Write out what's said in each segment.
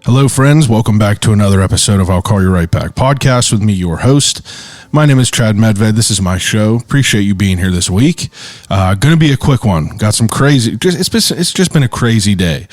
Hello, friends. Welcome back to another episode of I'll Call You Right Back podcast with me, your host. My name is Chad Medved. This is my show. Appreciate you being here this week. Going to be a quick one. Got some crazy. It's just been a crazy day.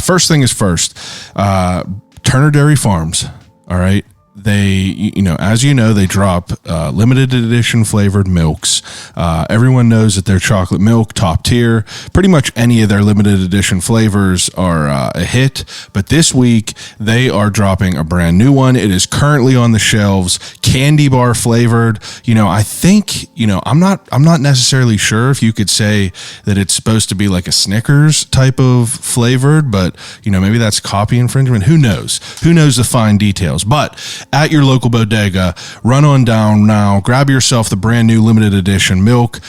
First thing is first. Turner Dairy Farms. All right. They, as you know, they drop limited edition flavored milks. Everyone knows that their chocolate milk, top tier. Pretty much any of their limited edition flavors are a hit. But this week, they are dropping a brand new one. It is currently on the shelves, candy bar flavored. I think, I'm not necessarily sure if you could say that it's supposed to be like a Snickers type of flavored, but, maybe that's copy infringement. Who knows? Who knows the fine details? But at your local bodega, run on down now, grab yourself the brand new limited edition milk,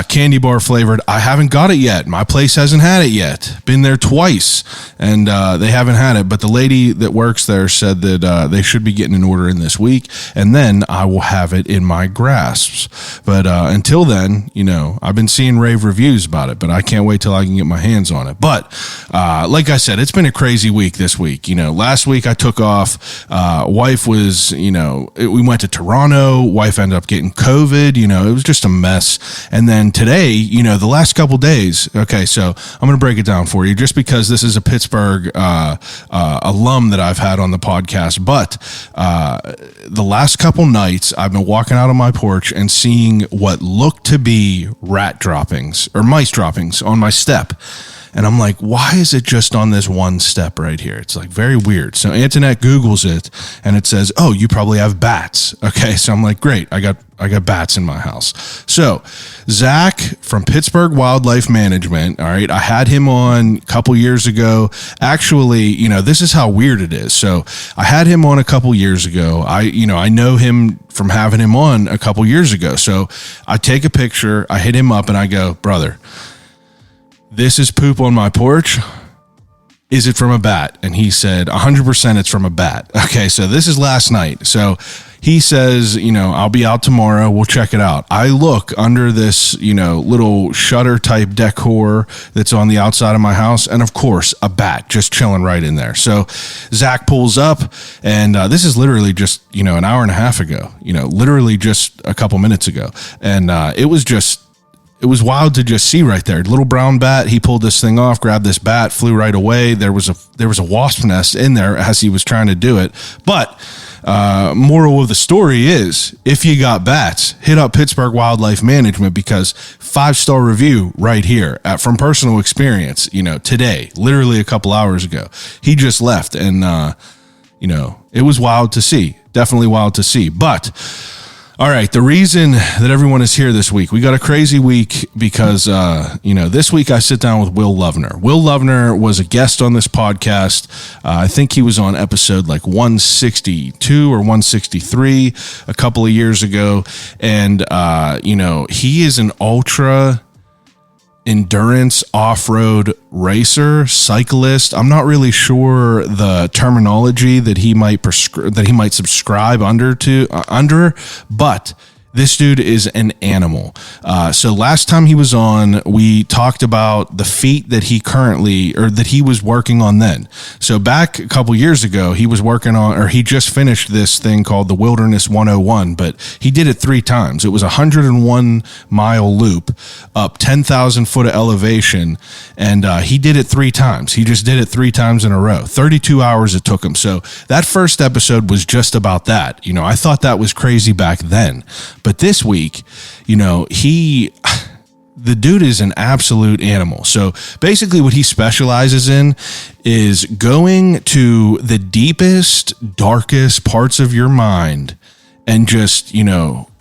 candy bar flavored. I haven't got it yet. My place hasn't had it yet. Been there twice, and they haven't had it. But the lady that works there said that they should be getting an order in this week, and then I will have it in my grasps. But until then, I've been seeing rave reviews about it, but I can't wait till I can get my hands on it. But like I said, it's been a crazy week this week. Last week I took off. Wife was, we went to Toronto. Wife ended up getting COVID. It was just a mess. And then today, the last couple days, okay, so I'm going to break it down for you just because this is a Pittsburgh alum that I've had on the podcast. But the last couple nights, I've been walking out on my porch and seeing what looked to be rat droppings or mice droppings on my step. And I'm like, why is it just on this one step right here? It's like very weird. So Antoinette Googles it and it says, oh, you probably have bats. Okay. So I'm like, great. I got bats in my house. So Zach from Pittsburgh Wildlife Management. All right. I had him on a couple years ago. Actually, this is how weird it is. So I had him on a couple years ago. I know him from having him on a couple years ago. So I take a picture, I hit him up and I go, brother, this is poop on my porch. Is it from a bat? And he said, 100% it's from a bat. Okay, so this is last night. So he says, I'll be out tomorrow. We'll check it out. I look under this, little shutter type decor that's on the outside of my house. And of course, a bat just chilling right in there. So Zach pulls up and this is literally just, an hour and a half ago, literally just a couple minutes ago. And it was wild to just see right there. Little brown bat. He pulled this thing off, grabbed this bat, flew right away. There was a wasp nest in there as he was trying to do it. But moral of the story is, if you got bats, hit up Pittsburgh Wildlife Management because 5-star review right here from personal experience. Today, literally a couple hours ago, he just left, and it was wild to see. Definitely wild to see, but. All right, the reason that everyone is here this week, we got a crazy week because, this week I sit down with Will Loevner. Will Loevner was a guest on this podcast. I think he was on episode like 162 or 163 a couple of years ago. And, he is an ultra endurance off-road racer, cyclist. I'm not really sure the terminology that he might subscribe under, but this dude is an animal. So last time he was on, we talked about the feat that he was working on then. So back a couple years ago, he just finished this thing called the Wilderness 101, but he did it 3 times. It was a 101-mile loop up 10,000 foot of elevation, and he did it 3 times. He just did it 3 times in a row. 32 hours it took him. So that first episode was just about that. I thought that was crazy back then. But this week, the dude is an absolute animal. So basically what he specializes in is going to the deepest, darkest parts of your mind and just,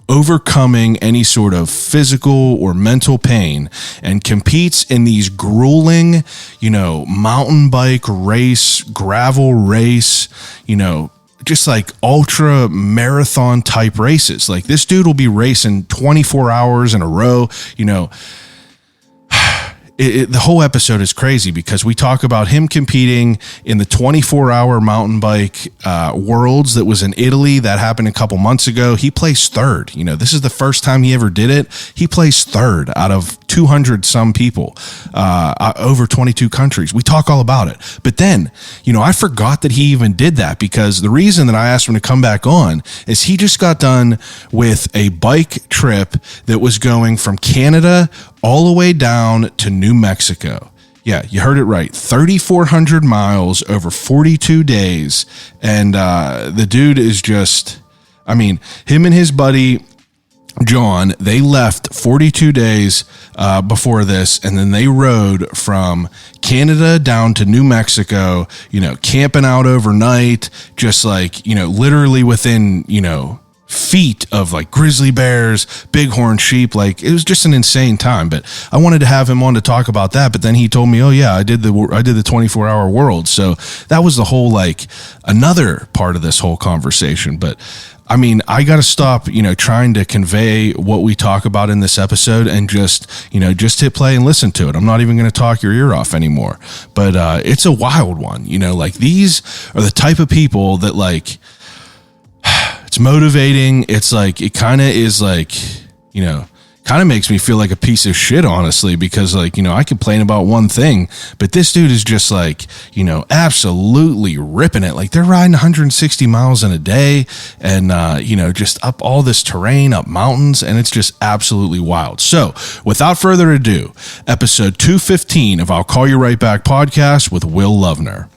overcoming any sort of physical or mental pain, and competes in these grueling, mountain bike race, gravel race, just like ultra marathon type races. Like this dude will be racing 24 hours in a row. the whole episode is crazy because we talk about him competing in the 24-hour mountain bike worlds that was in Italy. That happened a couple months ago. He placed third. This is the first time he ever did it. He placed third out of 200 some people, over 22 countries. We talk all about it. But then, I forgot that he even did that, because the reason that I asked him to come back on is he just got done with a bike trip that was going from Canada all the way down to New Mexico. Yeah, you heard it right. 3,400 miles over 42 days. And the dude is just, him and his buddy John, they left 42 days before this, and then they rode from Canada down to New Mexico, camping out overnight, just literally within, feet of grizzly bears, bighorn sheep. It was just an insane time. But I wanted to have him on to talk about that. But then he told me, oh yeah, I did the 24-hour world. So that was the whole another part of this whole conversation. But I got to stop, trying to convey what we talk about in this episode and just hit play and listen to it. I'm not even going to talk your ear off anymore. But it's a wild one. These are the type of people that it's motivating. It's it kind of is kind of makes me feel like a piece of shit, honestly, because I complain about one thing, but this dude is just absolutely ripping it. They're riding 160 miles in a day and, just up all this terrain, up mountains, and it's just absolutely wild. So without further ado, episode 215 of I'll Call You Right Back podcast with Will Loevner.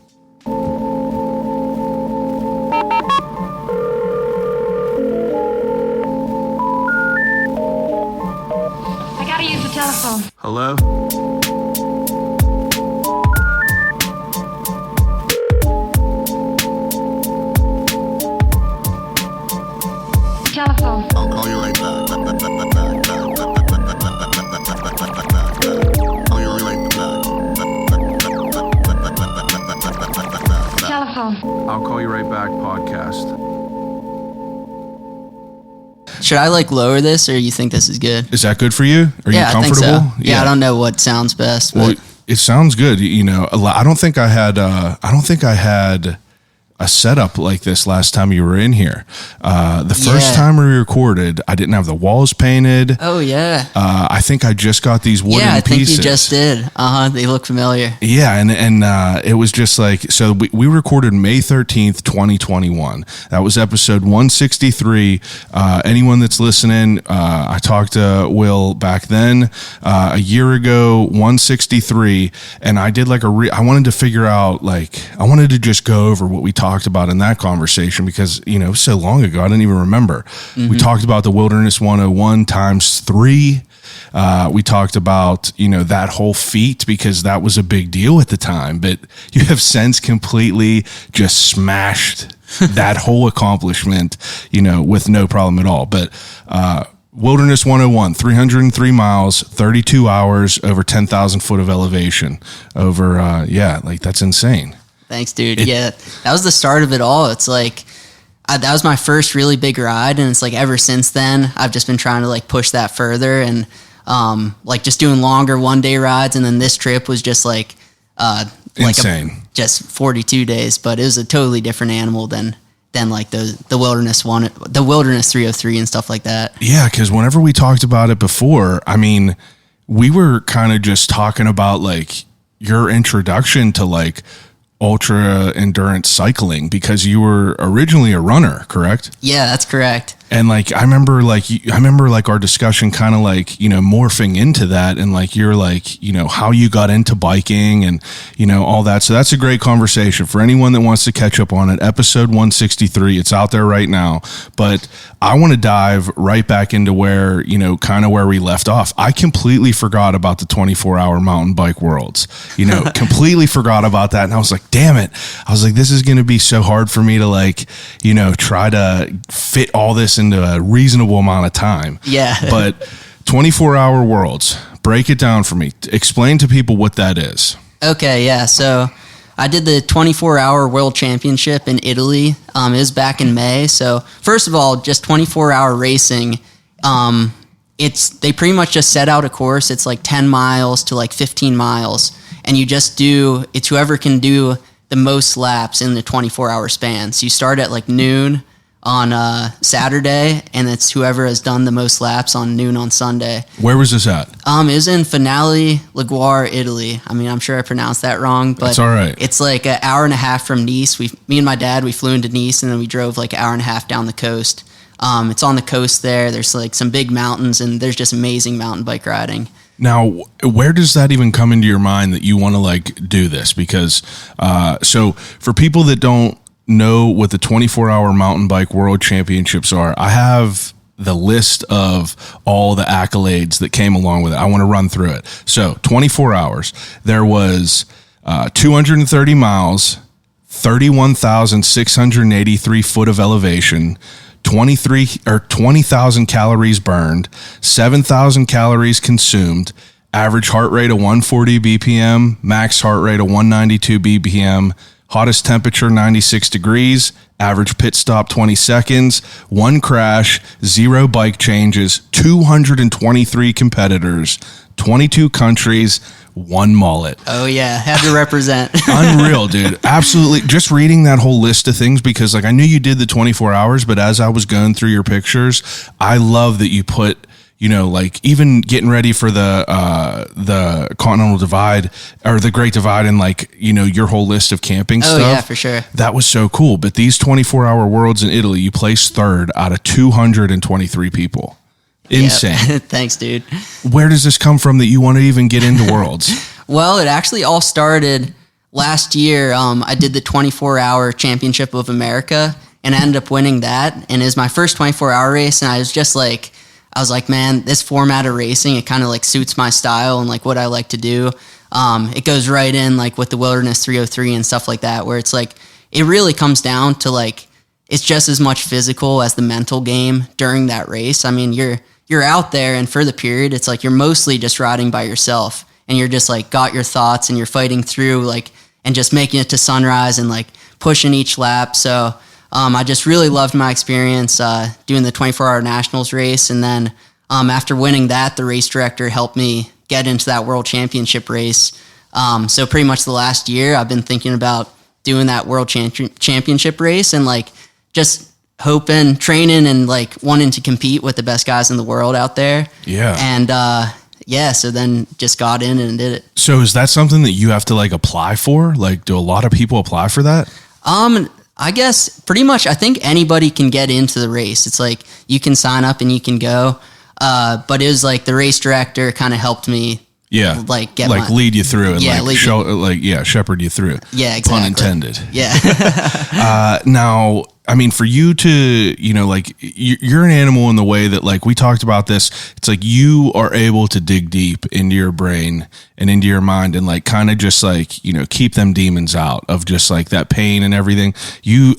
Telephone. Hello? Telephone. I'll call you right back. Call you right back. Telephone. I'll Call You Right Back podcast. Should I lower this, or you think this is good? Is that good for you? Are you comfortable? I think so. Yeah, I don't know what sounds best. Well, it sounds good. I don't think I had a setup like this last time you were in here. The first time we recorded, I didn't have the walls painted. Oh yeah. I think I just got these wooden pieces. Yeah, I think you just did. They look familiar. Yeah, and it was just so we recorded May 13th, 2021. That was episode 163. Anyone that's listening, I talked to Will back then, a year ago, 163, and I did I wanted to figure out, I wanted to just go over what we talked about in that conversation, because it was so long ago I didn't even remember. Mm-hmm. We talked about the Wilderness 101 times 3. We talked about that whole feat, because that was a big deal at the time, but you have since completely just smashed that whole accomplishment with no problem at all. But Wilderness 101, 303 miles, 32 hours, over 10,000 foot of elevation, over that's insane. Thanks, dude. Yeah, that was the start of it all. It's that was my first really big ride, and it's ever since then I've just been trying to push that further, and just doing longer 1-day rides, and then this trip was just insane, just 42 days, but it was a totally different animal than the Wilderness one, the Wilderness 303 and stuff like that. Yeah, because whenever we talked about it before, we were kind of just talking about your introduction to ultra endurance cycling, because you were originally a runner, correct? Yeah, that's correct. And I remember our discussion kind of morphing into that, and you're how you got into biking and all that. So that's a great conversation for anyone that wants to catch up on it. Episode 163, it's out there right now. But I want to dive right back into where kind of where we left off. I completely forgot about the 24-hour mountain bike worlds. Completely forgot about that, and I was damn it. I was this is going to be so hard for me to try to fit all this into a reasonable amount of time. Yeah. But 24-hour worlds, break it down for me. Explain to people what that is. Okay, yeah. So I did the 24-hour world championship in Italy. It was back in May. So first of all, just 24-hour racing they pretty much just set out a course. It's like 10 miles to like 15 miles. And it's whoever can do the most laps in the 24-hour span. So you start at like noon on Saturday, and it's whoever has done the most laps on noon on Sunday. Where was this at? It was in Finale Liguore, Italy. I mean, I'm sure I pronounced that wrong, but it's all right. It's like an hour and a half from Nice. Me and my dad, we flew into Nice, and then we drove like an hour and a half down the coast. It's on the coast there. There's like some big mountains, and there's just amazing mountain bike riding. Now, where does that even come into your mind that you want to like do this? Because so for people that don't know what the 24-hour mountain bike world championships are, I have the list of all the accolades that came along with it. I want to run through it. So 24 hours, there was 230 miles, 31,683 foot of elevation, 20,000 calories burned, 7,000 calories consumed, average heart rate of 140 BPM, max heart rate of 192 BPM, hottest temperature 96 degrees, average pit stop 20 seconds, 1 crash, 0 bike changes, 223 competitors, 22 countries, 1 mullet. Oh yeah, had to represent. Unreal, dude. Absolutely. Just reading that whole list of things, because like I knew you did the 24 hours, but as I was going through your pictures, I love that you put, you know, like even getting ready for the Continental Divide or the Great Divide, and like, you know, your whole list of camping stuff. Oh yeah, for sure. That was so cool. But these 24-hour worlds in Italy, you placed 3rd out of 223 people. Insane. Yep. Thanks, dude. Where does this come from that you want to even get into worlds? Well, it actually all started last year. I did the 24-hour Championship of America, and I ended up winning that. And it was my first 24-hour race, and I was like, man, this format of racing, it kind of like suits my style and like what I like to do. It goes right in like with the Wilderness 303 and stuff like that, where it's like, it really comes down to like, it's just as much physical as the mental game during that race. I mean, you're out there, and for the period, it's like you're mostly just riding by yourself, and you're just like got your thoughts, and you're fighting through like, and just making it to sunrise and like pushing each lap. So I just really loved my experience doing the 24-hour nationals race. And then after winning that, the race director helped me get into that world championship race. So pretty much the last year, I've been thinking about doing that world championship race, and like just hoping, training, and like wanting to compete with the best guys in the world out there. Yeah. And so then just got in and did it. So is that something that you have to like apply for? Like, do a lot of people apply for that? I guess pretty much, I think anybody can get into the race. It's like you can sign up and you can go. But it was like the race director kind of helped me. Yeah. Like lead you through and shepherd you through. Yeah, exactly. Pun intended. Yeah. Now, I mean, for you to, you know, like you're an animal in the way that like we talked about this, it's like you are able to dig deep into your brain and into your mind and like kind of just like, you know, keep them demons out of just like that pain and everything.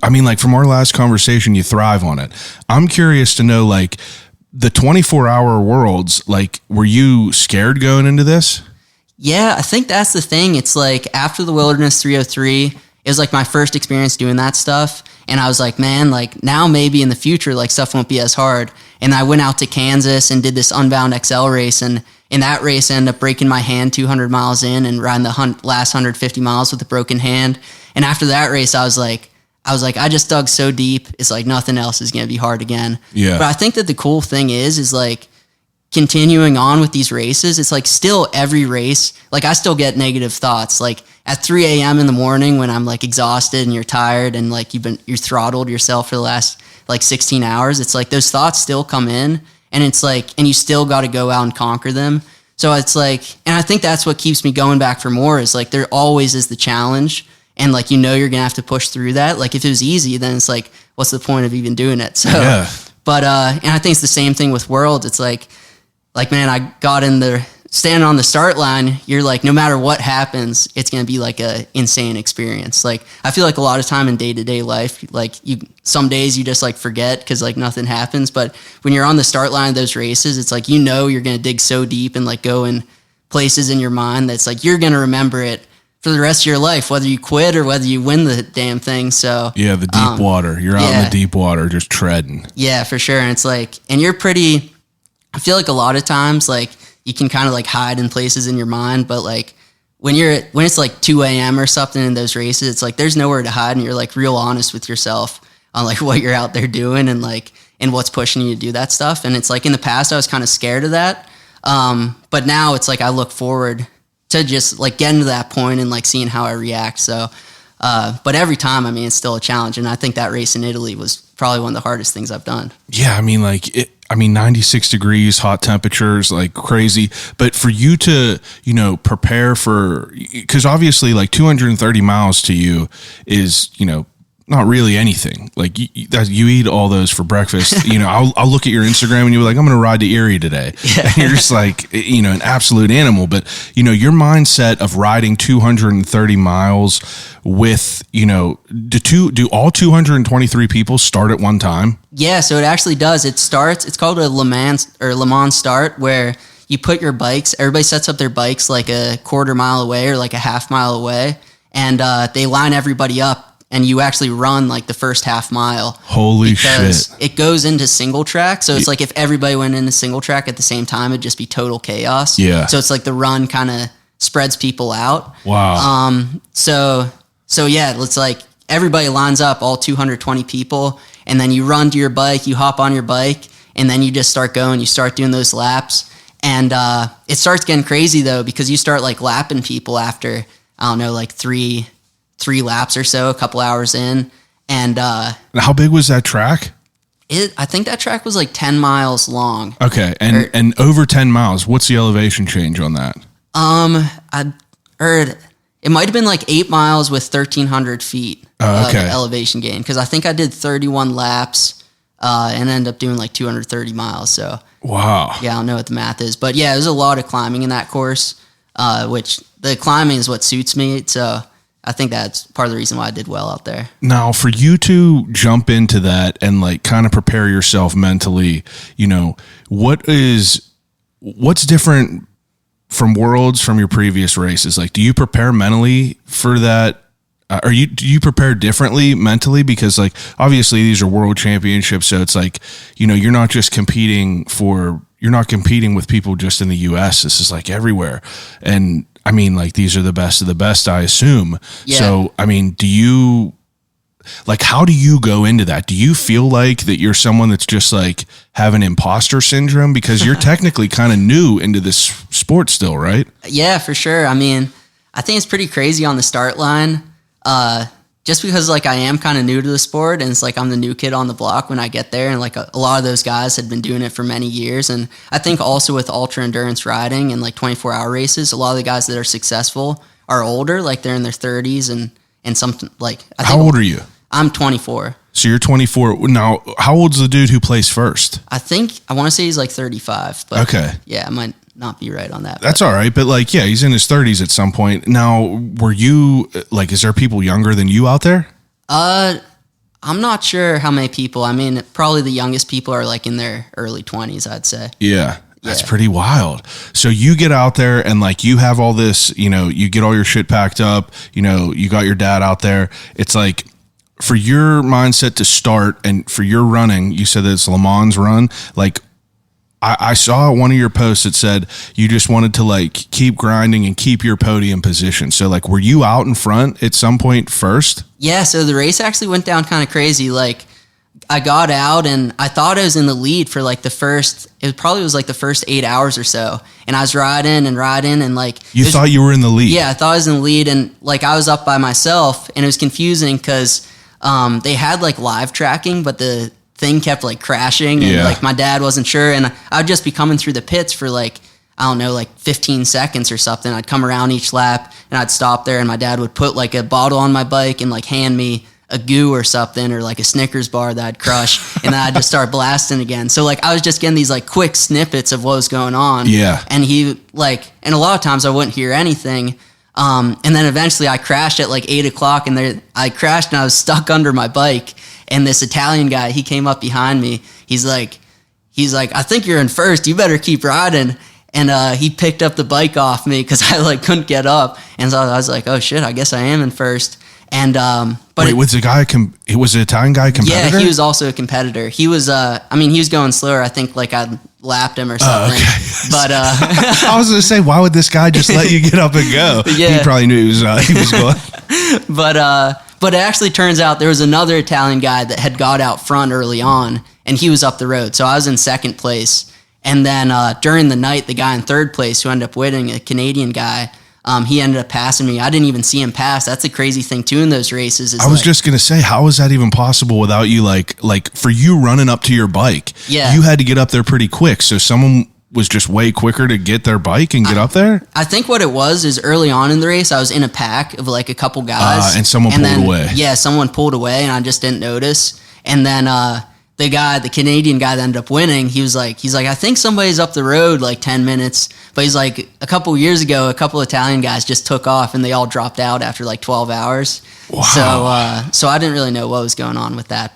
I mean, like from our last conversation, you thrive on it. I'm curious to know, like, the 24-hour worlds, like, were you scared going into this? Yeah, I think that's the thing. It's like after the Wilderness 303, it was like my first experience doing that stuff. And I was like, man, like now maybe in the future, like stuff won't be as hard. And I went out to Kansas and did this Unbound XL race. And in that race, I ended up breaking my hand 200 miles in and riding the last 150 miles with a broken hand. And after that race, I was like, I just dug so deep. It's like nothing else is going to be hard again. Yeah. But I think that the cool thing is like continuing on with these races. It's like still every race, like I still get negative thoughts. Like at 3 a.m. in the morning when I'm like exhausted and you're tired and like you're throttled yourself for the last like 16 hours. It's like those thoughts still come in, and it's like, and you still got to go out and conquer them. So it's like, and I think that's what keeps me going back for more is like, there always is the challenge. And like, you know, you're going to have to push through that. Like if it was easy, then it's like, what's the point of even doing it? So, yeah. But, and I think it's the same thing with Worlds. It's like, man, I got in there standing on the start line. You're like, no matter what happens, it's going to be like a insane experience. Like, I feel like a lot of time in day-to-day life, like some days you just like forget because like nothing happens. But when you're on the start line of those races, it's like, you know, you're going to dig so deep and like go in places in your mind that's like, you're going to remember it for the rest of your life, whether you quit or whether you win the damn thing. So yeah, the deep water. You're out in the deep water just treading. Yeah, for sure. And it's like, and you're pretty I feel like a lot of times, like, you can kind of like hide in places in your mind, but like when it's like 2 a.m. or something in those races, it's like there's nowhere to hide, and you're like real honest with yourself on like what you're out there doing and like and what's pushing you to do that stuff. And it's like in the past I was kind of scared of that, but now it's like I look forward to just like getting to that point and like seeing how I react. So, but every time, I mean, it's still a challenge, and I think that race in Italy was probably one of the hardest things I've done. Yeah, I mean, 96 degrees, hot temperatures, like crazy. But for you to, prepare for, because obviously like 230 miles to you is, not really anything. Like you eat all those for breakfast. I'll look at your Instagram and you're like, I'm going to ride to Erie today. Yeah. And you're just like, an absolute animal. But, your mindset of riding 230 miles with, do all 223 people start at one time? Yeah, so it actually does. It's called a Le Mans start, where you put your bikes, everybody sets up their bikes like a quarter mile away or like a half mile away, and they line everybody up, and you actually run like the first half mile. Holy shit. It goes into single track. So it's like if everybody went into single track at the same time, it'd just be total chaos. Yeah. So it's like the run kind of spreads people out. Wow. So yeah, it's like everybody lines up, all 220 people, and then you run to your bike, you hop on your bike, and then you just start going. You start doing those laps. And it starts getting crazy though, because you start like lapping people after, I don't know, like three laps or so, a couple hours in. And how big was that track? I think that track was like 10 miles long. Okay. And over 10 miles, what's the elevation change on that? I heard it might have been like 8 miles with 1,300 feet of elevation gain, because I think I did 31 laps and ended up doing like 230 miles. So wow. Yeah, I don't know what the math is, but yeah, there's a lot of climbing in that course, which the climbing is what suits me. So I think that's part of the reason why I did well out there. Now, for you to jump into that and like kind of prepare yourself mentally, what's different from Worlds from your previous races? Like, do you prepare mentally for that? Do you prepare differently mentally? Because like, obviously these are world championships. So it's like, you're not competing with people just in the US. This is like everywhere. And I mean, like, these are the best of the best, I assume. Yeah. So, I mean, how do you go into that? Do you feel like that you're someone that's just like having imposter syndrome? Because you're technically kind of new into this sport still, right? Yeah, for sure. I mean, I think it's pretty crazy on the start line. Just because like I am kind of new to the sport, and it's like I'm the new kid on the block when I get there, and like a lot of those guys had been doing it for many years. And I think also with ultra endurance riding and like 24-hour races, a lot of the guys that are successful are older, like they're in their 30s and something like. How old are you? I'm 24. So you're 24 now. How old's the dude who placed first? I want to say he's like 35. But okay. Yeah, I might not be right on that. That's all right. But like, yeah, he's in his 30s at some point. Now, were you like, is there people younger than you out there? I'm not sure how many people. I mean, probably the youngest people are like in their early 20s, I'd say. Yeah. That's pretty wild. So you get out there and like you have all this, you get all your shit packed up, you got your dad out there. It's like, for your mindset to start and for your running, you said that it's Le Mans run. Like I saw one of your posts that said you just wanted to like keep grinding and keep your podium position. So like, were you out in front at some point first? Yeah. So the race actually went down kind of crazy. Like I got out and I thought I was in the lead for like the first 8 hours or so. And I was riding and like, you thought you were in the lead. Yeah. I thought I was in the lead, and like I was up by myself, and it was confusing because they had like live tracking, but the thing kept like crashing, and like my dad wasn't sure, and I would just be coming through the pits for like, I don't know, like 15 seconds or something. I'd come around each lap and I'd stop there, and my dad would put like a bottle on my bike and like hand me a goo or something, or like a Snickers bar that I'd crush, and then I'd just start blasting again. So like I was just getting these like quick snippets of what was going on. Yeah. And and a lot of times I wouldn't hear anything. And then eventually I crashed at like 8 o'clock, and I crashed and I was stuck under my bike. And this Italian guy, he came up behind me. He's like, I think you're in first. You better keep riding. And he picked up the bike off me because I like couldn't get up. And so I was like, oh shit, I guess I am in first. And but wait, was the Italian guy a competitor? Yeah, he was also a competitor. He was he was going slower. I think like lapped him or something. Okay. But I was going to say, why would this guy just let you get up and go? Yeah. He probably knew he was going. But it actually turns out there was another Italian guy that had got out front early on, and he was up the road. So I was in second place. And then during the night, the guy in third place who ended up winning, a Canadian guy, he ended up passing me. I didn't even see him pass. That's the crazy thing too in those races. Is I was just gonna say, how is that even possible without you? Like for you running up to your bike, Yeah. you had to get up there pretty quick. So someone was just way quicker to get their bike and get up there. I think what it was is early on in the race, I was in a pack of like a couple guys, and someone pulled away. Yeah, someone pulled away, and I just didn't notice. And then the Canadian guy that ended up winning, he's like, I think somebody's up the road like 10 minutes. But he's like, a couple years ago, a couple Italian guys just took off and they all dropped out after like 12 hours. Wow. So I didn't really know what was going on with that.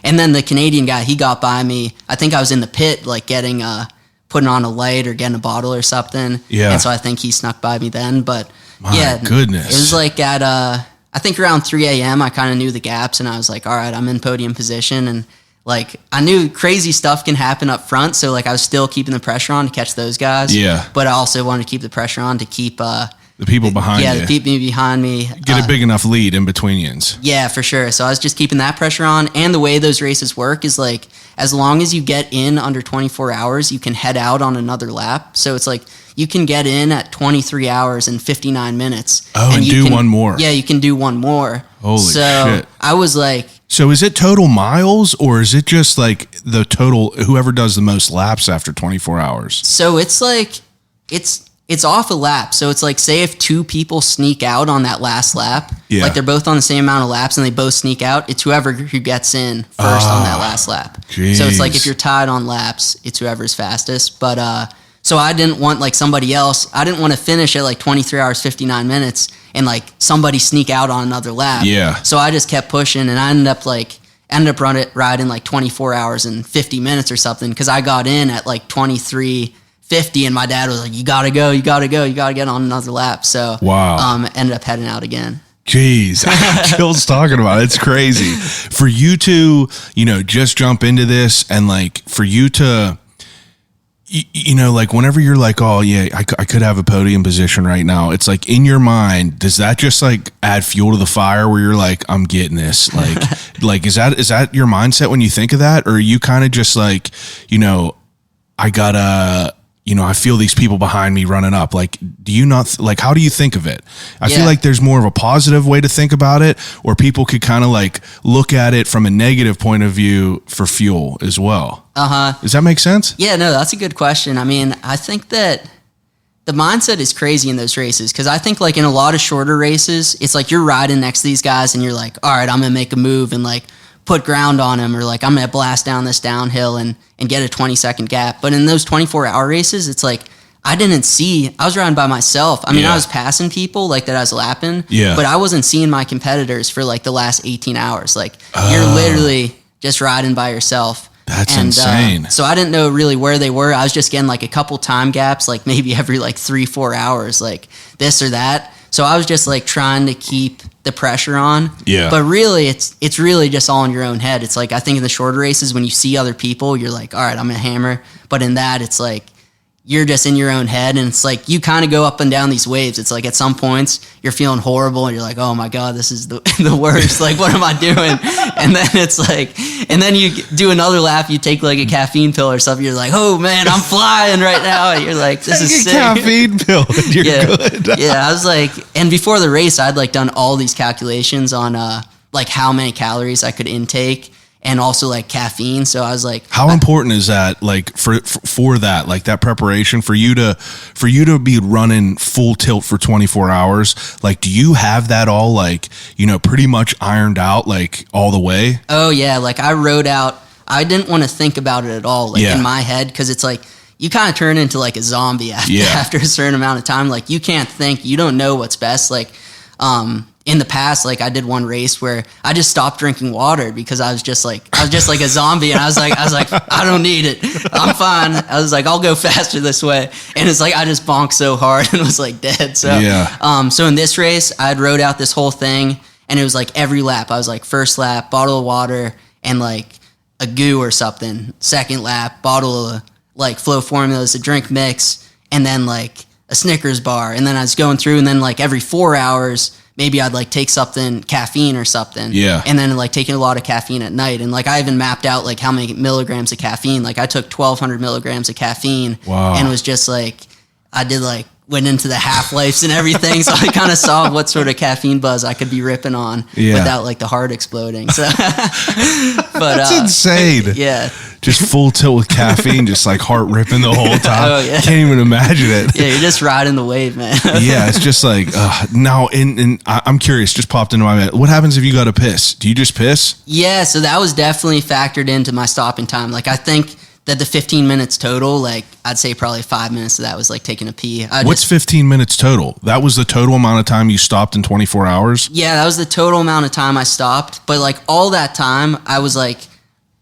And then the Canadian guy, he got by me. I think I was in the pit, like putting on a light or getting a bottle or something. Yeah. And so I think he snuck by me then. But My goodness. It was like at, I think around 3 a.m., I kind of knew the gaps and I was like, all right, I'm in podium position. And like, I knew crazy stuff can happen up front, so like I was still keeping the pressure on to catch those guys. Yeah. But I also wanted to keep the pressure on to keep the people behind you. Yeah, the people behind me. Get a big enough lead in between you. Yeah, for sure. So I was just keeping that pressure on. And the way those races work is like, as long as you get in under 24 hours, you can head out on another lap. So it's like, you can get in at 23 hours and 59 minutes. Oh, and do one more. Yeah, you can do one more. Holy shit. I was like, so is it total miles or is it just like the total, whoever does the most laps after 24 hours? So it's like, it's off a lap. So it's like, say if two people sneak out on that last lap, like they're both on the same amount of laps and they both sneak out, it's whoever who gets in first on that last lap. Geez. So it's like, if you're tied on laps, it's whoever's fastest. But, so I didn't want like somebody else. I didn't want to finish at like 23 hours, 59 minutes and like somebody sneak out on another lap. Yeah. So I just kept pushing and I ended up riding like 24 hours and 50 minutes or something. Cause I got in at like 23:50 and my dad was like, you gotta go, you gotta get on another lap. So, wow. Ended up heading out again. Jeez, Kill's talking about it. It's crazy for you to, just jump into this and like for you to, like whenever you're like, oh yeah, I could have a podium position right now. It's like in your mind, does that just like add fuel to the fire where you're like, I'm getting this? Like, is that your mindset when you think of that? Or are you kind of just like, I gotta, I feel these people behind me running up. Like, do you not, like, how do you think of it? I feel like there's more of a positive way to think about it, or people could kind of like look at it from a negative point of view for fuel as well. Does that make sense? Yeah, no, that's a good question. I mean, I think that the mindset is crazy in those races because I think like in a lot of shorter races, it's like you're riding next to these guys and you're like, all right, I'm going to make a move and like put ground on him, or like I'm going to blast down this downhill and get a 20-second gap. But in those 24-hour races, it's like I was riding by myself. I mean, I was passing people like that I was lapping, but I wasn't seeing my competitors for like the last 18 hours. Like you're literally just riding by yourself. That's insane. So I didn't know really where they were. I was just getting like a couple time gaps, like maybe every like 3-4 hours, like this or that. So I was just like trying to keep the pressure on. Yeah. But really, it's really just all in your own head. It's like, I think in the shorter races, when you see other people, you're like, all right, I'm going to hammer. But in that, it's like, you're just in your own head. And it's like, you kind of go up and down these waves. It's like at some points you're feeling horrible and you're like, oh my God, this is the worst. Like, what am I doing? And then it's like, and then you do another lap, you take like a caffeine pill or something. You're like, oh man, I'm flying right now. And you're like, this is sick. Caffeine pill. You're good. Yeah. I was like, and before the race, I'd like done all these calculations on like how many calories I could intake. And also like caffeine. So I was like, how important is that? Like for that, like that preparation for you to be running full tilt for 24 hours. Like, do you have that all like, pretty much ironed out, like all the way? Oh yeah. Like I wrote out, I didn't want to think about it at all. Like in my head. Cause it's like, you kind of turn into like a zombie after a certain amount of time. Like you can't think, you don't know what's best. Like, in the past, like I did one race where I just stopped drinking water because I was just like a zombie, and I was like, I don't need it. I'm fine. I was like, I'll go faster this way. And it's like I just bonked so hard and was like dead. So so in this race, I had wrote out this whole thing, and it was like every lap. I was like, first lap, bottle of water and like a goo or something. Second lap, bottle of like Flow Formulas, a drink mix, and then like a Snickers bar. And then I was going through, and then like every 4 hours, maybe I'd like take something, caffeine or something. Yeah. And then like taking a lot of caffeine at night. And like I even mapped out like how many milligrams of caffeine. Like I took 1,200 milligrams of caffeine. Wow. And was just like, went into the half-lives and everything. So I kind of saw what sort of caffeine buzz I could be ripping on without like the heart exploding. So, but that's insane. Yeah. Just full tilt with caffeine, just like heart ripping the whole time. Oh, yeah. Can't even imagine it. Yeah, you're just riding the wave, man. Yeah, it's just like, now, I'm curious, just popped into my head. What happens if you got to piss? Do you just piss? Yeah, so that was definitely factored into my stopping time. Like, I think that the 15 minutes total, like, I'd say probably 5 minutes of that was like taking a pee. What's 15 minutes total? That was the total amount of time you stopped in 24 hours? Yeah, that was the total amount of time I stopped. But like all that time, I was like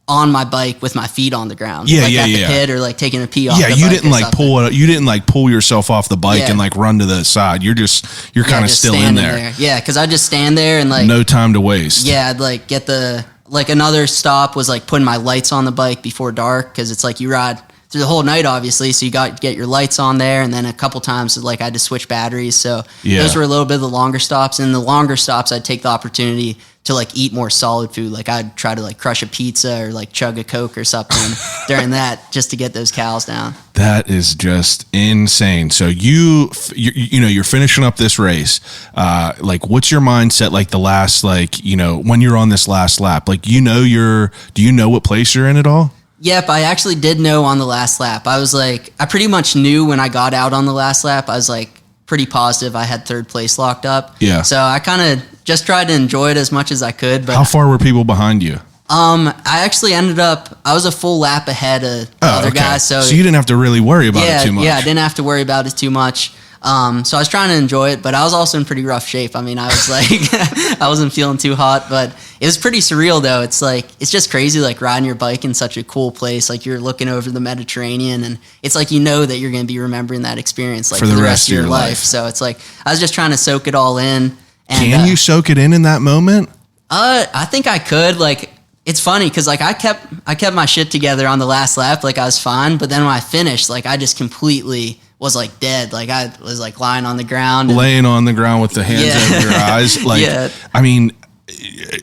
on my bike with my feet on the ground. Yeah, like yeah, at yeah. the pit or like taking a pee off the bike. Yeah, you didn't like something. pull it. You didn't like pull yourself off the bike Yeah. and like run to the side. You're kind of just still in standing there. Yeah, because I just stand there and like No time to waste. yeah, I'd like get another stop was like putting my lights on the bike before dark, because it's like you ride through the whole night, obviously, so you got to get your lights on there. And then a couple times like I had to switch batteries, so those were a little bit of the longer stops. And the longer stops, I'd take the opportunity to like eat more solid food. Like I'd try to like crush a pizza or like chug a Coke or something during that, just to get those calories down. That is just insane. So you're finishing up this race. Like, what's your mindset? Like the last, like, when you're on this last lap, like, do you know what place you're in at all? Yep, I actually did know on the last lap. I was like, I pretty much knew when I got out on the last lap. I was like pretty positive I had third place locked up. Yeah. So I kind of just tried to enjoy it as much as I could. But how far were people behind you? I actually I was a full lap ahead of the other guys. So you didn't have to really worry about it too much. Yeah, I didn't have to worry about it too much. So I was trying to enjoy it, but I was also in pretty rough shape. I mean, I was like, I wasn't feeling too hot, but it was pretty surreal though. It's like, it's just crazy, like riding your bike in such a cool place. Like you're looking over the Mediterranean, and it's like, that you're going to be remembering that experience like for the rest of your life. So it's like, I was just trying to soak it all in. And, can you soak it in that moment? I think I could. Like, it's funny because like I kept my shit together on the last lap. Like I was fine, but then when I finished, like I just completely was like dead. Like I was like lying on the ground, laying on the ground with the hands over your eyes. Like, yeah. I mean,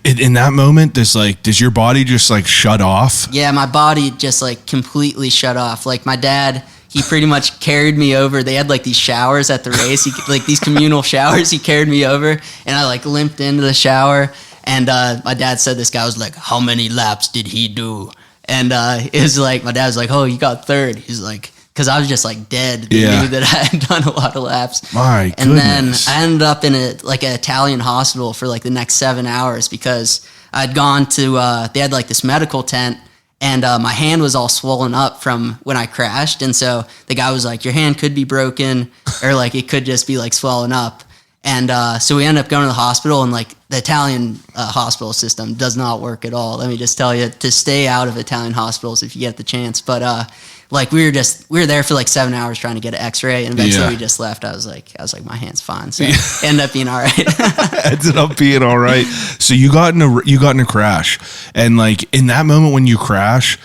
in that moment, does your body just like shut off? Yeah, my body just like completely shut off. Like my dad, he pretty much carried me over. They had like these showers at the race, like these communal showers. He carried me over, and I like limped into the shower. And my dad said this guy was like, "How many laps did he do?" And it was like, my dad was like, "Oh, you got third." He's like, because I was just like dead. They knew that I had done a lot of laps. My and goodness. then I ended up in an Italian hospital for like the next 7 hours because I'd gone to, they had like this medical tent, and my hand was all swollen up from when I crashed. And so the guy was like, your hand could be broken, or like it could just be like swollen up. And so we ended up going to the hospital, and like the Italian hospital system does not work at all. Let me just tell you, to stay out of Italian hospitals if you get the chance. But like we were there for like 7 hours trying to get an X-ray, and eventually we just left. I was like, my hand's fine. So it ended up being all right. Ended up being all right. So you got in a crash, and like in that moment when you crash,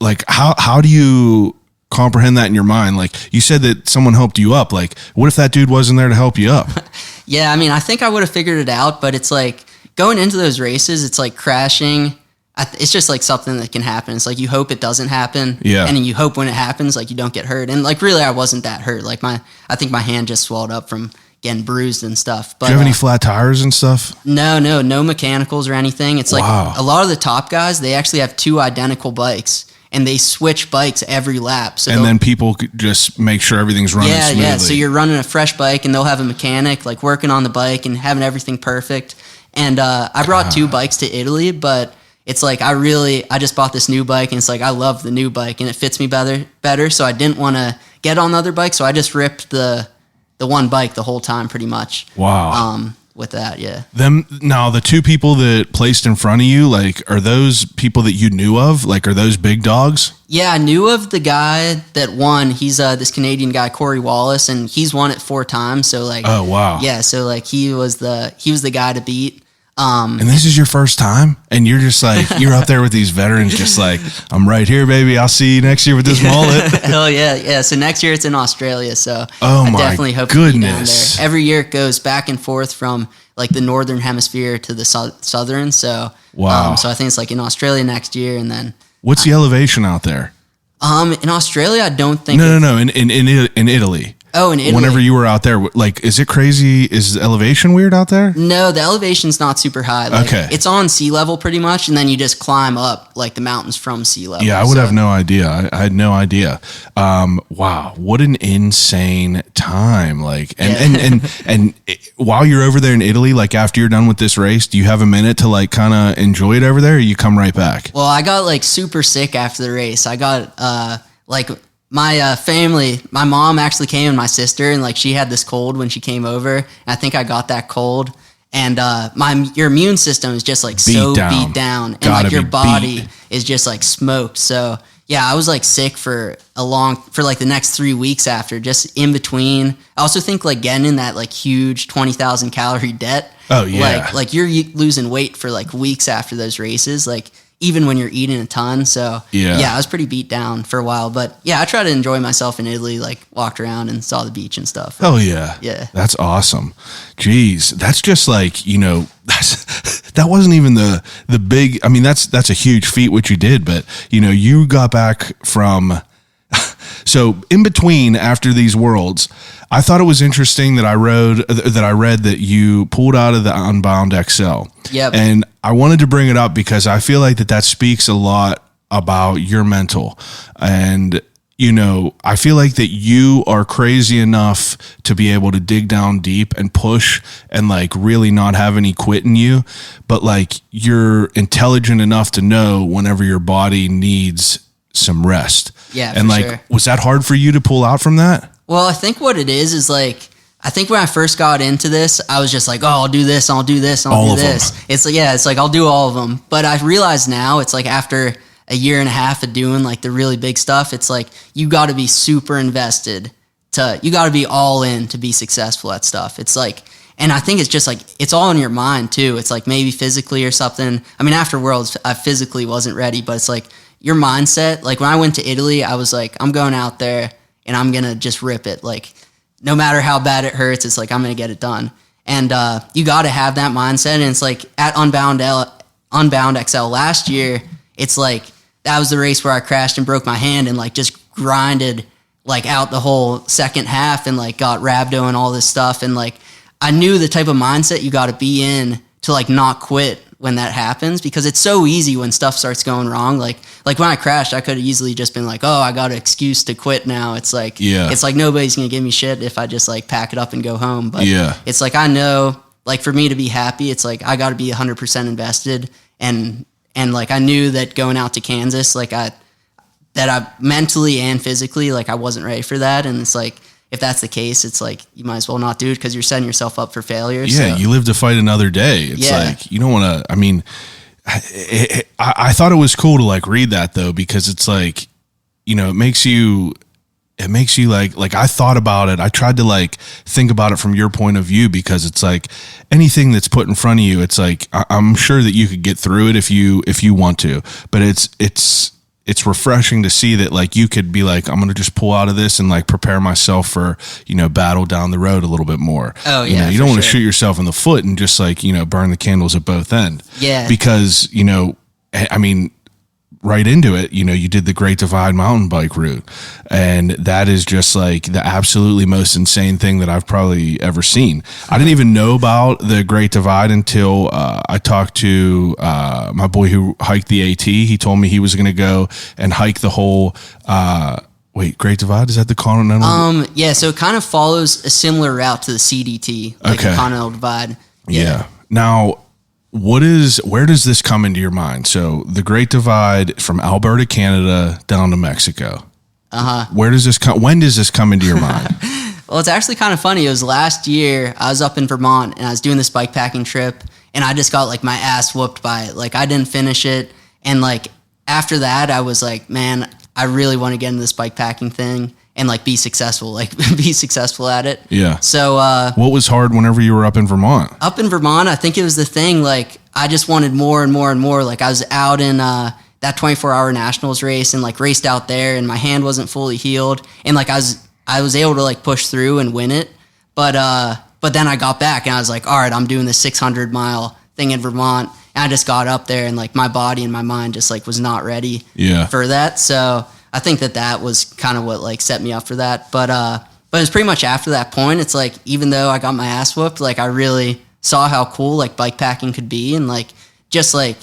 like how do you comprehend that in your mind? Like you said that someone helped you up. Like what if that dude wasn't there to help you up? Yeah, I mean, I think I would have figured it out, but it's like going into those races, it's like crashing. It's just like something that can happen. It's like you hope it doesn't happen. Yeah. And then you hope when it happens, like you don't get hurt. And like really, I wasn't that hurt. Like I think my hand just swelled up from getting bruised and stuff. But do you have any flat tires and stuff? No mechanicals or anything. It's like a lot of the top guys, they actually have two identical bikes, and they switch bikes every lap. So and then people just make sure everything's running smoothly. Yeah. So you're running a fresh bike, and they'll have a mechanic like working on the bike and having everything perfect. And I brought two bikes to Italy, but it's like I just bought this new bike, and it's like I love the new bike, and it fits me better. So I didn't want to get on the other bike, so I just ripped the one bike the whole time pretty much. Wow. With that, yeah. Now the two people that placed in front of you, like, are those people that you knew of? Like, are those big dogs? Yeah, I knew of the guy that won. He's this Canadian guy, Corey Wallace, and he's won it 4 times. So like, oh wow, yeah. So like he was the guy to beat. And this is your first time, and you're just like, you're up there with these veterans, just like, I'm right here, baby. I'll see you next year with this mullet. Hell yeah. So next year it's in Australia. So Oh I my definitely hope to be down goodness. there. Every year it goes back and forth from like the northern hemisphere to the southern. So Wow. So I think it's like in Australia next year, and then What's the elevation out there? in Australia I don't think. No. In Italy. Oh, in Italy. Whenever you were out there, like, is it crazy? Is the elevation weird out there? No, the elevation's not super high. Like, Okay. It's on sea level pretty much, and then you just climb up like the mountains from sea level. Yeah, I would So- have no idea. I had no idea. Wow, what an insane time! Like, and while you're over there in Italy, like after you're done with this race, do you have a minute to like kind of enjoy it over there, or you come right back? Well, I got like super sick after the race. I got like my family, my mom actually came and my sister, and like she had this cold when she came over. And I think I got that cold. And your immune system is just like so beat down, and Gotta like your be body beat. is just like smoked. So yeah, I was like sick for like the next 3 weeks after, just in between. I also think like getting in that like huge 20,000 calorie debt. Oh, yeah. Like you're losing weight for like weeks after those races. Like even when you're eating a ton. So Yeah. I was pretty beat down for a while, but yeah, I tried to enjoy myself in Italy, like walked around and saw the beach and stuff. Oh yeah. Yeah. That's awesome. Jeez. That's just like, that wasn't even the big, I mean, that's a huge feat what you did, but you got back from, so in between after these worlds, I thought it was interesting that I read that you pulled out of the Unbound XL. Yep. And I wanted to bring it up because I feel like that speaks a lot about your mental. And, I feel like that you are crazy enough to be able to dig down deep and push and like really not have any quit in you. But like you're intelligent enough to know whenever your body needs some rest. Yeah, And for like, sure. was that hard for you to pull out from that? Well, I think what it is like, I think when I first got into this, I was just like, oh, I'll do this, I'll do this, All I'll of do them. this. It's like, I'll do all of them. But I realize now, it's like after a year and a half of doing like the really big stuff, it's like, you got to be super invested you got to be all in to be successful at stuff. It's like, and I think it's just like, it's all in your mind too. It's like maybe physically or something. I mean, after Worlds, I physically wasn't ready, but it's like your mindset. Like when I went to Italy, I was like, I'm going out there and I'm going to just rip it. Like, no matter how bad it hurts, it's like, I'm going to get it done. And you got to have that mindset. And it's like at Unbound XL last year, it's like, that was the race where I crashed and broke my hand and like just grinded like out the whole second half and like got rhabdo and all this stuff. And like, I knew the type of mindset you got to be in to like not quit when that happens, because it's so easy when stuff starts going wrong. Like when I crashed, I could have easily just been like, oh, I got an excuse to quit now. It's like, It's like nobody's going to give me shit if I just like pack it up and go home. But it's like, I know, like for me to be happy, it's like, I got to be 100% invested. And like, I knew that going out to Kansas, like I mentally and physically, like I wasn't ready for that. And it's like, if that's the case, it's like, you might as well not do it because you're setting yourself up for failure. Yeah, so. you live to fight another day. It's like, you don't want to, I mean, I thought it was cool to like read that though, because it's like, it makes you like I thought about it. I tried to like think about it from your point of view, because it's like anything that's put in front of you, it's like, I'm sure that you could get through it if you want to, but it's refreshing to see that like you could be like, I'm going to just pull out of this and like prepare myself for, battle down the road a little bit more. Oh yeah. You don't want to shoot yourself in the foot and just like, burn the candles at both ends. Yeah. Because, I mean, right into it, you did the Great Divide mountain bike route. And that is just like the absolutely most insane thing that I've probably ever seen. I didn't even know about the Great Divide until I talked to my boy who hiked the AT. He told me he was going to go and hike the whole, Great Divide? Is that the Continental? Yeah, so it kind of follows a similar route to the CDT, like the Continental Divide. Yeah. Now, where does this come into your mind? So the Great Divide from Alberta, Canada down to Mexico. Where does this come? When does this come into your mind? Well, it's actually kind of funny. It was last year. I was up in Vermont and I was doing this bike packing trip, and I just got like my ass whooped by it. Like I didn't finish it, and like after that, I was like, man, I really want to get into this bike packing thing. and like be successful at it. Yeah. So what was hard whenever you were up in Vermont? Up in Vermont, I think it was the thing, like I just wanted more and more and more. Like I was out in that 24-hour nationals race and like raced out there, and my hand wasn't fully healed, and like I was able to like push through and win it. But then I got back and I was like, all right, I'm doing this 600-mile thing in Vermont. And I just got up there and like my body and my mind just like was not ready for that. So I think that was kind of what like set me up for that. But it was pretty much after that point, it's like, even though I got my ass whooped, like I really saw how cool like bike packing could be, and like just like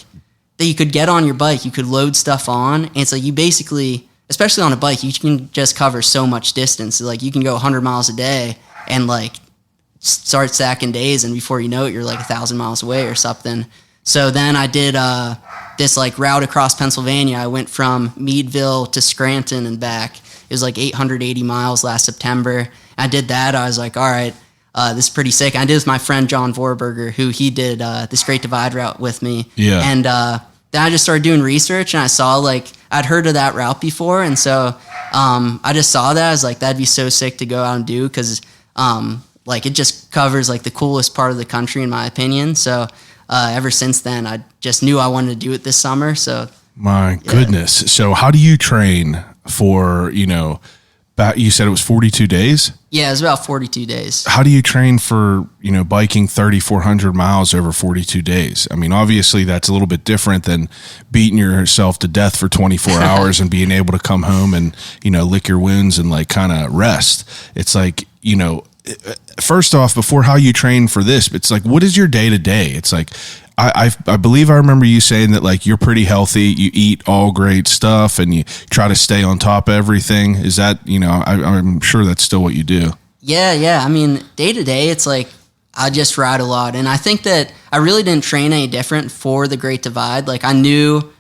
that you could get on your bike, you could load stuff on. And it's like you basically, especially on a bike, you can just cover so much distance. So, like you can go 100 miles a day and like start stacking days, and before you know it, you're like 1,000 miles away or something. So then I did this like route across Pennsylvania. I went from Meadville to Scranton and back. It was like 880 miles last September. I did that. I was like, all right, this is pretty sick. I did it with my friend John Vorberger, who he did this Great Divide route with me. Yeah. And then I just started doing research, and I saw like I'd heard of that route before, and so I just saw that. I was like, that'd be so sick to go out and do, because like it just covers like the coolest part of the country in my opinion. So ever since then, I just knew I wanted to do it this summer. So my goodness. So how do you train for, you said it was 42 days? Yeah, it was about 42 days. How do you train for, biking 3,400 miles over 42 days? I mean, obviously that's a little bit different than beating yourself to death for 24 hours and being able to come home and, lick your wounds and like kind of rest. It's like, first off, before how you train for this, it's like, what is your day to day? It's like, I believe I remember you saying that like you're pretty healthy, you eat all great stuff, and you try to stay on top of everything. Is that, I'm sure that's still what you do. Yeah. I mean, day to day, it's like I just ride a lot, and I think that I really didn't train any different for the Great Divide. Like I knew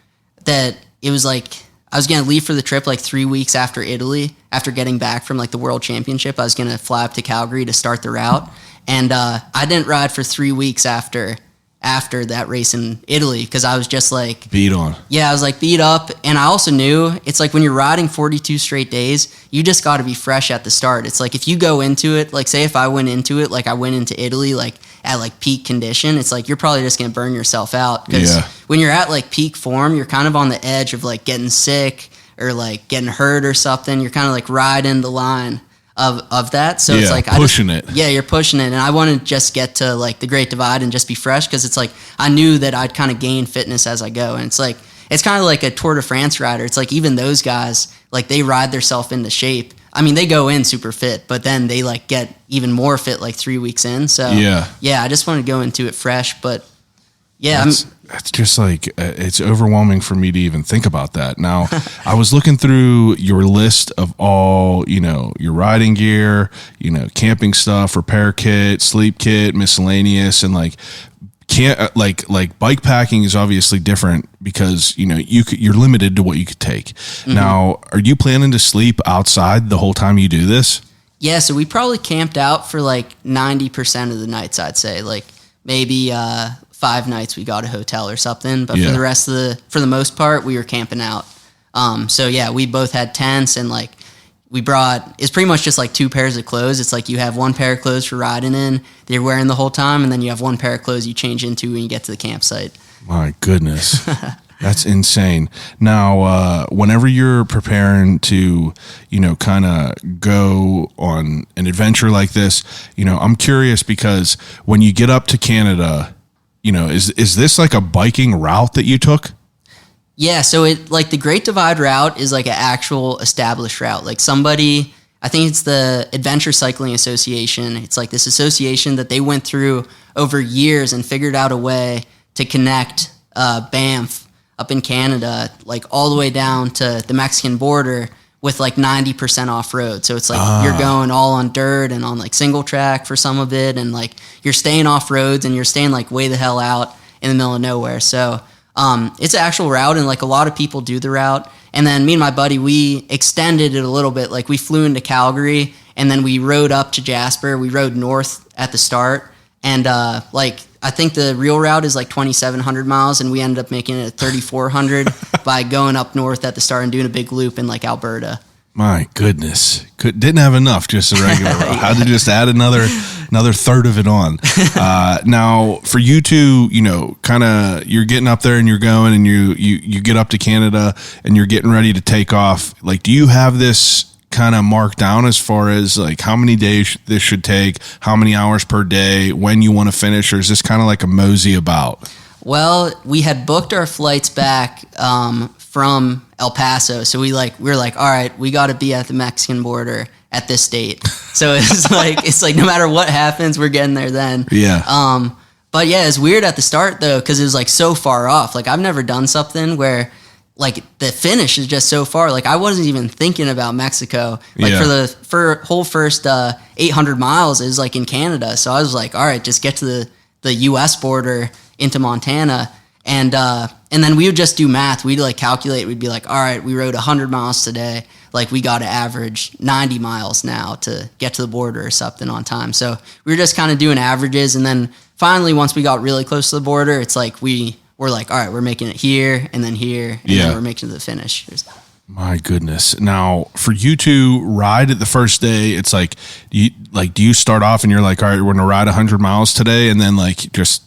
that it was like I was going to leave for the trip like 3 weeks after Italy. After getting back from like the World Championship, I was going to fly up to Calgary to start the route. And I didn't ride for 3 weeks after that race in Italy, because I was just like beat on. Yeah, I was like beat up. And I also knew it's like when you're riding 42 straight days, you just got to be fresh at the start. It's like if you go into it, like say if I went into it like I went into Italy like at like peak condition, it's like you're probably just going to burn yourself out, because when you're at like peak form, you're kind of on the edge of like getting sick or like getting hurt or something. You're kind of like riding the line of that. So it's like pushing it. Yeah, you're pushing it. And I want to just get to like the Great Divide and just be fresh, because it's like I knew that I'd kind of gain fitness as I go. And it's like it's kind of like a Tour de France rider. It's like even those guys, like they ride themselves into shape. I mean, they go in super fit, but then they like get even more fit like 3 weeks in. So yeah, I just want to go into it fresh. But yeah, that's just like, it's overwhelming for me to even think about that. Now, I was looking through your list of all, your riding gear, camping stuff, repair kit, sleep kit, miscellaneous, and like, like bike packing is obviously different because, you're limited to what you could take. Mm-hmm. Now, are you planning to sleep outside the whole time you do this? Yeah. So we probably camped out for like 90% of the nights, I'd say. Like maybe, 5 nights we got a hotel or something, but for the rest for the most part, we were camping out. So yeah, we both had tents, and like it's pretty much just like 2 pairs of clothes. It's like you have 1 pair of clothes for riding in that you're wearing the whole time, and then you have 1 pair of clothes you change into when you get to the campsite. My goodness. That's insane. Now, whenever you're preparing to, kind of go on an adventure like this, I'm curious, because when you get up to Canada, is this like a biking route that you took? Yeah, so it like the Great Divide route is like an actual established route. Like somebody, I think it's the Adventure Cycling Association. It's like this association that they went through over years and figured out a way to connect Banff up in Canada, like all the way down to the Mexican border with like 90% off road. So it's like you're going all on dirt and on like single track for some of it, and like you're staying off roads and you're staying like way the hell out in the middle of nowhere. So it's an actual route, and like a lot of people do the route. And then me and my buddy, we extended it a little bit. Like we flew into Calgary and then we rode up to Jasper. We rode north at the start, and like I think the real route is like 2,700 miles, and we ended up making it 3,400 by going up north at the start and doing a big loop in like Alberta. My goodness. Didn't have enough, just a regular row. Had to just add another third of it on. Now, for you two, kind of you're getting up there and you're going and you get up to Canada and you're getting ready to take off. Like, do you have this kind of marked down as far as like how many days this should take, how many hours per day, when you want to finish, or is this kind of like a mosey about? Well, we had booked our flights back from El Paso, so we were like, all right, we got to be at the Mexican border at this date. So it's like no matter what happens, we're getting there then. Yeah. But yeah, it's weird at the start though, because it was like so far off. Like I've never done something where like the finish is just so far. Like I wasn't even thinking about Mexico. Like for whole first 800 miles, it was like in Canada. So I was like, all right, just get to the U.S. border into Montana. And then we would just do math. We'd like calculate. We'd be like, all right, we rode 100 miles today. Like we got to average 90 miles now to get to the border or something on time. So we were just kind of doing averages. And then finally, once we got really close to the border, it's like we're like, all right, we're making it here and then here. And then we're making it to the finish. My goodness. Now, for you to ride it the first day, it's like, do you start off and you're like, all right, we're going to ride 100 miles today and then like just,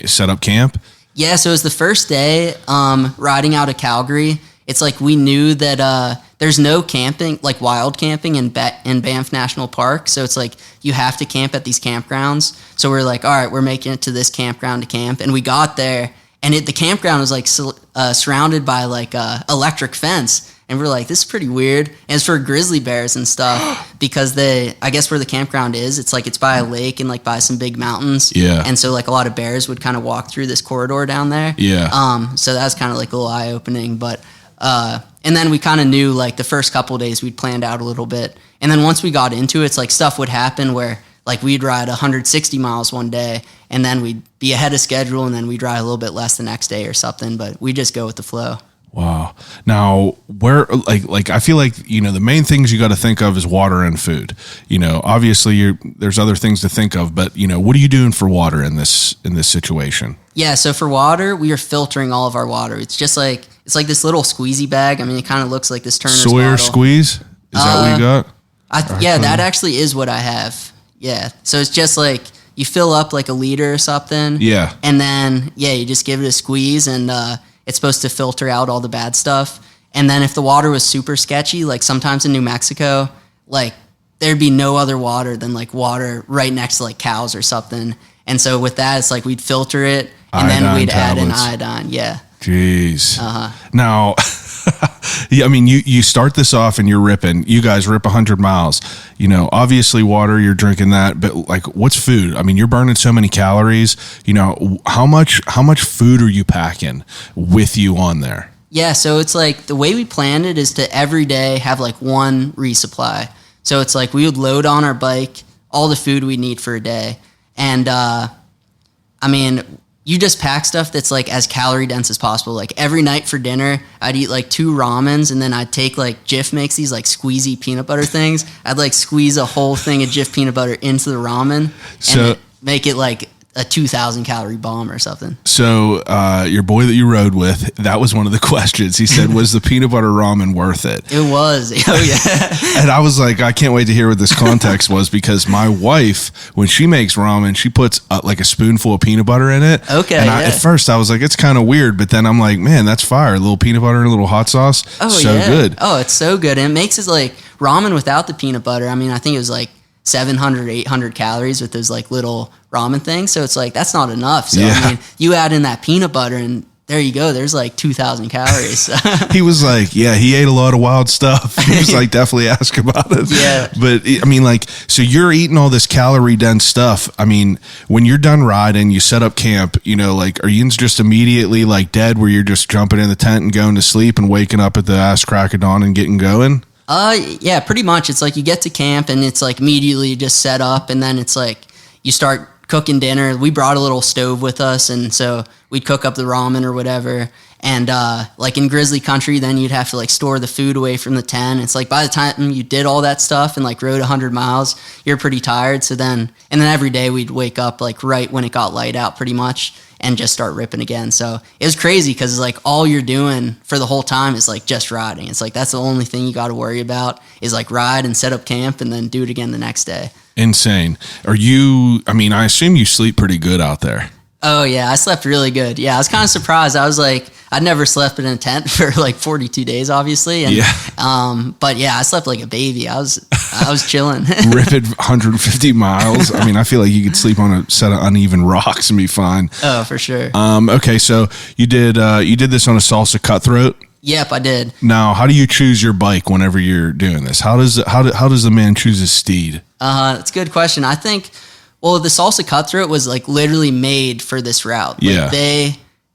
set up camp? Yeah, so it was the first day riding out of Calgary. It's like we knew that there's no camping, like wild camping in Banff National Park. So it's like you have to camp at these campgrounds. So we're like, all right, we're making it to this campground to camp. And we got there, and the campground was like surrounded by like electric fence. And we're like, this is pretty weird. And it's for grizzly bears and stuff because I guess where the campground is, it's by a lake and like by some big mountains. Yeah. And so like a lot of bears would kind of walk through this corridor down there. Yeah. So that was kind of like a little eye opening, but, and then we kind of knew like the first couple of days we'd planned out a little bit. And then once we got into it, it's like stuff would happen where like we'd ride 160 miles one day and then we'd be ahead of schedule and then we'd ride a little bit less the next day or something, but we just go with the flow. Wow. Now, where like I feel like the main things you got to think of is water and food. Obviously there's other things to think of, but what are you doing for water in this situation? Yeah, so for water, we are filtering all of our water. It's just like this little squeezy bag. I mean, it kind of looks like this Turner's Sawyer bottle. Squeeze? Is that what you got? Yeah, that actually is what I have. Yeah, so it's just like you fill up like a liter or something. Yeah, and then you just give it a squeeze and. It's supposed to filter out all the bad stuff. And then if the water was super sketchy, like sometimes in New Mexico, like there'd be no other water than like water right next to like cows or something. And so with that, it's like we'd filter it and then we'd add in iodine. Yeah. Jeez. Now, I mean, you start this off and you're ripping. You guys rip 100 miles. Obviously water, you're drinking that, but like, what's food? I mean, you're burning so many calories. How much food are you packing with you on there? Yeah, so it's like the way we planned it is to every day have like one resupply. So it's like we would load on our bike all the food we need for a day, and I mean. You just pack stuff that's like as calorie dense as possible. Like every night for dinner, I'd eat like 2 ramens and then I'd take like Jif makes these like squeezy peanut butter things. I'd like squeeze a whole thing of Jif peanut butter into the ramen and make it like a 2,000 calorie bomb or something. So your boy that you rode with, that was one of the questions. He said, was the peanut butter ramen worth it? It was. Oh, yeah. And I was like, I can't wait to hear what this context was because my wife, when she makes ramen, she puts like a spoonful of peanut butter in it. Okay. And at first I was like, it's kind of weird. But then I'm like, man, that's fire. A little peanut butter and a little hot sauce. Oh, so good. Oh, it's so good. And it makes it like ramen without the peanut butter. I mean, I think it was like 700, 800 calories with those like little ramen things. So it's like, that's not enough. So I mean, you add in that peanut butter and there you go. There's like 2,000 calories. He was like, yeah, he ate a lot of wild stuff. He was like, definitely ask about it. Yeah. But I mean, like, so you're eating all this calorie dense stuff. I mean, when you're done riding, you set up camp, like, are you just immediately like dead where you're just jumping in the tent and going to sleep and waking up at the ass crack of dawn and getting going? Yeah, pretty much. It's like you get to camp and it's like immediately just set up and then it's like you start cooking dinner. We brought a little stove with us and so we'd cook up the ramen or whatever. And like in grizzly country, then you'd have to like store the food away from the tent. It's like by the time you did all that stuff and like rode 100 miles, you're pretty tired. So then every day we'd wake up like right when it got light out pretty much. and just start ripping again. So it was crazy because like all you're doing for the whole time is like just riding. It's like that's the only thing you got to worry about is like ride and set up camp and then do it again the next day. Insane. I assume you sleep pretty good out there. Oh yeah, I slept really good. Yeah, I was kind of surprised. I was like, I'd never slept in a tent for like 42 days, obviously. And, but yeah, I slept like a baby. I was chilling. Ripping 150 miles. I mean, I feel like you could sleep on a set of uneven rocks and be fine. Oh, for sure. Okay, so you did this on a Salsa Cutthroat. Yep, I did. Now, how do you choose your bike whenever you're doing this? How does the man choose his steed? That's a good question. I think, well, the Salsa Cutthroat was like literally made for this route. Like,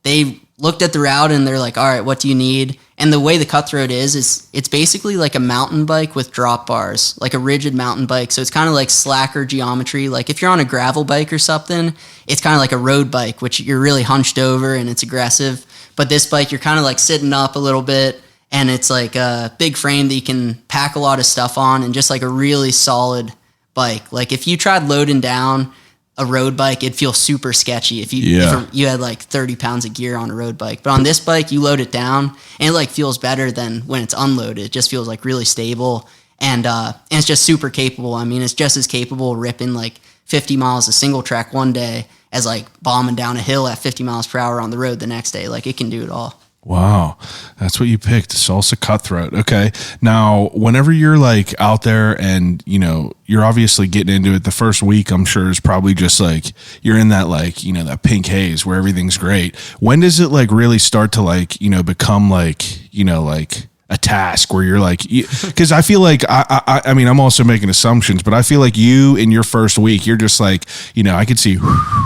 they looked at the route and they're like, all right, what do you need? And the way the Cutthroat is it's basically like a mountain bike with drop bars, like a rigid mountain bike. So it's kind of like slacker geometry. Like if you're on a gravel bike or something, it's kind of like a road bike, which you're really hunched over and it's aggressive. But this bike, you're kind of like sitting up a little bit, and it's like a big frame that you can pack a lot of stuff on, and just like a really solid bike. Like if you tried loading down a road bike, it'd feel super sketchy if you had like 30 pounds of gear on a road bike. But on this bike, you load it down, and it like feels better than when it's unloaded. It just feels like really stable, and it's just super capable. I mean, it's just as capable of ripping like 50 miles of single track one day as like bombing down a hill at 50 miles per hour on the road the next day. Like it can do it all. Wow. That's what you picked, Salsa Cutthroat. Okay. Now, whenever you're like out there and, you're obviously getting into it, the first week, I'm sure is probably just like, you're in that like, that pink haze where everything's great. When does it like really start to like, become like, like a task where you're like, because I feel like I mean, I'm also making assumptions, but I feel like you in your first week, you're just like, I could see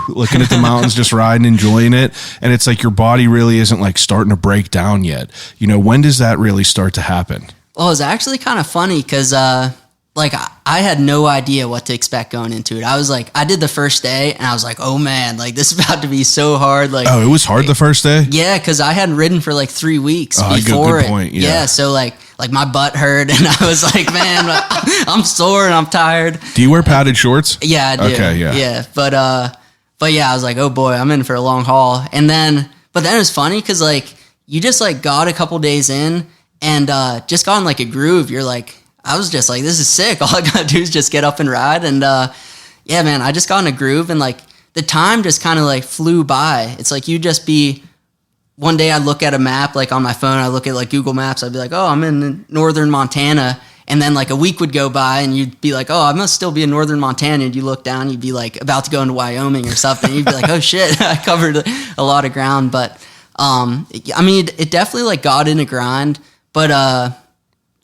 looking at the mountains, just riding, enjoying it. And it's like your body really isn't like starting to break down yet. When does that really start to happen? Well, it's actually kind of funny because, like I had no idea what to expect going into it. I was like, I did the first day and I was like, oh man, like this is about to be so hard. Like, oh, it was hard the first day? Yeah. Cause I hadn't ridden for like 3 weeks before good point. Yeah. So like my butt hurt and I was like, man, I'm sore and I'm tired. Do you wear padded shorts? Yeah, I do. Okay. Yeah. Yeah. But yeah, I was like, oh boy, I'm in for a long haul. But then it was funny. Cause like you just like got a couple days in and, just got in like a groove. You're like, I was just like, this is sick. All I gotta do is just get up and ride. And yeah, man, I just got in a groove and like the time just kind of like flew by. It's like one day I'd look at a map, like on my phone, I look at like Google Maps, I'd be like, oh, I'm in northern Montana. And then like a week would go by and you'd be like, oh, I must still be in northern Montana. And you look down, you'd be like about to go into Wyoming or something. You'd be like, oh shit, I covered a lot of ground. But I mean, it definitely like got in a grind, but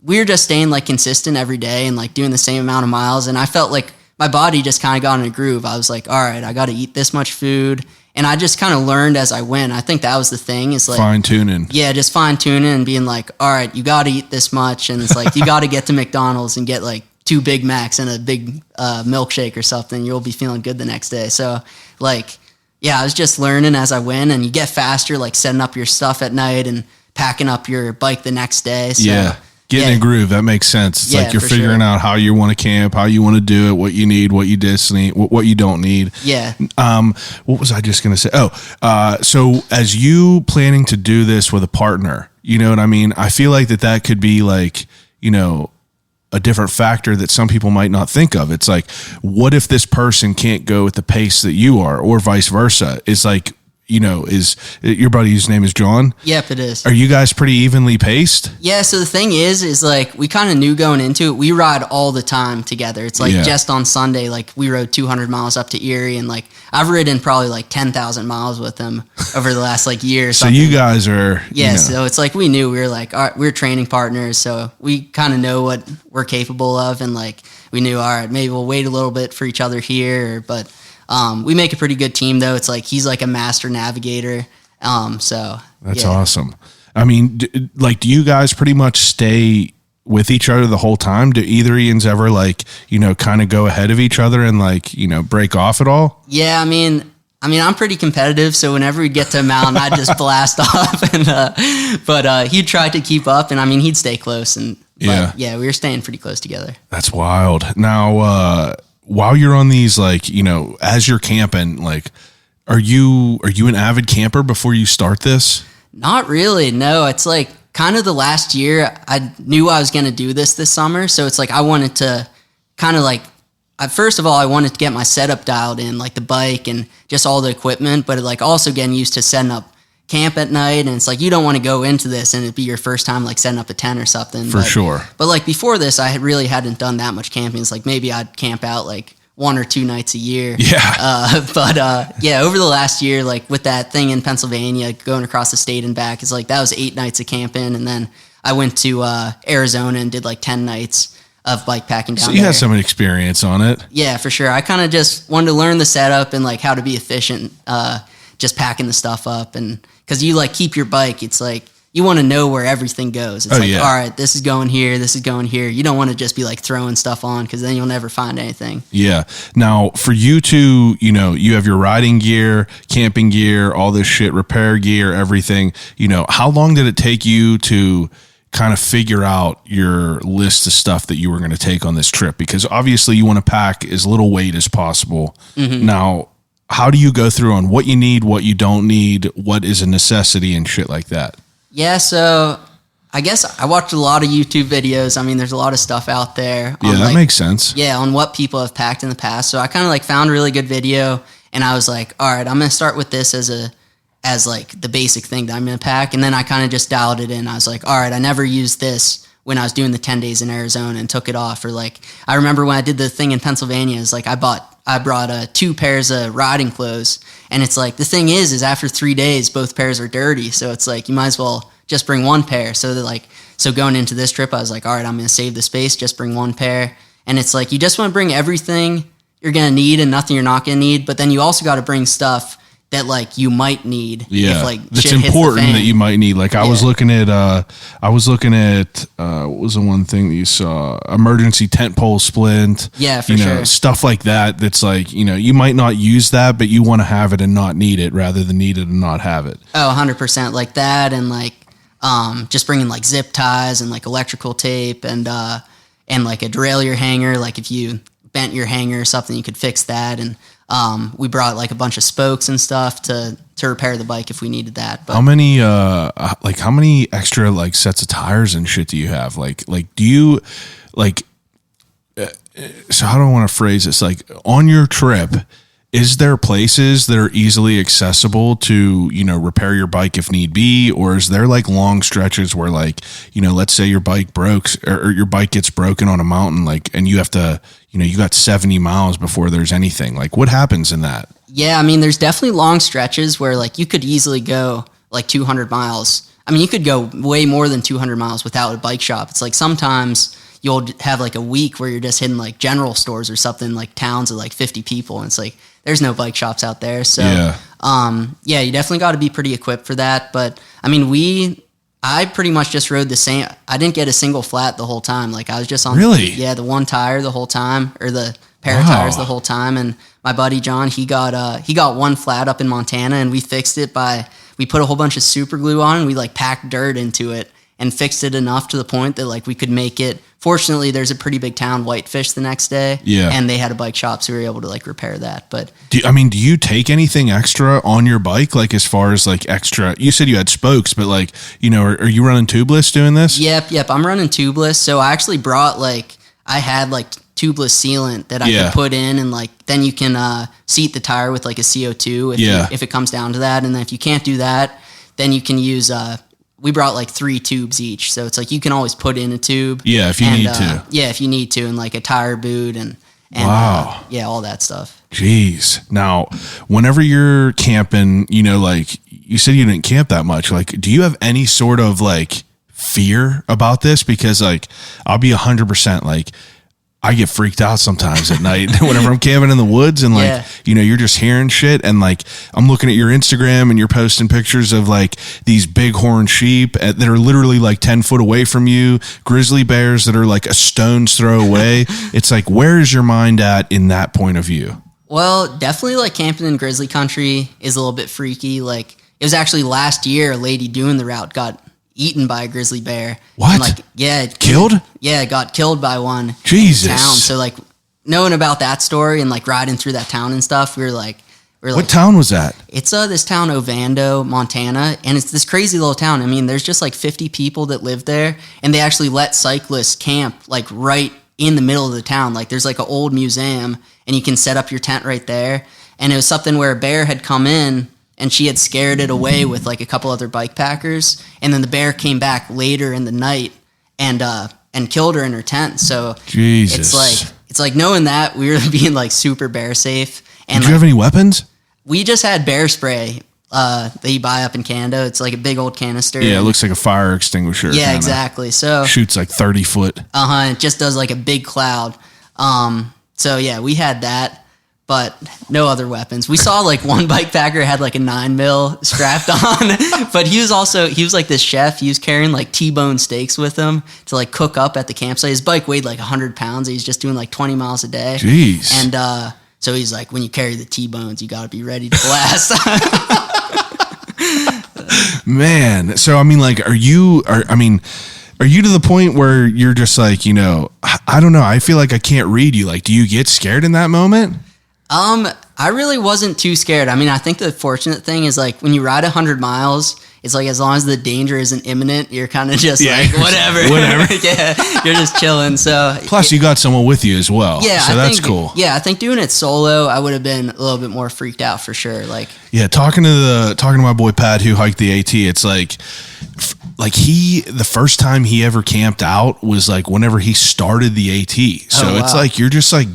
we were just staying like consistent every day and like doing the same amount of miles. And I felt like my body just kind of got in a groove. I was like, all right, I got to eat this much food. And I just kind of learned as I went. I think that was the thing is like fine tuning. Yeah. Just fine tuning and being like, all right, you got to eat this much. And it's like, you got to get to McDonald's and get like 2 Big Macs and a big milkshake or something. You'll be feeling good the next day. So like, yeah, I was just learning as I went, and you get faster, like setting up your stuff at night and packing up your bike the next day. So, yeah. Getting a groove, that makes sense. It's like you're figuring out how you want to camp, how you want to do it, what you need, what you need, what you don't need. Yeah. What was I just going to say? So as you planning to do this with a partner, you know what I mean? I feel like that could be like, a different factor that some people might not think of. It's like, what if this person can't go at the pace that you are, or vice versa? It's like, is your buddy's name is John? Yep, it is. Are you guys pretty evenly paced? Yeah, so the thing is like we kind of knew going into it, we ride all the time together. It's like just on Sunday, like we rode 200 miles up to Erie, and like I've ridden probably like 10,000 miles with him over the last like year or so something. You guys are... Yeah, so it's like we knew we were like, all right, we're training partners, so we kind of know what we're capable of, and like we knew, all right, maybe we'll wait a little bit for each other here, but... we make a pretty good team though. It's like he's like a master navigator. So that's awesome. I mean, do you guys pretty much stay with each other the whole time? Do either Ians ever like, kind of go ahead of each other and like, break off at all? Yeah. I mean, I'm pretty competitive. So whenever we get to a mountain, I just blast off but he'd try to keep up, and I mean, he'd stay close, and we were staying pretty close together. That's wild. Now, while you're on these, like, as you're camping, like, Are you an avid camper before you start this? Not really. No, it's like kind of the last year I knew I was going to do this summer. So it's like I wanted to kind of like, first of all, I wanted to get my setup dialed in, like the bike and just all the equipment, but like also getting used to setting up camp at night. And it's like, you don't want to go into this and it'd be your first time like setting up a tent or something. For sure. But like before this, I really hadn't done that much camping. It's like maybe I'd camp out like 1 or 2 nights a year. Yeah. Yeah, over the last year, like with that thing in Pennsylvania, going across the state and back, it's like that was 8 nights of camping. And then I went to Arizona and did like 10 nights of bike packing down there. So you had some experience on it. Yeah, for sure. I kind of just wanted to learn the setup and like how to be efficient, just packing the stuff up. And because you like keep your bike, it's like you want to know where everything goes. It's all right, this is going here, this is going here. You don't want to just be like throwing stuff on because then you'll never find anything. Yeah. Now, for you to, you have your riding gear, camping gear, all this shit, repair gear, everything, how long did it take you to kind of figure out your list of stuff that you were going to take on this trip? Because obviously you want to pack as little weight as possible. Mm-hmm. Now, how do you go through on what you need, what you don't need, what is a necessity and shit like that? Yeah, so I guess I watched a lot of YouTube videos. I mean, there's a lot of stuff out there. Yeah, that makes sense. Yeah, on what people have packed in the past. So I kind of like found a really good video and I was like, all right, I'm going to start with this as like the basic thing that I'm going to pack. And then I kind of just dialed it in. I was like, all right, I never used this when I was doing the 10 days in Arizona and took it off. Or like, I remember when I did the thing in Pennsylvania, it's like I brought 2 pairs of riding clothes. And it's like, the thing is after 3 days, both pairs are dirty. So it's like, you might as well just bring 1 pair. So going into this trip, I was like, all right, I'm going to save the space, just bring 1 pair. And it's like, you just want to bring everything you're going to need and nothing you're not going to need. But then you also got to bring stuff that like you might need. Yeah. If, like, that's shit hits the important fan. that you might need. Like I was looking at, what was the one thing that you saw? Emergency tent pole splint. Yeah, for sure. Stuff like that. That's like, you might not use that, but you want to have it and not need it rather than need it and not have it. Oh, 100%. Like that. And like, just bringing like zip ties and like electrical tape and like a derailleur hanger. Like if you bent your hanger or something, you could fix that. And, we brought like a bunch of spokes and stuff to repair the bike if we needed that. But how many extra like sets of tires and shit do you have? Like do you like, so how do I want to phrase this? Like on your trip, is there places that are easily accessible to, repair your bike if need be? Or is there like long stretches where like, let's say your bike breaks or your bike gets broken on a mountain, like, and you have to, you got 70 miles before there's anything. Like what happens in that? Yeah. I mean, there's definitely long stretches where like you could easily go like 200 miles. I mean, you could go way more than 200 miles without a bike shop. It's like sometimes you'll have like a week where you're just hitting like general stores or something, like towns of like 50 people. And it's like, there's no bike shops out there. So, you definitely got to be pretty equipped for that. But I mean, I pretty much just rode the same. I didn't get a single flat the whole time. Like I was just on the 1 tire the whole time, or the pair of tires the whole time. And my buddy John, he got 1 flat up in Montana, and we fixed it we put a whole bunch of super glue on, and we like packed dirt into it and fixed it enough to the point that like we could make it. Fortunately, there's a pretty big town, Whitefish, the next day. Yeah. And they had a bike shop, so we were able to like repair that. But do you take anything extra on your bike? Like as far as like extra, you said you had spokes, but like, are you running tubeless doing this? Yep. I'm running tubeless. So I actually brought I had tubeless sealant that I could put in, and like, then you can seat the tire with like a CO2 if it comes down to that. And then if you can't do that, then you can use, we brought 3 tubes each. So it's like, you can always put in a tube. Yeah. If you need to. Yeah. If you need to, and like a tire boot and wow. All that stuff. Jeez. Now, whenever you're camping, like you said, you didn't camp that much. Like, do you have any sort of like fear about this? Because like, I'll be 100% like, I get freaked out sometimes at night whenever I'm camping in the woods, and like, you're just hearing shit, and like, I'm looking at your Instagram and you're posting pictures of like these bighorn sheep that are literally like 10 foot away from you, grizzly bears that are like a stone's throw away. It's like, where is your mind at in that point of view? Well, definitely like camping in grizzly country is a little bit freaky. Like it was actually last year, a lady doing the route got eaten by a grizzly bear. What? And killed? Yeah, got killed by one. Jesus. In town. So like knowing about that story and like riding through that town and stuff, we were like, We're What town was that? It's this town, Ovando, Montana, and it's this crazy little town. I mean, there's just like 50 people that live there, and they actually let cyclists camp like right in the middle of the town. Like there's like an old museum, and you can set up your tent right there. And it was something where a bear had come in, and she had scared it away with like a couple other bike packers, and then the bear came back later in the night and killed her in her tent. So Jesus. it's like knowing that we were being like super bear safe. And Did you have any weapons? We just had bear spray that you buy up in Canada. It's like a big old canister. Yeah, it looks like a fire extinguisher. Yeah, kinda. exactly. So Shoots like 30 foot. it just does like a big cloud. So yeah, we had that, but no other weapons. We saw like one bike packer had like a 9mm strapped on, but he was like this chef. He was carrying like T-bone steaks with him to like cook up at the campsite. His bike weighed like 100 pounds. He's just doing like 20 miles a day. Jeez. And so he's like, when you carry the T-bones, you got to be ready to blast. Man, so I mean, like, are you to the point where you're just like, I don't know, I feel like I can't read you. Like, do you get scared in that moment? I really wasn't too scared. I mean, I think the fortunate thing is like when you ride 100 miles, it's like as long as the danger isn't imminent, you're kind of just like whatever. Yeah, you're just chilling. So plus, you got someone with you as well. Yeah, so that's cool. Yeah, I think doing it solo, I would have been a little bit more freaked out for sure. Like, yeah, talking to my boy Pat who hiked the AT, it's like the first time he ever camped out was like whenever he started the AT. So it's like you're just like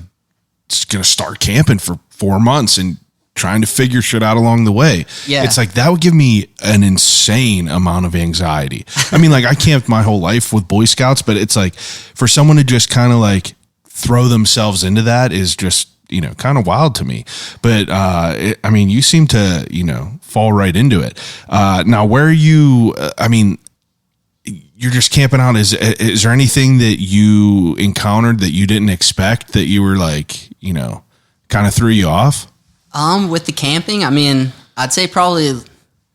gonna start camping for 4 months and trying to figure shit out along the way. Yeah. It's like that would give me an insane amount of anxiety. I mean, like I camped my whole life with Boy Scouts, but it's like for someone to just kind of like throw themselves into that is just, kind of wild to me. But, you seem to, fall right into it. Now where are you, you're just camping out. Is there anything that you encountered that you didn't expect that you were like, kind of threw you off? With the camping, I mean, I'd say probably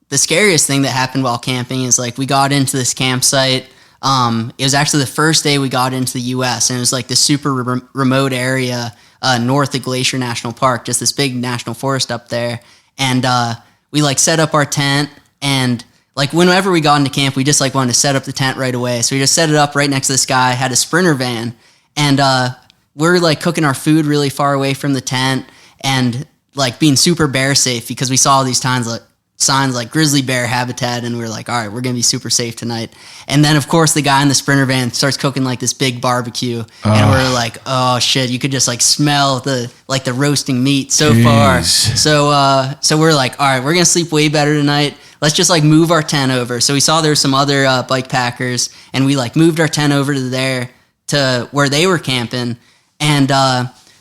the scariest thing that happened while camping is like we got into this campsite. It was actually the first day we got into the U.S. and it was like this super remote area north of Glacier National Park, just this big national forest up there. And we like set up our tent, and like whenever we got into camp, we just like wanted to set up the tent right away. So we just set it up right next to this guy, had a Sprinter van, and we're like cooking our food really far away from the tent and like being super bear safe because we saw all these signs like grizzly bear habitat, and we were like, all right, we're gonna be super safe tonight. And then of course the guy in the Sprinter van starts cooking like this big barbecue, and we're like, oh shit, you could just like smell the roasting meat so far. So we're like, all right, we're gonna sleep way better tonight. Let's just like move our tent over. So we saw there were some other bike packers, and we like moved our tent over to where they were camping, and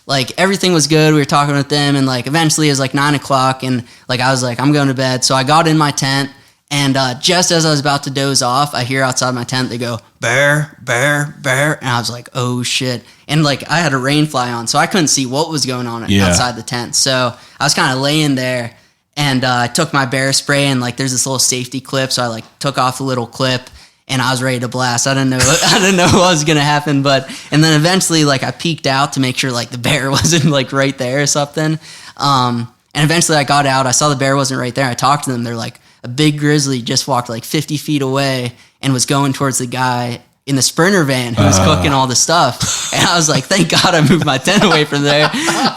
like everything was good. We were talking with them, and like eventually it was like 9:00, and like I was like, I'm going to bed. So I got in my tent, and just as I was about to doze off, I hear outside my tent they go, bear, bear, bear, and I was like, oh shit. And like I had a rain fly on, so I couldn't see what was going on outside the tent. So I was kind of laying there, and I took my bear spray, and like there's this little safety clip, so I like took off the little clip, and I was ready to blast. I didn't know what was gonna happen, and then eventually like I peeked out to make sure like the bear wasn't like right there or something. And eventually I got out. I saw the bear wasn't right there. I talked to them. They're like, a big grizzly just walked like 50 feet away and was going towards the guy in the Sprinter van who was cooking all the stuff. And I was like, thank God I moved my tent away from there.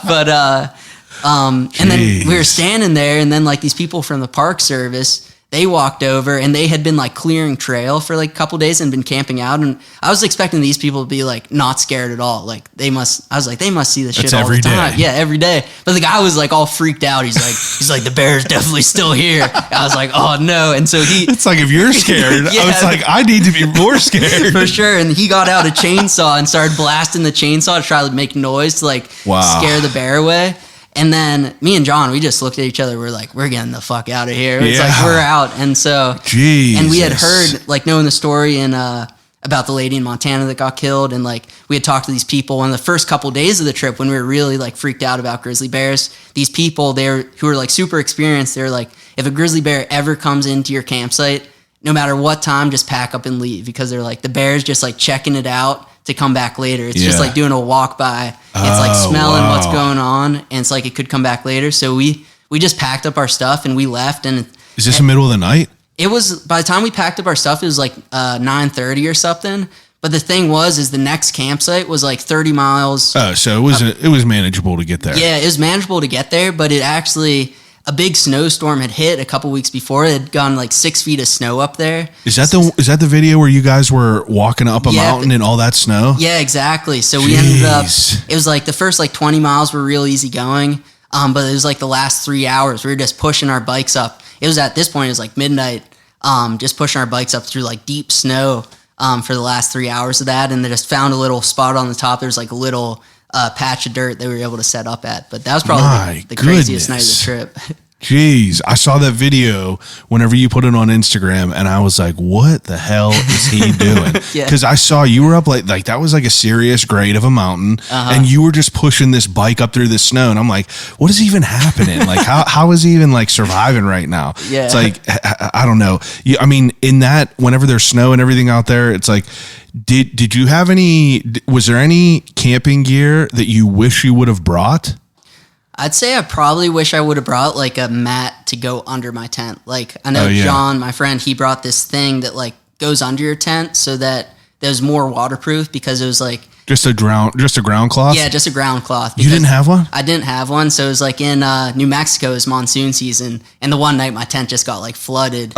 But and then we were standing there, and then like these people from the Park Service, they walked over, and they had been like clearing trail for like a couple days and been camping out. And I was expecting these people to be like not scared at all. Like they must see this shit all the time. Yeah, every day. But the guy was like all freaked out. He's like, the bear's definitely still here. I was like, oh no. And so it's like, if you're scared, I was like, I need to be more scared. For sure. And he got out a chainsaw and started blasting the chainsaw to try to make noise to like scare the bear away. And then me and John, we just looked at each other. We're like, we're getting the fuck out of here. It's like, we're out. And so, and we had heard, like, knowing the story about the lady in Montana that got killed. And like, we had talked to these people on the first couple of days of the trip when we were really like freaked out about grizzly bears. These people who were like super experienced, they're like, if a grizzly bear ever comes into your campsite, no matter what time, just pack up and leave, because they're like, the bear's just like checking it out to come back later. It's just like doing a walk by. It's like smelling what's going on, and it's like it could come back later. So we we just packed up our stuff and we left. And Is this the middle of the night? it was, by the time we packed up our stuff, it was like 9:30 or something. But the thing is the next campsite was like 30 miles. Oh, so it was manageable to get there. Yeah, it was manageable to get there, but it actually, a big snowstorm had hit a couple weeks before. It had gone like 6 feet of snow up there. Is that the video where you guys were walking up a mountain in all that snow? Yeah, exactly. So we ended up, it was like the first like 20 miles were real easy going. But it was like the last 3 hours, we were just pushing our bikes up. It was at this point, it was like midnight, just pushing our bikes up through like deep snow for the last 3 hours of that. And they just found a little spot on the top. There's like a little patch of dirt they were able to set up at. But that was probably the craziest night of the trip. Jeez, I saw that video whenever you put it on Instagram, and I was like, "What the hell is he doing?" Because I saw you were up like that was like a serious grade of a mountain, and you were just pushing this bike up through the snow, and I'm like, "What is even happening? Like, how is he even like surviving right now?" Yeah, it's like I don't know. I mean, in that whenever there's snow and everything out there, it's like. Did you have was there any camping gear that you wish you would have brought? I'd say I probably wish I would have brought like a mat to go under my tent. Like I know John, my friend, he brought this thing that like goes under your tent so that there's more waterproof because it was like just a ground cloth. Yeah, just a ground cloth. You didn't have one? I didn't have one. So it was like in New Mexico is monsoon season, and the one night my tent just got like flooded,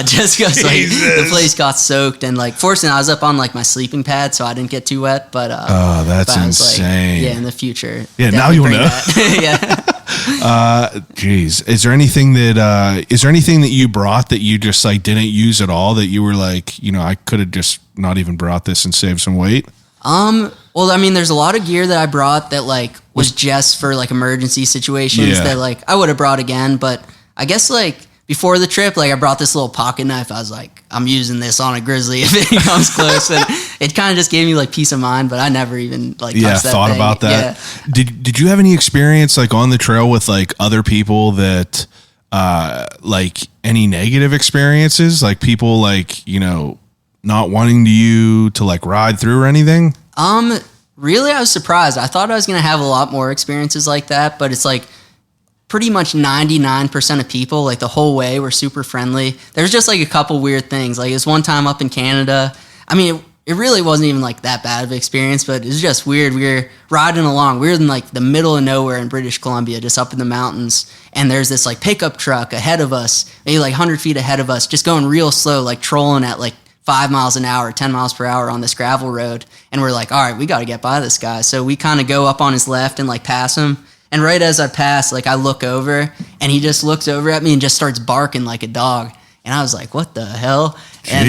just because like the place got soaked. And like fortunately, I was up on like my sleeping pad, so I didn't get too wet. But that's insane. Like, yeah, in the future. Yeah, now you'll know. Yeah. Geez, is there anything that you brought that you just like didn't use at all that you were like, I could have just not even brought this and saved some weight? Well, I mean, there's a lot of gear that I brought that like was just for like emergency situations that like I would have brought again. But I guess like before the trip, like I brought this little pocket knife. I was like, I'm using this on a grizzly if it comes close. And it kind of just gave me like peace of mind, but I never even like touched that thought thing. about that. Yeah. Did you have any experience like on the trail with like other people that like any negative experiences, like people like, not wanting you to like ride through or anything? Really, I was surprised. I thought I was going to have a lot more experiences like that, but it's like pretty much 99% of people, like the whole way, were super friendly. There's just like a couple weird things. Like it was one time up in Canada. I mean, it really wasn't even like that bad of an experience, but it was just weird. We were riding along. We were in like the middle of nowhere in British Columbia, just up in the mountains. And there's this like pickup truck ahead of us, maybe like 100 feet ahead of us, just going real slow, like trolling at like 5 miles an hour, 10 miles per hour on this gravel road. And we're like, all right, we got to get by this guy. So we kind of go up on his left and like pass him. And right as I pass, like I look over and he just looks over at me and just starts barking like a dog. And I was like, what the hell? And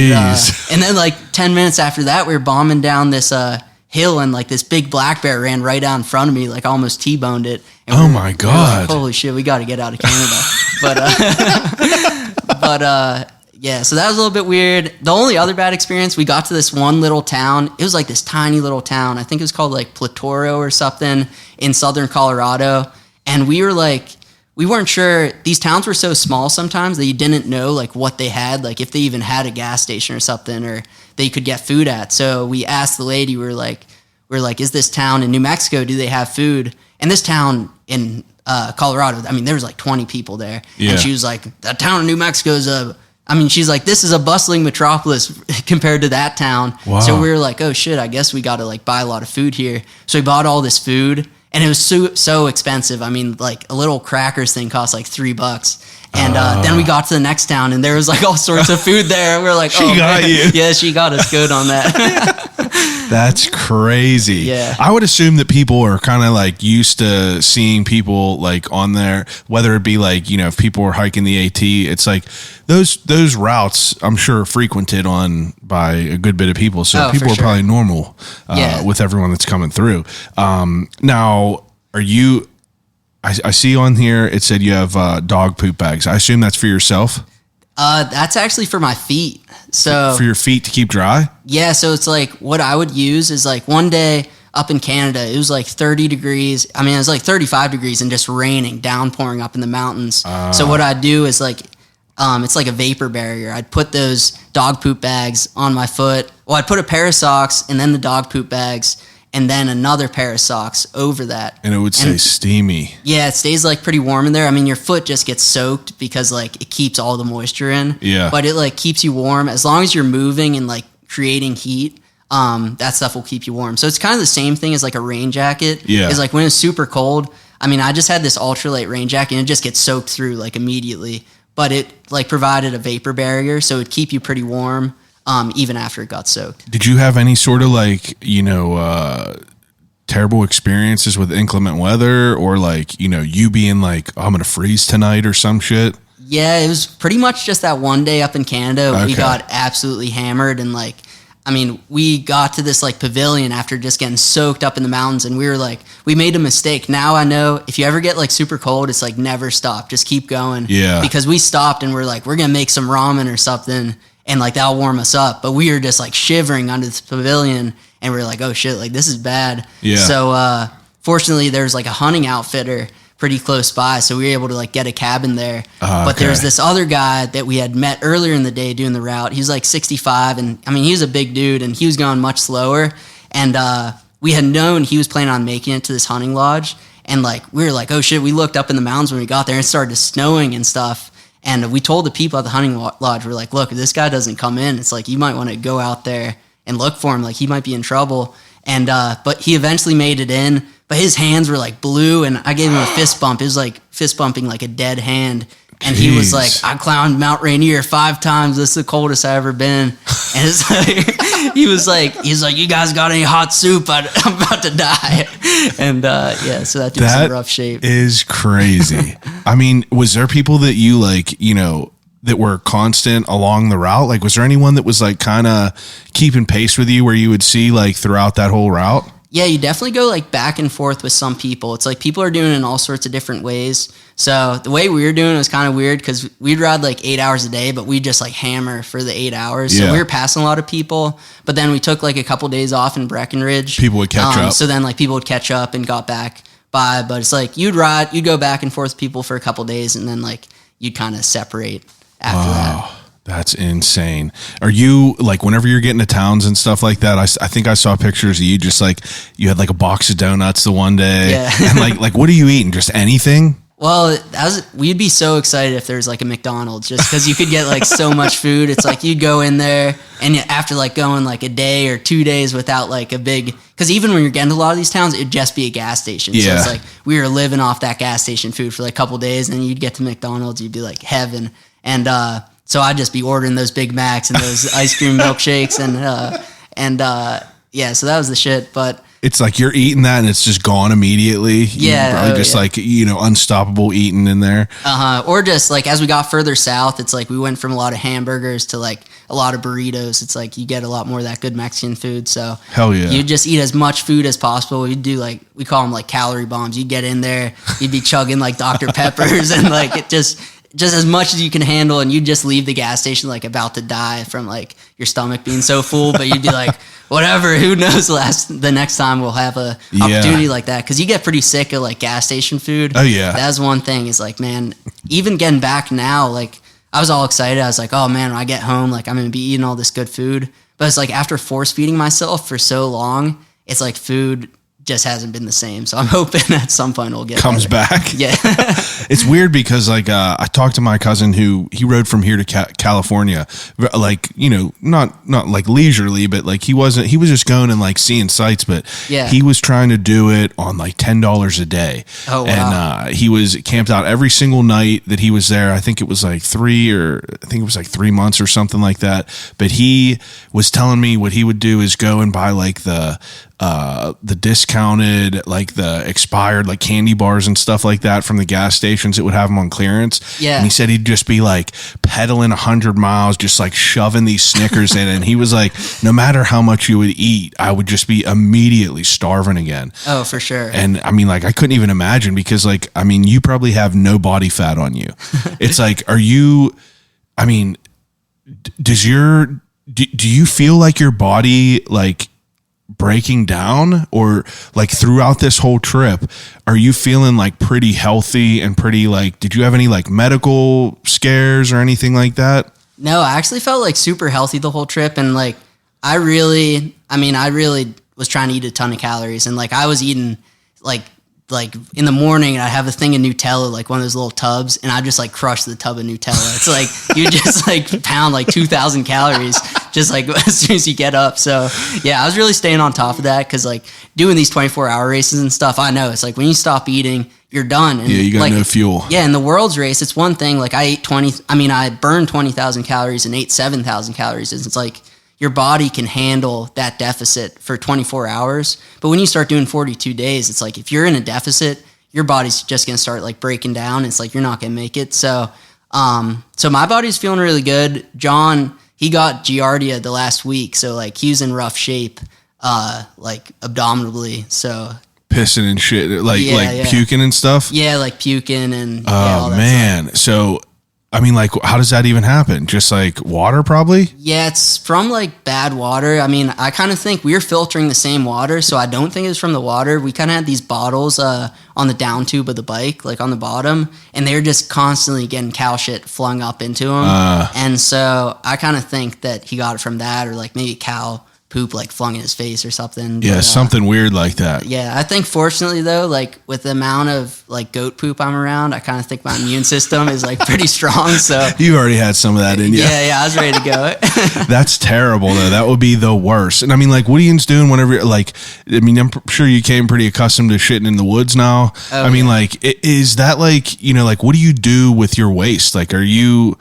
then like 10 minutes after that, we were bombing down this hill and like this big black bear ran right out in front of me, like almost T-boned it. And my God. Like, holy shit, we got to get out of Canada. Yeah, so that was a little bit weird. The only other bad experience, we got to this one little town. It was like this tiny little town. I think it was called like Platoro or something in southern Colorado. And we were like, we weren't sure. These towns were so small sometimes that you didn't know like what they had, like if they even had a gas station or something or they could get food at. So we asked the lady, we're like, is this town in New Mexico, do they have food? And this town in Colorado, I mean, there was like 20 people there. Yeah. And she was like, the town in New Mexico is she's like, this is a bustling metropolis compared to that town. Wow. So we were like, oh shit, I guess we got to like buy a lot of food here. So we bought all this food and it was so expensive. I mean, like a little crackers thing cost like $3. And then we got to the next town and there was like all sorts of food there. We were like, she got you. Yeah, she got us good on that. That's crazy. Yeah. I would assume that people are kind of like used to seeing people like on there, whether it be like, if people were hiking the AT, it's like those routes I'm sure are frequented on by a good bit of people. So people are probably normal with everyone that's coming through. Now, are you, I see on here, it said you have dog poop bags. I assume that's for yourself? That's actually for my feet. So for your feet to keep dry? Yeah. So it's like what I would use is like one day up in Canada, it was like 30 degrees. I mean, it was like 35 degrees and just raining, downpouring up in the mountains. So what I'd do is like, it's like a vapor barrier. I'd put those dog poop bags on my foot. Well, I'd put a pair of socks and then the dog poop bags. and then another pair of socks over that. And it would say steamy. Yeah, it stays like pretty warm in there. I mean, your foot just gets soaked because like it keeps all the moisture in. Yeah. But it like keeps you warm as long as you're moving and like creating heat. That stuff will keep you warm. So it's kind of the same thing as like a rain jacket. Yeah. Is like when it's super cold. I mean, I just had this ultralight rain jacket and it just gets soaked through like immediately. But it like provided a vapor barrier, so it'd keep you pretty warm even after it got soaked. Did you have any sort of like, terrible experiences with inclement weather, or like, you being like, oh, I'm going to freeze tonight or some shit? Yeah, it was pretty much just that one day up in Canada. Okay. We got absolutely hammered, and like, I mean, we got to this like pavilion after just getting soaked up in the mountains, and we were like, we made a mistake. Now I know if you ever get like super cold, it's like never stop, just keep going. Yeah. Because we stopped and we're like, we're gonna make some ramen or something, and like that'll warm us up. But we were just like shivering under this pavilion, and we are like, oh shit, like this is bad. Yeah. So fortunately, there's like a hunting outfitter pretty close by, so we were able to like get a cabin there. But there's this other guy that we had met earlier in the day doing the route. He was like 65, and I mean, he was a big dude, and he was going much slower. And we had known he was planning on making it to this hunting lodge, and like we were like, oh shit, we looked up in the mountains when we got there, and it started snowing and stuff. And we told the people at the hunting lodge, we're like, look, if this guy doesn't come in, it's like you might want to go out there and look for him, like he might be in trouble. And but he eventually made it in, but his hands were like blue, and I gave him a fist bump. It was like fist bumping like a dead hand. And he was like, I climbed Mount Rainier 5 times. This is the coldest I ever been. And it's like, he was like, you guys got any hot soup? I'm about to die. And so that dude's in rough shape. Is crazy. I mean, was there people that you like, that were constant along the route? Like, was there anyone that was like kind of keeping pace with you where you would see like throughout that whole route? Yeah, you definitely go like back and forth with some people. It's like people are doing it in all sorts of different ways. So the way we were doing it was kind of weird because we'd ride like 8 hours a day, but we'd just like hammer for the 8 hours. Yeah. So we were passing a lot of people, but then we took like a couple days off in Breckenridge. People would catch up. So then like people would catch up and got back by. But it's like you'd go back and forth with people for a couple days, and then like you'd kind of separate after that. That's insane. Are you like, whenever you're getting to towns and stuff like that, I think I saw pictures of you just like, you had like a box of donuts the one day. Yeah. And like, what are you eating? Just anything? Well, we'd be so excited if there's like a McDonald's, just because you could get like so much food. It's like you'd go in there, and after like going like a day or 2 days without like a big, because even when you're getting to a lot of these towns, it'd just be a gas station. Yeah. So it's like we were living off that gas station food for like a couple days, and then you'd get to McDonald's, you'd be like heaven. And so I'd just be ordering those Big Macs and those ice cream milkshakes, and so that was the shit. But it's like you're eating that and it's just gone immediately. Yeah. Probably just like, unstoppable eating in there. Or just like as we got further south, it's like we went from a lot of hamburgers to like a lot of burritos. It's like you get a lot more of that good Mexican food. So hell yeah. You just eat as much food as possible. We'd do like, we call them like calorie bombs. You get in there, you'd be chugging like Dr. Peppers and like it just as much as you can handle, and you just leave the gas station like about to die from like your stomach being so full, but you'd be like, whatever, who knows, the next time we'll have a opportunity like that, because you get pretty sick of like gas station food. Oh yeah, that's one thing. Is like, man, even getting back now, like I was all excited. I was like, oh man, when I get home, like I'm gonna be eating all this good food. But it's like after force feeding myself for so long, it's like food just hasn't been the same. So I'm hoping at some point it'll comes better. Back. Yeah. It's weird because like I talked to my cousin who he rode from here to California, like, not like leisurely, but like he was just going and like seeing sights, but he was trying to do it on like $10 a day. Oh, wow. And he was camped out every single night that he was there. I think it was like 3 months or something like that. But he was telling me what he would do is go and buy like the discounted, like the expired, like candy bars and stuff like that from the gas stations that would have them on clearance. Yeah. And he said he'd just be like pedaling 100 miles, just like shoving these Snickers in. And he was like, no matter how much you would eat, I would just be immediately starving again. Oh, for sure. And I mean, like, I couldn't even imagine because like, I mean, you probably have no body fat on you. It's like, do you feel like your body like breaking down, or like throughout this whole trip, are you feeling like pretty healthy and pretty like, did you have any like medical scares or anything like that? No, I actually felt like super healthy the whole trip. And like, I really was trying to eat a ton of calories, and like I was eating like in the morning, I have a thing of Nutella, like one of those little tubs, and I just like crush the tub of Nutella. It's like you just like pound like 2,000 calories just like as soon as you get up. So yeah, I was really staying on top of that because like doing these 24-hour races and stuff, I know it's like when you stop eating, you're done. And yeah, you got like, no fuel. Yeah, in the Worlds race, it's one thing. Like I burned 20,000 calories and ate 7,000 calories. It's like your body can handle that deficit for 24 hours. But when you start doing 42 days, it's like if you're in a deficit, your body's just going to start like breaking down. It's like you're not going to make it. So my body's feeling really good. John, he got Giardia the last week. So like he was in rough shape, like abdominally. So pissing and shit, like puking and stuff. Yeah, like puking and all that man. Stuff. So I mean, like, how does that even happen? Just like water, probably? Yeah, it's from like bad water. I mean, I kind of think we were filtering the same water, so I don't think it's from the water. We kind of had these bottles on the down tube of the bike, like on the bottom, and they were just constantly getting cow shit flung up into them. And so I kind of think that he got it from that, or like maybe cow poop like flung in his face or something. Yeah, something weird like that. Yeah, I think fortunately though, like with the amount of like goat poop I'm around, I kind of think my immune system is like pretty strong. So you already had some of that in you. Yeah, I was ready to go. That's terrible though. That would be the worst. And I mean, like, what are you doing whenever? Like, I mean, I'm sure you came pretty accustomed to shitting in the woods now. Oh, I mean, like, is that like, you know, like, what do you do with your waste? Like, are you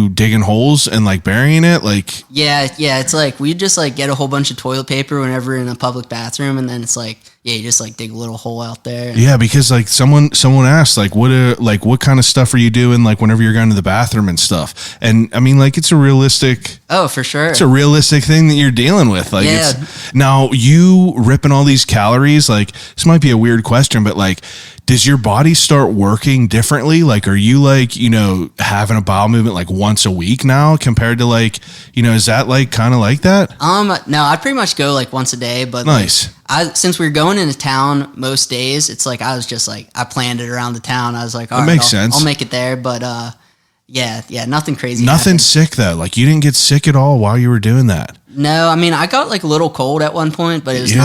digging holes and like burying it? Like, yeah. It's like we just like get a whole bunch of toilet paper whenever we're in a public bathroom, and then it's like, yeah, you just like dig a little hole out there. Yeah, because like someone asked like what kind of stuff are you doing like whenever you're going to the bathroom and stuff? And I mean, like, it's a realistic. Oh, for sure. It's a realistic thing that you're dealing with. Like, yeah. Now you ripping all these calories. Like, this might be a weird question, but like, does your body start working differently? Like, are you like, you know, having a bowel movement like once a week now compared to like, you know, is that like kind of like that? No, I pretty much go like once a day, but nice. Like, since we were going into town most days, it's like I was just like I planned it around the town. I was like, all right, makes sense. I'll make it there, but yeah, nothing crazy. Nothing sick though. Like, you didn't get sick at all while you were doing that. No, I mean, I got like a little cold at one point, but it was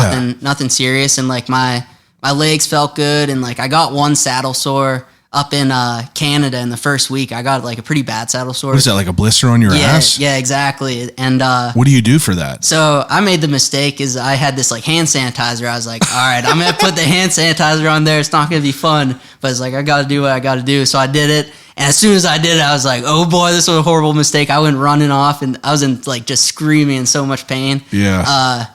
nothing serious, and like my legs felt good, and like I got one saddle sore up in Canada in the first week. I got like a pretty bad saddle sore. What is that, like a blister on your ass? Yeah, exactly. And what do you do for that? So I made the mistake is I had this like hand sanitizer. I was like, all right, I'm going to put the hand sanitizer on there. It's not going to be fun, but it's like, I got to do what I got to do. So I did it. And as soon as I did it, I was like, oh boy, this was a horrible mistake. I went running off, and I was in like just screaming in so much pain. Yeah.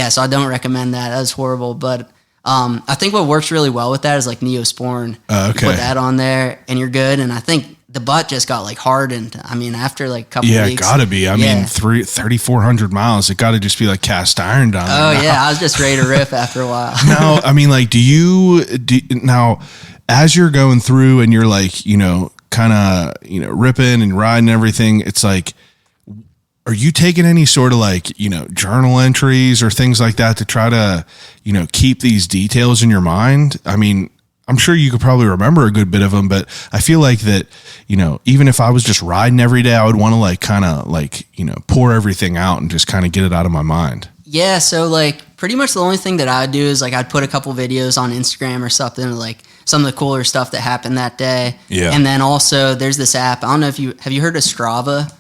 So I don't recommend that. That was horrible. But I think what works really well with that is like Neosporin. Okay. You put that on there and you're good. And I think the butt just got like hardened. I mean, after like a couple weeks. Yeah, it gotta be. I mean, 3,400 miles. It gotta just be like cast iron down there. Oh, yeah. I was just ready to rip after a while. Now, I mean, like, now, as you're going through and you're like, you know, kind of, you know, ripping and riding and everything, it's like, are you taking any sort of like, you know, journal entries or things like that to try to, you know, keep these details in your mind? I mean, I'm sure you could probably remember a good bit of them, but I feel like that, you know, even if I was just riding every day, I would want to like kind of like, you know, pour everything out and just kind of get it out of my mind. Yeah. So like pretty much the only thing that I'd do is like I'd put a couple videos on Instagram or something, like some of the cooler stuff that happened that day. Yeah. And then also there's this app. I don't know if have you heard of Strava?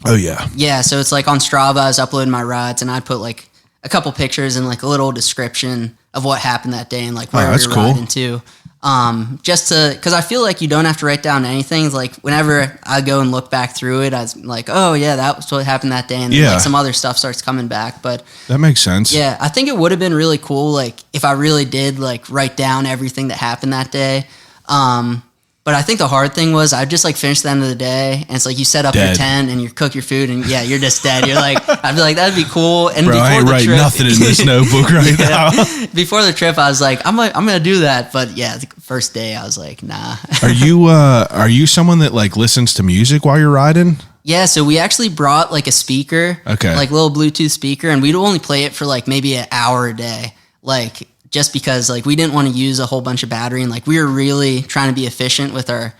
Oh, yeah. Yeah, so it's like on Strava, I was uploading my rides, and I'd put like a couple pictures and like a little description of what happened that day and like where we were riding to. Just to, because I feel like you don't have to write down anything. Like whenever I go and look back through it, I was like, oh yeah, that was what happened that day, and then, like some other stuff starts coming back. But that makes sense. Yeah, I think it would have been really cool, like if I really did like write down everything that happened that day. But I think the hard thing was I just like finished the end of the day, and it's like you set up your tent and you cook your food, and yeah, you're just dead. You're like, I'd be like, that'd be cool. And bro, before I ain't the writing trip, nothing in this notebook right now. Before the trip, I was like, I'm gonna do that. But yeah, the first day I was like, nah. Are you someone that like listens to music while you're riding? Yeah, so we actually brought like a speaker, like little Bluetooth speaker, and we'd only play it for like maybe an hour a day, like just because like we didn't want to use a whole bunch of battery, and like we were really trying to be efficient with our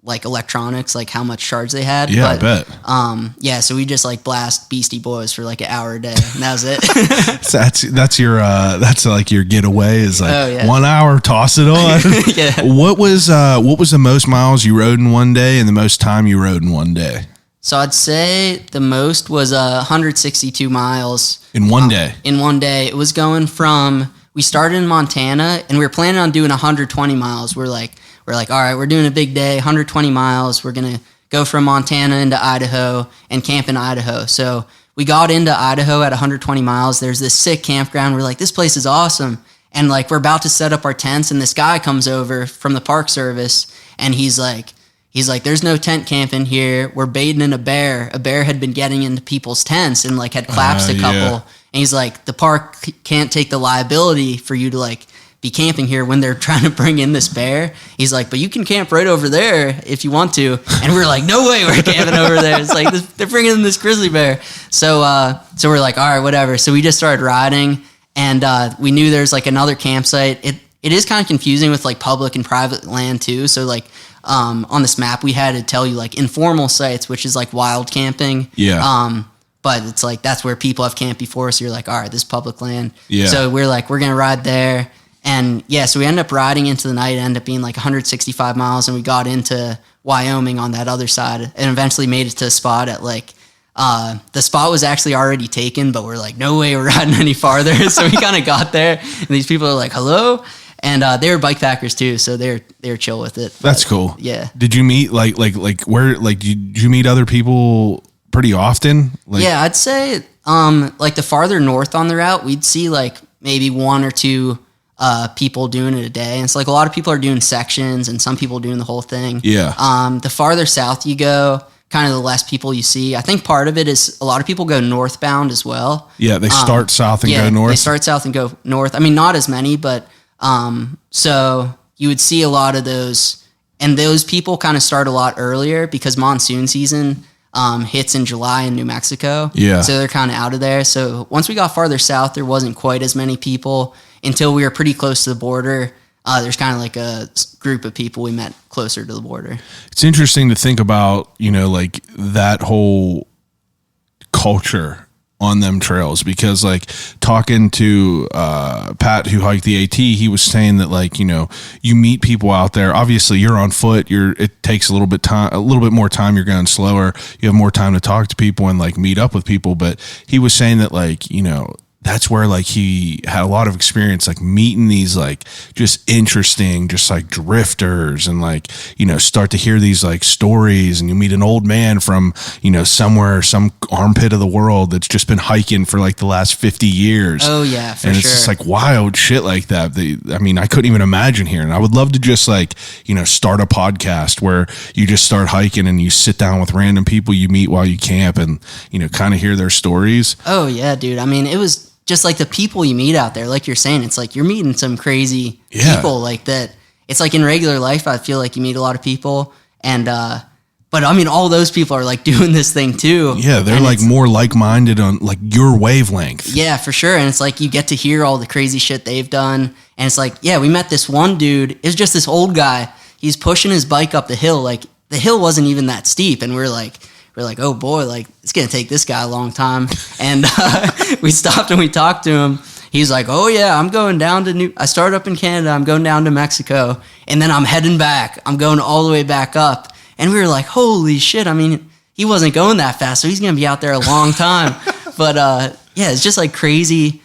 like electronics, like how much charge they had. Yeah, but, I bet. Yeah, so we just like blast Beastie Boys for like an hour a day, and that was it. So that's your that's like your getaway is like Oh, yeah. 1 hour, toss it on. Yeah. What was the most miles you rode in one day and the most time you rode in one day? So I'd say the most was 162 miles In one day. in one day. It was going from, we started in Montana and we were planning on doing 120 miles. We're like, all right, we're doing a big day, 120 miles. We're going to go from Montana into Idaho and camp in Idaho. So we got into Idaho at 120 miles. There's this sick campground. We're like, this place is awesome. And like, we're about to set up our tents and this guy comes over from the Park Service and he's like, there's no tent camping here. We're baiting in a bear. A bear had been getting into people's tents and like had collapsed a couple. Yeah. And he's like, the park can't take the liability for you to like be camping here when they're trying to bring in this bear. He's like, but you can camp right over there if you want to. And we're like, no way we're camping over there. It's like, they're bringing in this grizzly bear. So we're like, all right, whatever. So we just started riding and we knew there's like another campsite. It is kind of confusing with like public and private land too. So like, on this map, we had to tell you like informal sites, which is like wild camping. Yeah. But it's like, that's where people have camped before. So you're like, all right, this is public land. Yeah. So we're like, we're going to ride there. And yeah, so we ended up riding into the night. It ended up being like 165 miles. And we got into Wyoming on that other side and eventually made it to a spot at like, the spot was actually already taken, but we're like, no way we're riding any farther. So we kind of got there and these people are like, hello. And they were bike packers too, so they're chill with it. That's cool. Yeah. Did you meet like where like did you meet other people pretty often? Like, yeah, I'd say like the farther north on the route, we'd see like maybe one or two people doing it a day. And it's like a lot of people are doing sections and some people doing the whole thing. Yeah. The farther south you go, kind of the less people you see. I think part of it is a lot of people go northbound as well. Yeah, they start south and go north. They start south and go north. I mean, not as many, but so you would see a lot of those, and those people kind of start a lot earlier because monsoon season hits in July in New Mexico. Yeah. So they're kind of out of there. So once we got farther south, there wasn't quite as many people until we were pretty close to the border. There's kind of like a group of people we met closer to the border. It's interesting to think about, like that whole culture on them trails, because like talking to Pat who hiked the AT, he was saying that like, you meet people out there. Obviously you're on foot, it takes a little bit more time, you're going slower, you have more time to talk to people and like meet up with people. But he was saying that like, that's where like he had a lot of experience like meeting these like just interesting just like drifters and like start to hear these like stories, and you meet an old man from somewhere, some armpit of the world that's just been hiking for like the last 50 years. Oh yeah, for and sure. It's just like wild shit like that. I couldn't even imagine hearing. I would love to just like start a podcast where you just start hiking and you sit down with random people you meet while you camp and kind of hear their stories. Oh yeah, dude. I mean, it was just like the people you meet out there, like you're saying, it's like you're meeting some crazy people like that. It's like in regular life, I feel like you meet a lot of people and, but I mean, all those people are like doing this thing too. Yeah. They're like more like-minded on like your wavelength. Yeah, for sure. And it's like, you get to hear all the crazy shit they've done. And it's like, yeah, we met this one dude. It was just this old guy. He's pushing his bike up the hill. Like the hill wasn't even that steep. And we're like, oh boy, like it's going to take this guy a long time. And we stopped and we talked to him. He's like, oh yeah, I'm going down to I started up in Canada. I'm going down to Mexico and then I'm heading back. I'm going all the way back up. And we were like, holy shit. I mean, he wasn't going that fast, so he's going to be out there a long time. But yeah, it's just like crazy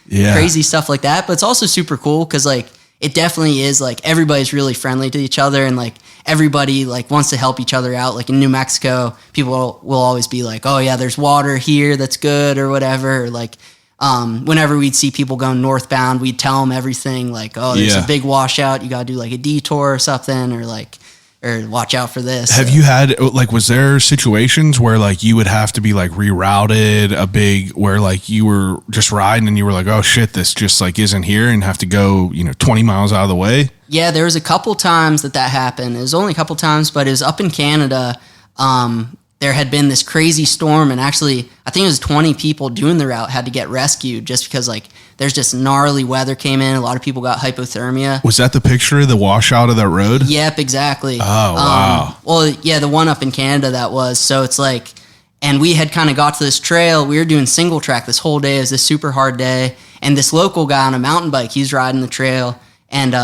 stuff like that. But it's also super cool because like it definitely is like everybody's really friendly to each other and like everybody like wants to help each other out. Like in New Mexico, people will always be like, oh yeah, there's water here that's good or whatever. Or like whenever we'd see people going northbound, we'd tell them everything like, oh, there's a big washout. You got to do like a detour or something or watch out for this. Have you had like, was there situations where like you would have to be like rerouted where like you were just riding and you were like, oh shit, this just like isn't here and have to go, 20 miles out of the way? Yeah, there was a couple times that happened. It was only a couple times, but it was up in Canada. there had been this crazy storm, and actually I think it was 20 people doing the route had to get rescued just because like there's just gnarly weather came in. A lot of people got hypothermia. Was that the picture of the washout of that road? Yep, exactly. Oh, wow. Well, yeah, the one up in Canada that was. So it's like, and we had kind of got to this trail. We were doing single track this whole day. It was this super hard day. And this local guy on a mountain bike, he's riding the trail. And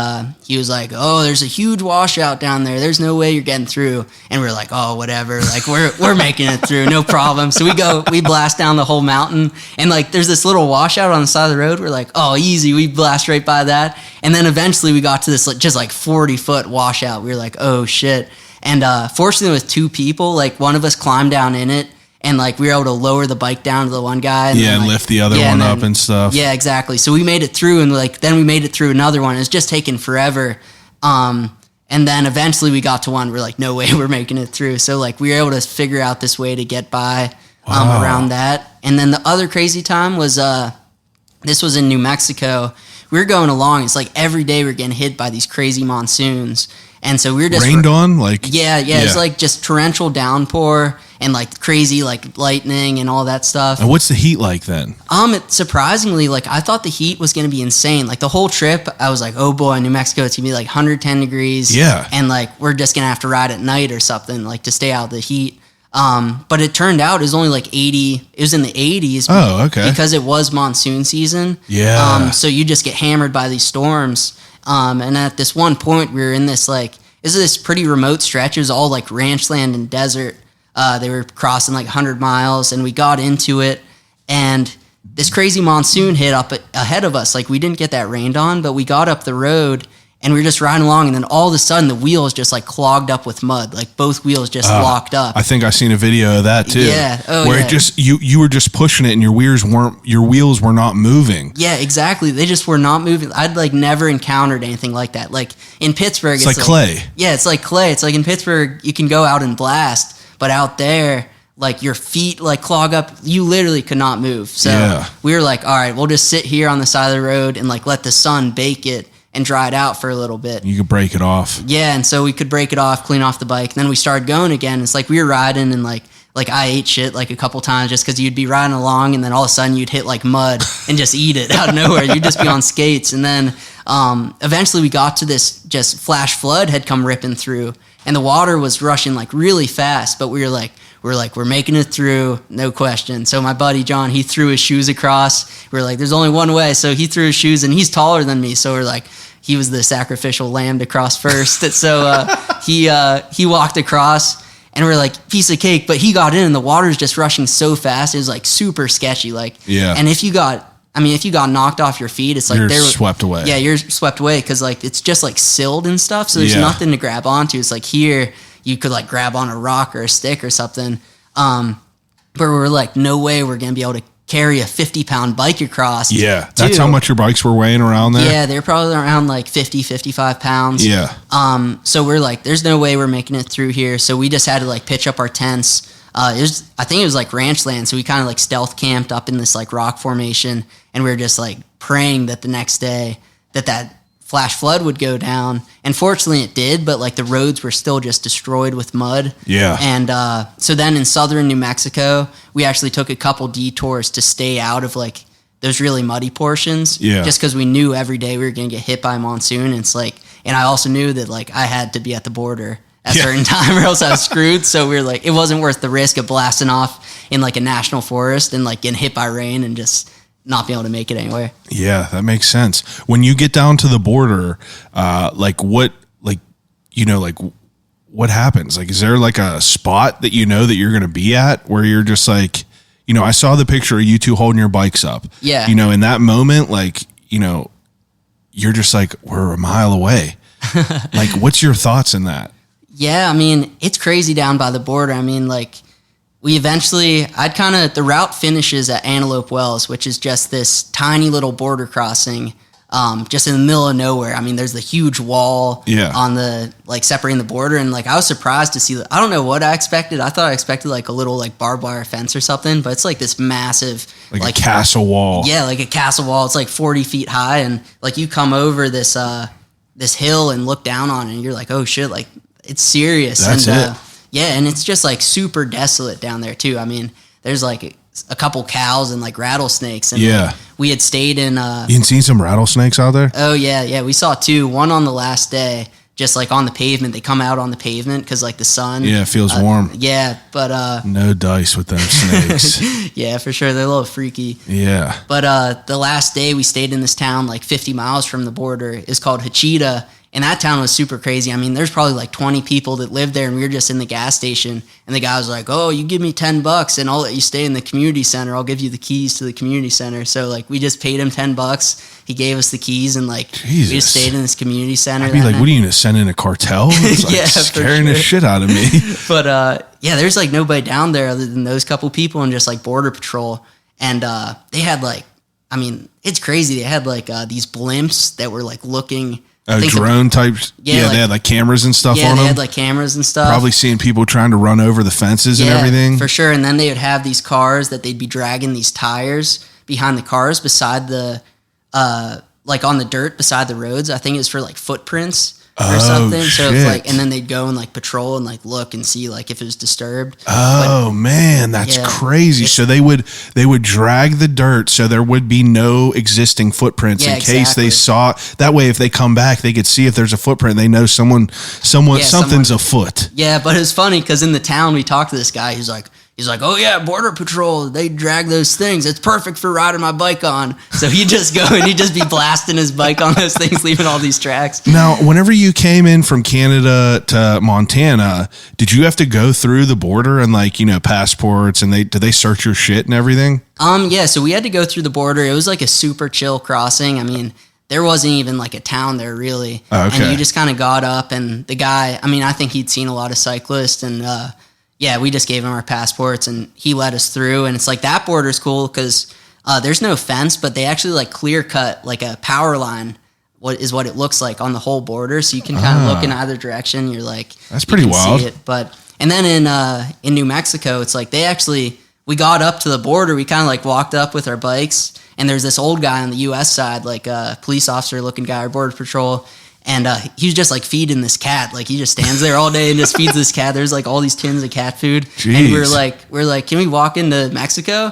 he was like, "Oh, there's a huge washout down there. There's no way you're getting through." And we're like, "Oh, whatever. Like we're making it through, no problem." So we blast down the whole mountain, and like there's this little washout on the side of the road. We're like, "Oh, easy." We blast right by that, and then eventually we got to this like, just like 40-foot washout. We were like, "Oh shit!" And fortunately, with two people, like one of us climbed down in it. And like we were able to lower the bike down to the one guy, and and like, lift the other one up and stuff. Yeah, exactly. So we made it through, and like then we made it through another one. It was just taking forever, and then eventually we got to one. We're like, no way, we're making it through. So like we were able to figure out this way to get by around that. And then the other crazy time was this was in New Mexico. We were going along. It's like every day we we're getting hit by these crazy monsoons, and so we were just rained on like yeah. It's like just torrential downpour. And like crazy like lightning and all that stuff. And what's the heat like then? Surprisingly, like I thought the heat was going to be insane. Like the whole trip, I was like, oh boy, New Mexico, it's going to be like 110 degrees. Yeah. And like we're just going to have to ride at night or something like to stay out of the heat. But it turned out it was only like 80. It was in the 80s. Oh, okay. Because it was monsoon season. Yeah. So you just get hammered by these storms. And at this one point, we were in this like, this pretty remote stretch. It was all like ranch land and desert. They were crossing like 100 miles, and we got into it, and this crazy monsoon hit up ahead of us. Like we didn't get that rained on, but we got up the road, and we were just riding along, and then all of a sudden the wheels just like clogged up with mud. Like both wheels just locked up. I think I seen a video of that too. Yeah. Where it just you were just pushing it, and your wheels were not moving. Yeah, exactly. They just were not moving. I'd like never encountered anything like that. Like in Pittsburgh, it's like clay. Yeah, it's like clay. It's like in Pittsburgh, you can go out and blast. But out there, like your feet like clog up. You literally could not move. So we were like, all right, we'll just sit here on the side of the road and like let the sun bake it and dry it out for a little bit. You could break it off. Yeah, and so we could break it off, clean off the bike. And then we started going again. It's like we were riding and like I ate shit like a couple times just because you'd be riding along and then all of a sudden you'd hit like mud and just eat it out of nowhere. You'd just be on skates. And then eventually we got to this just flash flood had come ripping through. And the water was rushing like really fast, but we're making it through, no question. So my buddy John, he threw his shoes across. We're like, there's only one way. So he threw his shoes, and he's taller than me. So we're like, he was the sacrificial lamb to cross first. So he walked across, and we're like, piece of cake. But he got in, and the water's just rushing so fast. It was like super sketchy. And if you got knocked off your feet, it's like you're swept away. Yeah, you're swept away because like it's just like silled and stuff. So there's nothing to grab onto. It's like here you could like grab on a rock or a stick or something. But we're like, no way we're gonna be able to carry a 50-pound bike across. Yeah, that's how much your bikes were weighing around there. Yeah, they're probably around like 50, 55 pounds. Yeah. So we're like, there's no way we're making it through here. So we just had to like pitch up our tents. I think it was like ranch land, so we kind of like stealth camped up in this like rock formation, and we were just like praying that the next day that flash flood would go down. And fortunately it did, but like the roads were still just destroyed with mud. Yeah. And so then in southern New Mexico, we actually took a couple detours to stay out of like those really muddy portions. Yeah. Just because we knew every day we were going to get hit by a monsoon. And it's like, and I also knew that like I had to be at the border at a certain time or else I was screwed. So we were like, it wasn't worth the risk of blasting off in like a national forest and like getting hit by rain and just not be able to make it anywhere. Yeah, that makes sense. When you get down to the border, what happens? Like, is there like a spot that you know that you're going to be at where you're just like, I saw the picture of you two holding your bikes up. Yeah. In that moment, like, you're just like, we're a mile away. Like, what's your thoughts in that? Yeah, I mean, it's crazy down by the border. I mean, like, the route finishes at Antelope Wells, which is just this tiny little border crossing, just in the middle of nowhere. I mean, there's the huge wall on the, like, separating the border. And like, I was surprised to see, I don't know what I expected. I thought I expected like a little like barbed wire fence or something, but it's like this massive, like a castle wall. Yeah. Like a castle wall. It's like 40 feet high. And like, you come over this hill and look down on it and you're like, oh shit, like it's serious. That's it. Yeah, and it's just like super desolate down there too. I mean, there's like a couple cows and like rattlesnakes. And Yeah. we had stayed in. You seen some rattlesnakes out there? Oh yeah, we saw two. One on the last day, just like on the pavement. They come out on the pavement because like the sun. Yeah, it feels warm. Yeah, but No dice with them snakes. yeah, for sure, they're a little freaky. Yeah. But the last day we stayed in this town like 50 miles from the border. It's called Hachita. And that town was super crazy. I mean, there's probably like 20 people that lived there, and we were just in the gas station. And the guy was like, "Oh, you give me $10 and I'll let you stay in the community center. I'll give you the keys to the community center." So like we just paid him $10. He gave us the keys, and like Jesus. we just stayed in this community center. I'd be like, what are you going to send in a cartel? It's like Yeah, for scaring the sure. shit out of me. But yeah, there's like nobody down there other than those couple people and just like border patrol. And they had like, I mean, it's crazy. They had like these blimps that were like looking. Drone types. Yeah, like- they had like cameras and stuff Yeah, on they them. had like cameras and stuff. Probably seeing people trying to run over the fences and everything. For sure. And then they would have these cars that they'd be dragging these tires behind the cars beside the, like on the dirt beside the roads. I think it was for like footprints or something. So it's shit. like, and then they'd go and like patrol and like look and see like if it was disturbed. Oh man, that's Yeah. crazy. So they would drag the dirt so there would be no existing footprints Yeah, in case they exactly. saw. That way, if they come back, they could see if there's a footprint. They know something's afoot. Yeah, but it was funny because in the town we talked to this guy. He's like, "Oh yeah, border patrol. They drag those things. It's perfect for riding my bike on." So he'd just go and he'd just be blasting his bike on those things, leaving all these tracks. Now, whenever you came in from Canada to Montana, did you have to go through the border and like, passports, and did they search your shit and everything? Yeah, so we had to go through the border. It was like a super chill crossing. I mean, there wasn't even like a town there really. Oh, okay. And you just kind of got up, and the guy, I mean, I think he'd seen a lot of cyclists, and yeah, we just gave him our passports and he let us through. And it's like that border's cool because there's no fence, but they actually like clear cut like a power line. What it looks like on the whole border, so you can kind of look in either direction. You're like, That's pretty you can wild. see it. But and then in New Mexico, it's like we got up to the border. We kind of like walked up with our bikes, and there's this old guy on the U.S. side, like a police officer looking guy or border patrol. And he was just like feeding this cat. Like he just stands there all day and just feeds this cat. There's like all these tins of cat food. Jeez. And we're like, "Can we walk into Mexico?"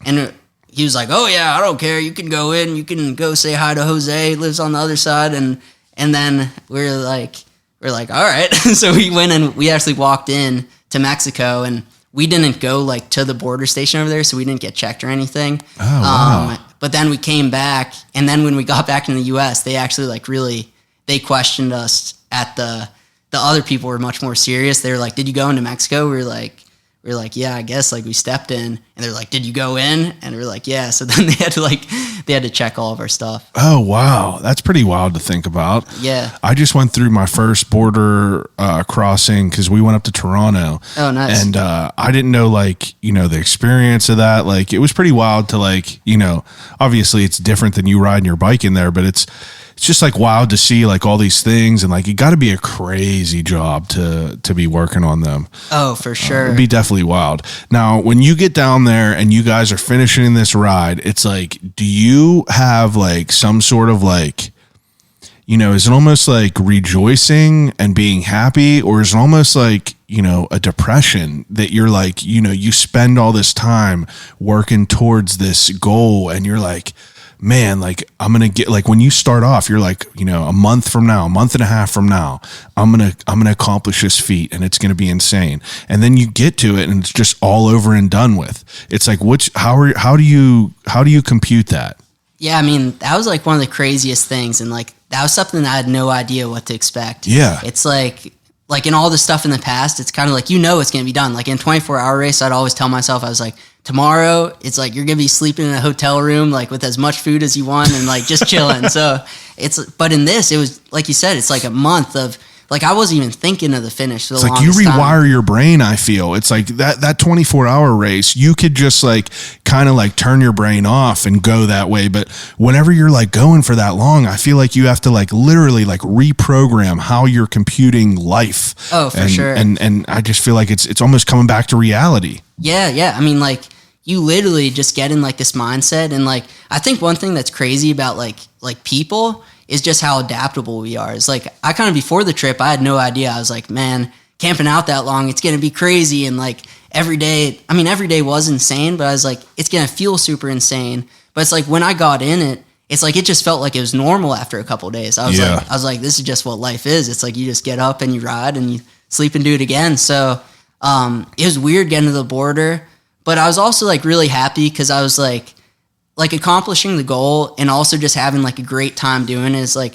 And he was like, "Oh yeah, I don't care. You can go in. You can go say hi to Jose. He lives on the other side." And then we're like, all right. So we went and we actually walked in to Mexico, and we didn't go like to the border station over there, so we didn't get checked or anything. Oh, wow. But then we came back, and then when we got back in the U.S., they actually like really. They questioned us at the other people were much more serious. They were like, "Did you go into Mexico?" We were like, "Yeah, I guess." Like we stepped in, and they're like, "Did you go in?" And we were like, "Yeah." So then they had to check all of our stuff. Oh, wow. That's pretty wild to think about. Yeah. I just went through my first border crossing because we went up to Toronto. Oh, nice. And I didn't know, like, the experience of that. Like, it was pretty wild to, like, obviously it's different than you riding your bike in there, but it's just like wild to see like all these things, and like it got to be a crazy job to be working on them. Oh, for sure. It'd be definitely wild. Now, when you get down there and you guys are finishing this ride, it's like, do you have like some sort of like, is it almost like rejoicing and being happy, or is it almost like, a depression that you're like, you spend all this time working towards this goal and you're like, man, like I'm going to get, like when you start off, you're like, a month from now, a month and a half from now, I'm going to accomplish this feat and it's going to be insane. And then you get to it and it's just all over and done with. It's like, how do you compute that? Yeah, I mean, that was like one of the craziest things, and like that was something that I had no idea what to expect. Yeah. It's like in all the stuff in the past, it's kind of like, it's going to be done. Like in a 24-hour race, I'd always tell myself, I was like, tomorrow, it's like you're going to be sleeping in a hotel room, like with as much food as you want and like just chilling. So but in this, it was, like you said, it's like a month of, like I wasn't even thinking of the finish. It's like you rewire your brain, I feel. It's like that 24-hour race, you could just like kind of like turn your brain off and go that way. But whenever you're like going for that long, I feel like you have to like literally like reprogram how you're computing life. Oh, for sure. And I just feel like it's almost coming back to reality. Yeah. I mean, like you literally just get in like this mindset. And like, I think one thing that's crazy about like people is just how adaptable we are. It's like, I kind of, before the trip, I had no idea. I was like, man, camping out that long, it's going to be crazy. And like every day was insane, but I was like, it's going to feel super insane. But it's like when I got in it, it's like it just felt like it was normal after a couple of days. I was like, this is just what life is. It's like you just get up and you ride and you sleep and do it again. So it was weird getting to the border, but I was also like really happy because I was like accomplishing the goal and also just having like a great time doing it. Is like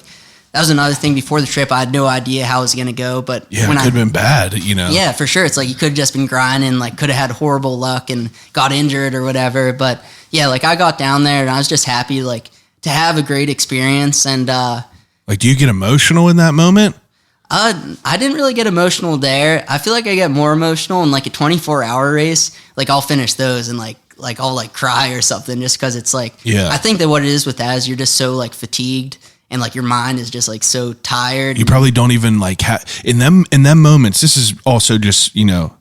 that was another thing before the trip. I had no idea how it was going to go, but yeah, it could have been bad, you know? Yeah, for sure. It's like you could have just been grinding, like could have had horrible luck and got injured or whatever. But yeah, like I got down there and I was just happy like to have a great experience. And like, do you get emotional in that moment? I didn't really get emotional there. I feel like I get more emotional in like a 24-hour race. Like I'll finish those and like I'll like cry or something just because it's like, yeah. I think that what it is with that is you're just so like fatigued and like your mind is just like so tired. You probably don't even like in them moments. This is also just, you know,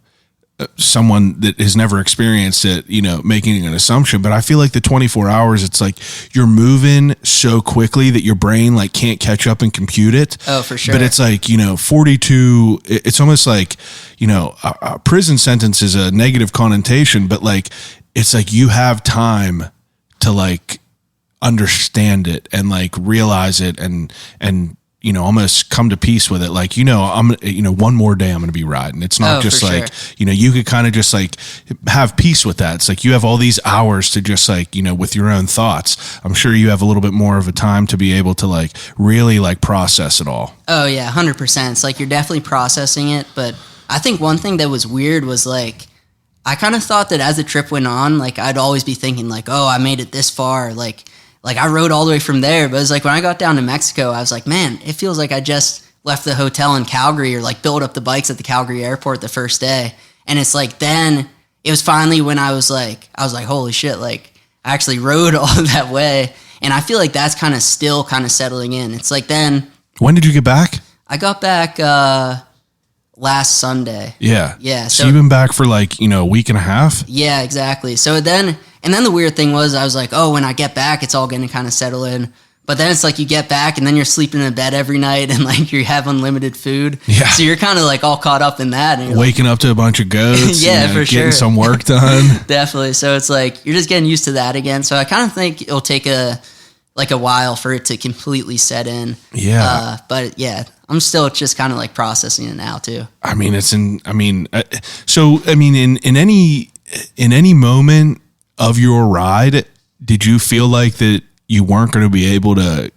someone that has never experienced it, you know, making an assumption, but I feel like the 24 hours, it's like you're moving so quickly that your brain like can't catch up and compute it. Oh, for sure. But it's like, you know, 42, it's almost like, you know, a prison sentence is a negative connotation, but like, it's like you have time to like understand it and like realize it and, you know, almost come to peace with it. Like, you know, one more day I'm going to be riding. It's not just like, you know, you could kind of just like have peace with that. It's like you have all these hours to just like, you know, with your own thoughts. I'm sure you have a little bit more of a time to be able to like really like process it all. Oh yeah, 100%. It's like you're definitely processing it. But I think one thing that was weird was like, I kind of thought that as the trip went on, like I'd always be thinking like, oh, I made it this far. Like I rode all the way from there, but it's like when I got down to Mexico, I was like, man, it feels like I just left the hotel in Calgary or like built up the bikes at the Calgary airport the first day. And it's like, then it was finally when I was like, holy shit, like I actually rode all that way. And I feel like that's kind of still kind of settling in. It's like then. When did you get back? I got back last Sunday. Yeah. Yeah. So you've been back for like, you know, a week and a half? Yeah, exactly. So then the weird thing was I was like, oh, when I get back, it's all going to kind of settle in. But then it's like you get back and then you're sleeping in bed every night and like you have unlimited food. Yeah. So you're kind of like all caught up in that. And waking up to a bunch of goats. Yeah, you know, for sure. Getting some work done. Definitely. So it's like you're just getting used to that again. So I kind of think it'll take a while for it to completely set in. Yeah. But yeah, I'm still just kind of like processing it now too. I mean, in any moment of your ride, did you feel like that you weren't going to be able to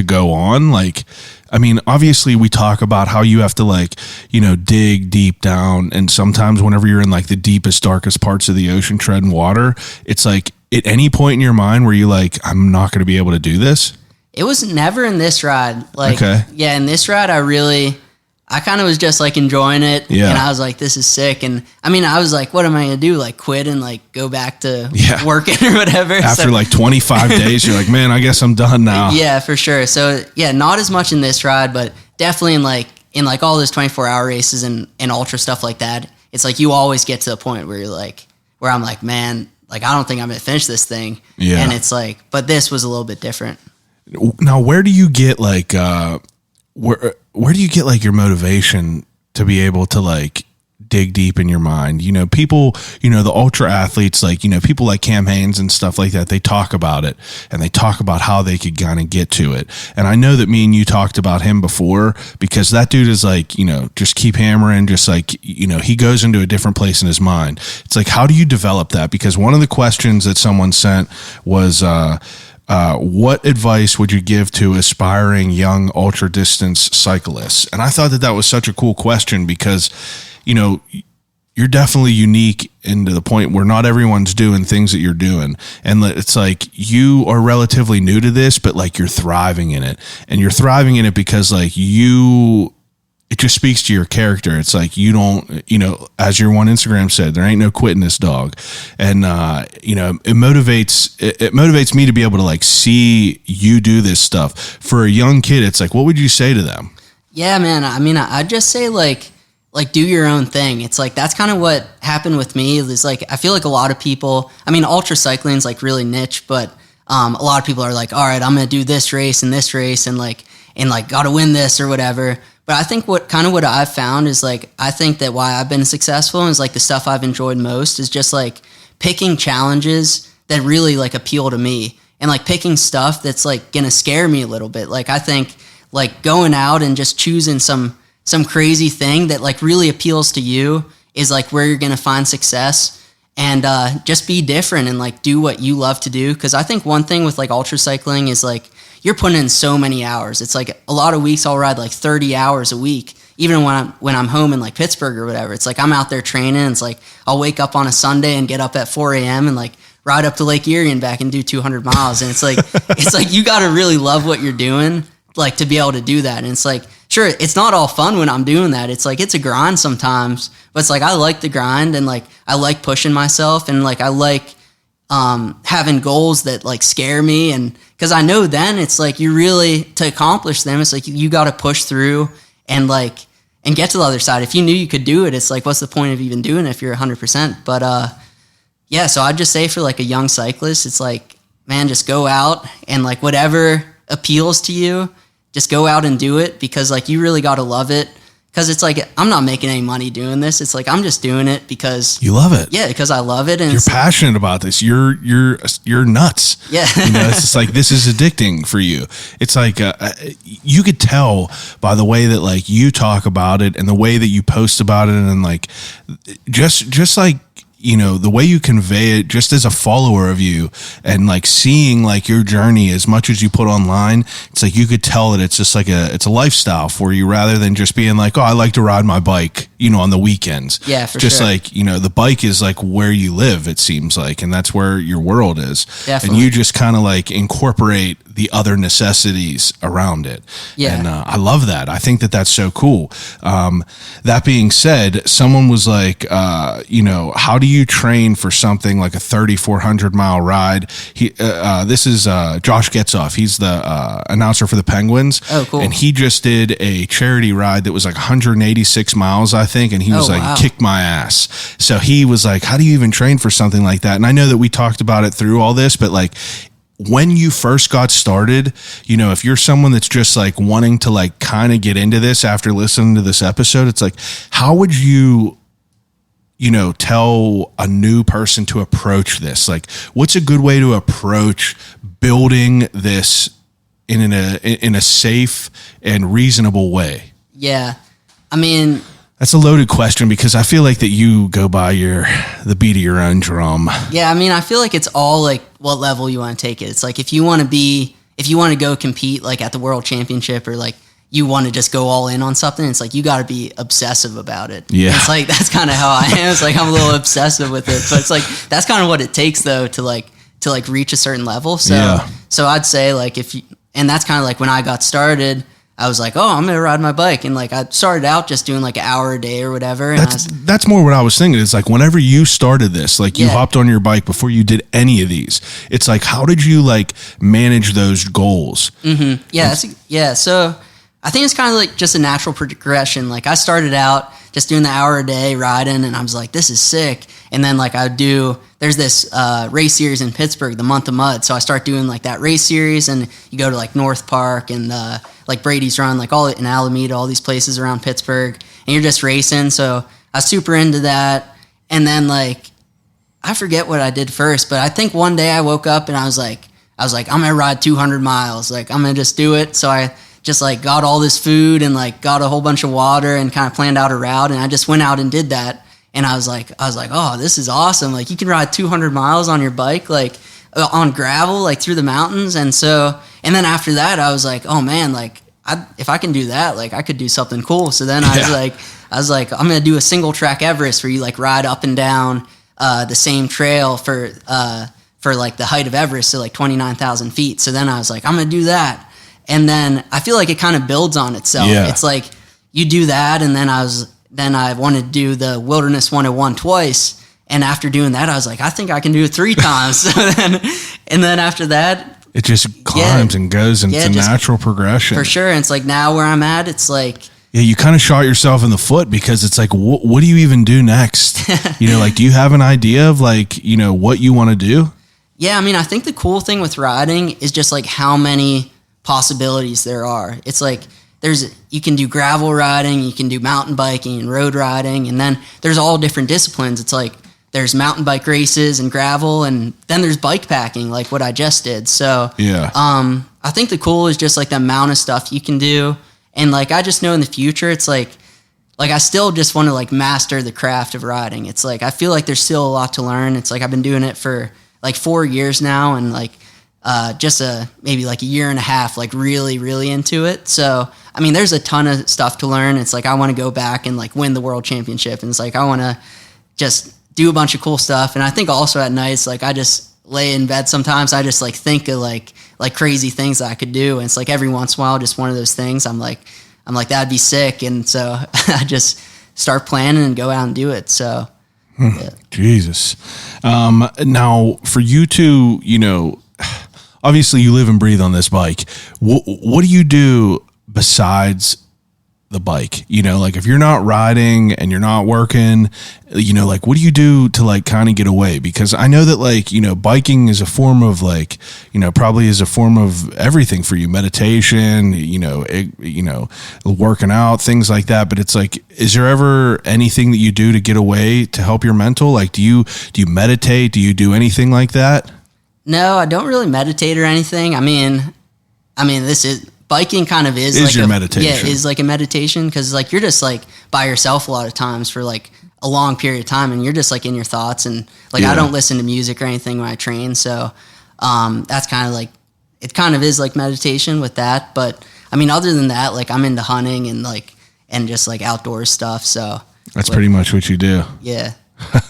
go on? Like, I mean, obviously we talk about how you have to like, you know, dig deep down. And sometimes whenever you're in like the deepest, darkest parts of the ocean treading water, it's like at any point in your mind where you like, I'm not going to be able to do this. It was never in this ride. Like, okay. Yeah, in this ride, I kind of was just like enjoying it. Yeah. And I was like, this is sick. And I mean, I was like, what am I going to do? Like quit and like go back to working or whatever. After like 25 days, you're like, man, I guess I'm done now. Yeah, for sure. So yeah, not as much in this ride, but definitely in like all those 24-hour races and ultra stuff like that. It's like you always get to the point where you're like, where I'm like, man, like I don't think I'm going to finish this thing. Yeah. And it's like, but this was a little bit different. Now, where do you get like, where do you get like your motivation to be able to like dig deep in your mind? You know, people, you know, the ultra athletes, like, you know, people like Cam Hanes and stuff like that, they talk about it and they talk about how they could kind of get to it. And I know that me and you talked about him before because that dude is like, you know, just keep hammering, just like, you know, he goes into a different place in his mind. It's like, how do you develop that? Because one of the questions that someone sent was, what advice would you give to aspiring young ultra distance cyclists? And I thought that was such a cool question because, you know, you're definitely unique into the point where not everyone's doing things that you're doing. And it's like you are relatively new to this, but like you're thriving in it. And you're thriving in it because like it just speaks to your character. It's like you don't, you know, as your one Instagram said, there ain't no quitting this dog. And, you know, it motivates me to be able to like see you do this stuff. For a young kid, it's like, what would you say to them? Yeah, man. I mean, I'd just say like do your own thing. It's like, that's kind of what happened with me. Is like, I feel like a lot of people, I mean, ultra cycling is like really niche, but a lot of people are like, all right, I'm going to do this race and got to win this or whatever. But I think what I've found is like, I think that why I've been successful is like the stuff I've enjoyed most is just like picking challenges that really like appeal to me, and like picking stuff that's like going to scare me a little bit. Like I think like going out and just choosing some crazy thing that like really appeals to you is like where you're going to find success. And just be different and like do what you love to do. Because I think one thing with like ultra cycling is like you're putting in so many hours. It's like a lot of weeks I'll ride like 30 hours a week, even when I'm home in like Pittsburgh or whatever. It's like I'm out there training. It's like I'll wake up on a Sunday and get up at 4 a.m. and like ride up to Lake Erie and back and do 200 miles. And it's like you got to really love what you're doing like to be able to do that. And it's like, sure, it's not all fun when I'm doing that. It's like, it's a grind sometimes, but it's like, I like the grind and like, I like pushing myself and like, I like having goals that like scare me. And cause I know then it's like, you really, to accomplish them, it's like, you got to push through and like, and get to the other side. If you knew you could do it, it's like, what's the point of even doing it if you're 100%? But yeah, so I'd just say for like a young cyclist, it's like, man, just go out and like whatever appeals to you, just go out and do it, because like you really got to love it. Because it's like, I'm not making any money doing this. It's like, I'm just doing it because you love it. Yeah, because I love it. And you're passionate about this. You're nuts. Yeah. It's just like, this is addicting for you. It's like, you could tell by the way that like you talk about it and the way that you post about it. And like, just like, the way you convey it just as a follower of you and like seeing like your journey as much as you put online, it's like you could tell that it's just like it's a lifestyle for you rather than just being like, oh, I like to ride my bike, on the weekends. Yeah, for just sure. like, the bike is like where you live, it seems like, and that's where your world is. Definitely. And you just kind of like incorporate the other necessities around it. Yeah. And I love that. I think that that's so cool. That being said, someone was like, how do you train for something like a 3,400 mile ride? This is Josh Getzoff. He's the announcer for the Penguins. Oh, cool. And he just did a charity ride that was like 186 miles, I think. And he was wow. kick my ass. So he was like, how do you even train for something like that? And I know that we talked about it through all this, but like, when you first got started, if you're someone that's just like wanting to like kind of get into this after listening to this episode, it's like, how would you, tell a new person to approach this? Like, what's a good way to approach building this in a safe and reasonable way? Yeah. I mean, that's a loaded question because I feel like that you go by the beat of your own drum. Yeah, I mean, I feel like it's all like what level you want to take it. It's like if you want to go compete like at the World Championship or like you want to just go all in on something, it's like you got to be obsessive about it. Yeah. It's like that's kind of how I am. It's like I'm a little obsessive with it, but it's like that's kind of what it takes though to reach a certain level. So yeah. So I'd say like and that's kind of like when I got started, I was like, oh, I'm going to ride my bike. And like, I started out just doing like an hour a day or whatever. And that's more what I was thinking. It's like, whenever you started this, like you hopped on your bike before you did any of these, it's like, how did you like manage those goals? Mm-hmm. Yeah. So I think it's kind of like just a natural progression. Like I started out just doing the hour a day riding and I was like, this is sick. And then like there's this race series in Pittsburgh, the Month of Mud. So I start doing like that race series and you go to like North Park and like Brady's Run, like all in Alameda, all these places around Pittsburgh, and you're just racing. So I was super into that. And then like, I forget what I did first, but I think one day I woke up and I was like, I'm going to ride 200 miles. Like I'm going to just do it. So I just like got all this food and like got a whole bunch of water and kind of planned out a route. And I just went out and did that. And I was like, oh, this is awesome. Like you can ride 200 miles on your bike, like on gravel, like through the mountains. And then after that, I was like, oh man, like if I can do that, like I could do something cool. So then I was like, I'm going to do a single track Everest where you like ride up and down the same trail for like the height of Everest. So like 29,000 feet. So then I was like, I'm going to do that. And then I feel like it kind of builds on itself. Yeah. It's like you do that. And then I wanted to do the Wilderness 101 twice. And after doing that, I was like, I think I can do it 3 times. And then after that, it just climbs and goes, and it's a natural progression. For sure. And it's like now where I'm at, it's like, yeah, you kind of shot yourself in the foot because it's like, what do you even do next? Like, do you have an idea of like, what you want to do? Yeah. I mean, I think the cool thing with riding is just like how many possibilities there are. It's like, you can do gravel riding, you can do mountain biking and road riding, and then there's all different disciplines. It's like there's mountain bike races and gravel, and then there's bike packing, like what I just did. So yeah, I think the cool is just like the amount of stuff you can do, and like I just know in the future, it's like I still just want to like master the craft of riding. It's like I feel like there's still a lot to learn. It's like I've been doing it for like 4 years now, and like just maybe like a year and a half, like really, really into it. So I mean, there's a ton of stuff to learn. It's like I want to go back and like win the world championship, and it's like I want to just do a bunch of cool stuff. And I think also at nights, like I just lay in bed sometimes, I just like think of like crazy things that I could do, and it's like every once in a while, just one of those things I'm like that'd be sick, and so I just start planning and go out and do it. So yeah. Jesus. Now for you to, you know, obviously you live and breathe on this bike. What do you do besides the bike? You know, like if you're not riding and you're not working, you know, like what do you do to like kind of get away? Because I know that like, you know, biking is a form of like, you know, probably is a form of everything for you, meditation, you know, working out, things like that. But it's like, is there ever anything that you do to get away to help your mental? Like, do you meditate? Do you do anything like that? No, I don't really meditate or anything. I mean, biking kind of is like your meditation. Yeah, is like a meditation, because like you're just like by yourself a lot of times for like a long period of time, and you're just like in your thoughts, and like I don't listen to music or anything when I train, so that's kind of like, it kind of is like meditation with that. But I mean, other than that, like I'm into hunting and just like outdoor stuff, so that's pretty much what you do. Yeah.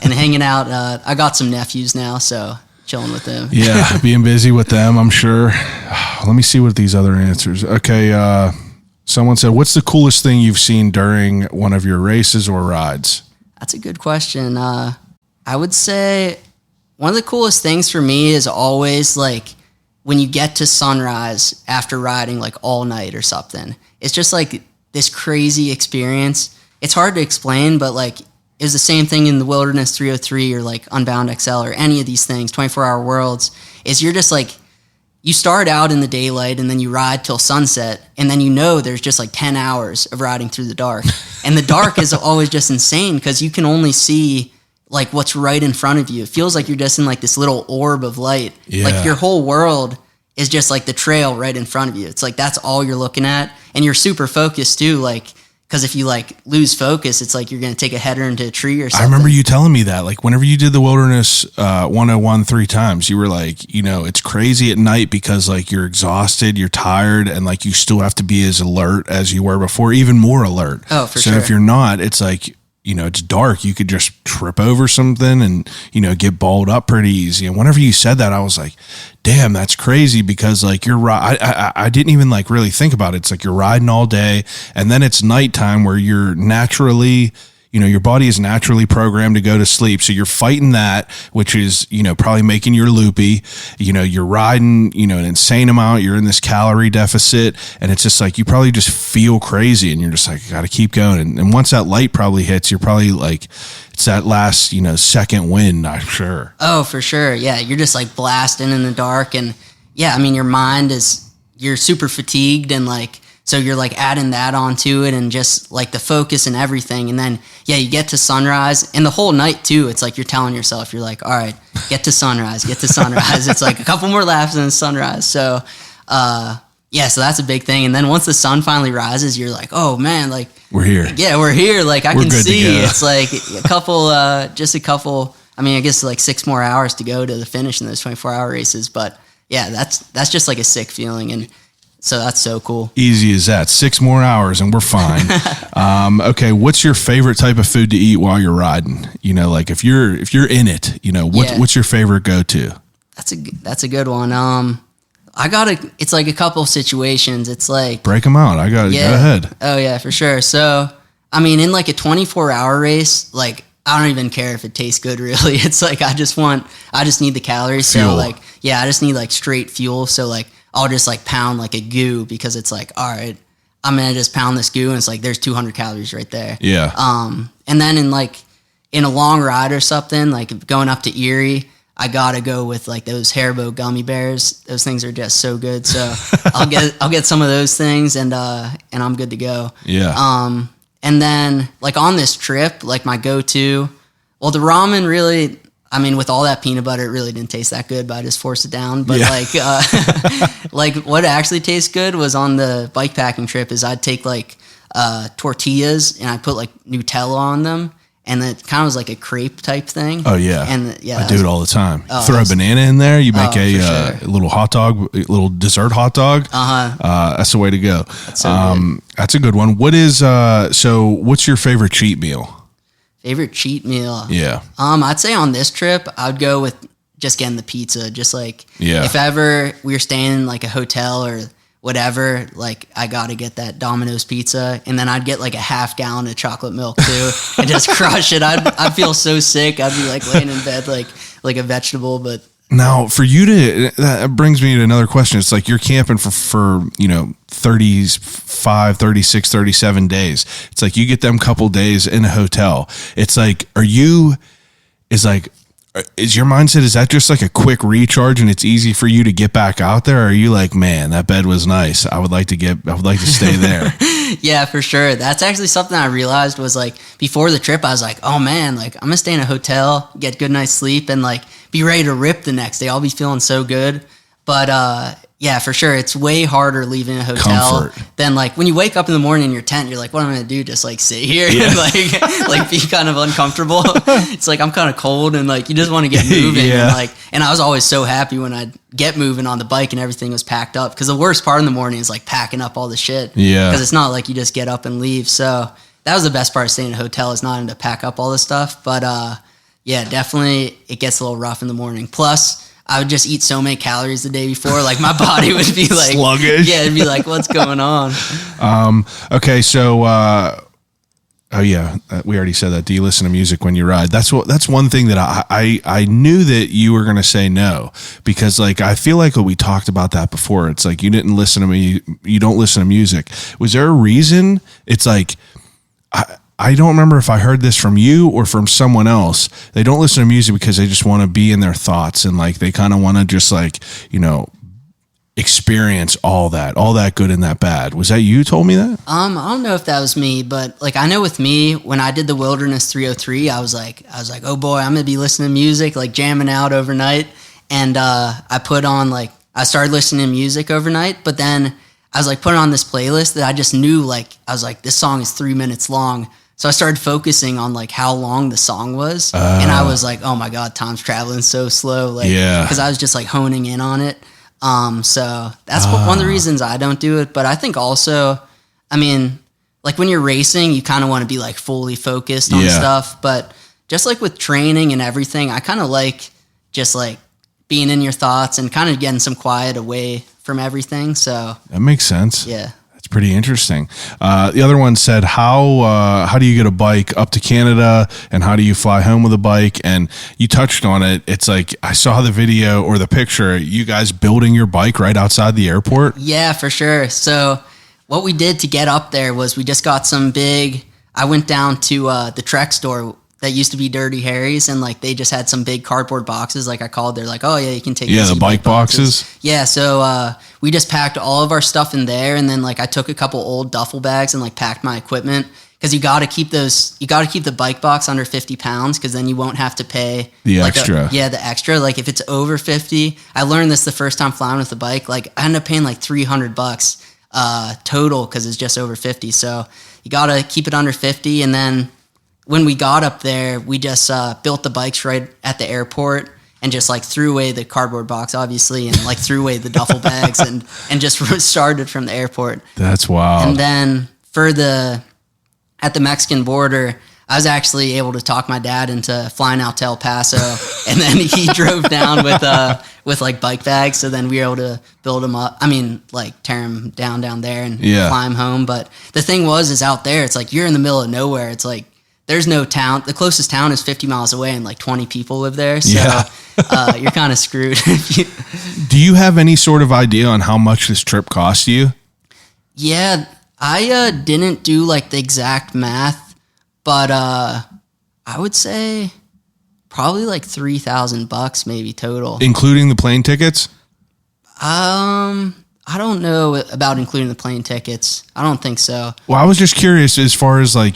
And hanging out. I got some nephews now, so chilling with them. Yeah, being busy with them, I'm sure. Let me see what these other answers. Okay, someone said, what's the coolest thing you've seen during one of your races or rides? That's a good question. I would say one of the coolest things for me is always like when you get to sunrise after riding like all night or something. It's just like this crazy experience. It's hard to explain, but like it was the same thing in the Wilderness 303 or like Unbound XL or any of these things, 24-hour worlds, is you're just like, you start out in the daylight and then you ride till sunset, and then you know there's just like 10 hours of riding through the dark. And the dark is always just insane because you can only see like what's right in front of you. It feels like you're just in like this little orb of light. Yeah. Like your whole world is just like the trail right in front of you. It's like that's all you're looking at, and you're super focused too, like, because if you like lose focus, it's like you're going to take a header into a tree or something. I remember you telling me that, like whenever you did the Wilderness 101 3 times, you were like, you know, it's crazy at night because like you're exhausted, you're tired, and like you still have to be as alert as you were before, even more alert. Oh, for sure. So if you're not, it's like, you know, it's dark. You could just trip over something and, you know, get balled up pretty easy. And whenever you said that, I was like, damn, that's crazy, because like you're right. I didn't even like really think about it. It's like you're riding all day, and then it's nighttime where you're naturally, you know, your body is naturally programmed to go to sleep. So you're fighting that, which is, you know, probably making you loopy. You know, you're riding, you know, an insane amount. You're in this calorie deficit, and it's just like, you probably just feel crazy, and you're just like, I got to keep going. And once that light probably hits, you're probably like, it's that last, you know, second wind, I'm sure. Oh, for sure. Yeah. You're just like blasting in the dark. And yeah, I mean, your mind you're super fatigued, and like, so you're like adding that onto it, and just like the focus and everything. And then, yeah, you get to sunrise, and the whole night too. It's like you're telling yourself, you're like, all right, get to sunrise, get to sunrise. It's like a couple more laps and then sunrise. So, yeah, so that's a big thing. And then once the sun finally rises, you're like, oh man, like we're here. Yeah, we're here. Like I We're can good to see go. it's like a couple, I mean, I guess like 6 more hours to go to the finish in those 24-hour races. But yeah, that's just like a sick feeling. And so that's so cool. Easy as that. 6 more hours and we're fine. Okay, what's your favorite type of food to eat while you're riding? You know, like if you're in it, you know, what's your favorite go-to? That's a good one. It's like a couple situations. It's like, break them out. Go ahead. Oh yeah, for sure. So, I mean, in like a 24-hour race, like I don't even care if it tastes good really. It's like, I just need the calories. Fuel. So like, yeah, I just need like straight fuel. So like, I'll just like pound like a goo, because it's like, all right, I'm going to just pound this goo, and it's like, there's 200 calories right there. Yeah. And then in a long ride or something, like going up to Erie, I gotta go with like those Haribo gummy bears. Those things are just so good. So I'll get some of those things, and I'm good to go. Yeah. And then like on this trip, like my go-to, well, the ramen really, I mean, with all that peanut butter, it really didn't taste that good, but I just forced it down. But like what actually tastes good was on the bike packing trip is I'd take like tortillas and I'd put like Nutella on them. And it kind of was like a crepe type thing. Oh yeah, and yeah, I do it all the time. Throw a banana in there. You make a little hot dog, a little dessert hot dog. That's the way to go. That's, that's a good one. What is so? What's your favorite cheat meal? Favorite cheat meal? Yeah. I'd say on this trip, I'd go with just getting the pizza. Just like if ever we were staying in like a hotel or whatever, like I gotta get that Domino's pizza, and then I'd get like a half gallon of chocolate milk too, and just crush it. I'd feel so sick. I'd be like laying in bed like a vegetable. But now for you that brings me to another question. It's like you're camping for 35, 36, 37 days. It's like you get them couple days in a hotel. It's like, is your mindset, is that just like a quick recharge and it's easy for you to get back out there? Or are you like, man, that bed was nice, I would like to stay there? Yeah, for sure. That's actually something I realized was like before the trip, I was like, oh man, like I'm gonna stay in a hotel, get good night's sleep, and like be ready to rip the next day. I'll be feeling so good. But yeah, for sure, it's way harder leaving a hotel than like when you wake up in the morning in your tent. You're like, what am I gonna do? Just like sit here and like be kind of uncomfortable. It's like I'm kind of cold and like you just want to get moving. And I was always so happy when I'd get moving on the bike and everything was packed up. Because the worst part in the morning is like packing up all the shit. Yeah, because it's not like you just get up and leave. So that was the best part of staying in a hotel, is not having to pack up all this stuff. But yeah, definitely it gets a little rough in the morning. Plus, I would just eat so many calories the day before, like my body would be like sluggish. Yeah, it'd be like, what's going on? Okay, so oh yeah, we already said that. Do you listen to music when you ride? That's one thing that I knew that you were gonna say no, because like I feel like we talked about that before. It's like you didn't listen to me. You don't listen to music. Was there a reason? It's like I don't remember if I heard this from you or from someone else. They don't listen to music because they just want to be in their thoughts, and like they kind of want to just like, experience all that good and that bad. Was that you who told me that? I don't know if that was me, but like I know with me, when I did the Wilderness 303, I was like, oh boy, I'm gonna be listening to music, like jamming out overnight. And I started listening to music overnight, but then I was like putting on this playlist that I just knew, like I was like, this song is 3 minutes long. So I started focusing on like how long the song was, and I was like, "Oh my god, time's traveling so slow!" Like, because I was just like honing in on it. So that's one of the reasons I don't do it. But I think also, I mean, like when you're racing, you kind of want to be like fully focused on stuff. But just like with training and everything, I kind of like just like being in your thoughts and kind of getting some quiet away from everything. So that makes sense. Yeah. Pretty interesting. The other one said, how do you get a bike up to Canada, and how do you fly home with a bike? And you touched on it. It's like I saw the video or the picture, you guys building your bike right outside the airport. Yeah, for sure. So what we did to get up there was we just got I went down to the Trek store that used to be Dirty Harry's, and like they just had some big cardboard boxes. Like I called, they're like, oh yeah, you can take the bike boxes. Yeah, so we just packed all of our stuff in there, and then like I took a couple old duffel bags and like packed my equipment, because you got to keep the bike box under 50 pounds, because then you won't have to pay the extra. The extra. Like if it's over 50, I learned this the first time flying with the bike. Like I ended up paying like $300 total because it's just over 50. So you got to keep it under 50, and then when we got up there, we just built the bikes right at the airport, and just like threw away the cardboard box, obviously, and like threw away the duffel bags and just started from the airport. That's wild. And then at the Mexican border, I was actually able to talk my dad into flying out to El Paso, and then he drove down with like bike bags. So then we were able to build them up. I mean, like tear them down there and fly them home. But the thing is out there, it's like you're in the middle of nowhere. It's like there's no town. The closest town is 50 miles away, and like 20 people live there. So you're kind of screwed. Do you have any sort of idea on how much this trip cost you? Yeah, I didn't do like the exact math, but I would say probably like $3,000 maybe total. including the plane tickets? I don't know about including the plane tickets. I don't think so. Well, I was just curious as far as like,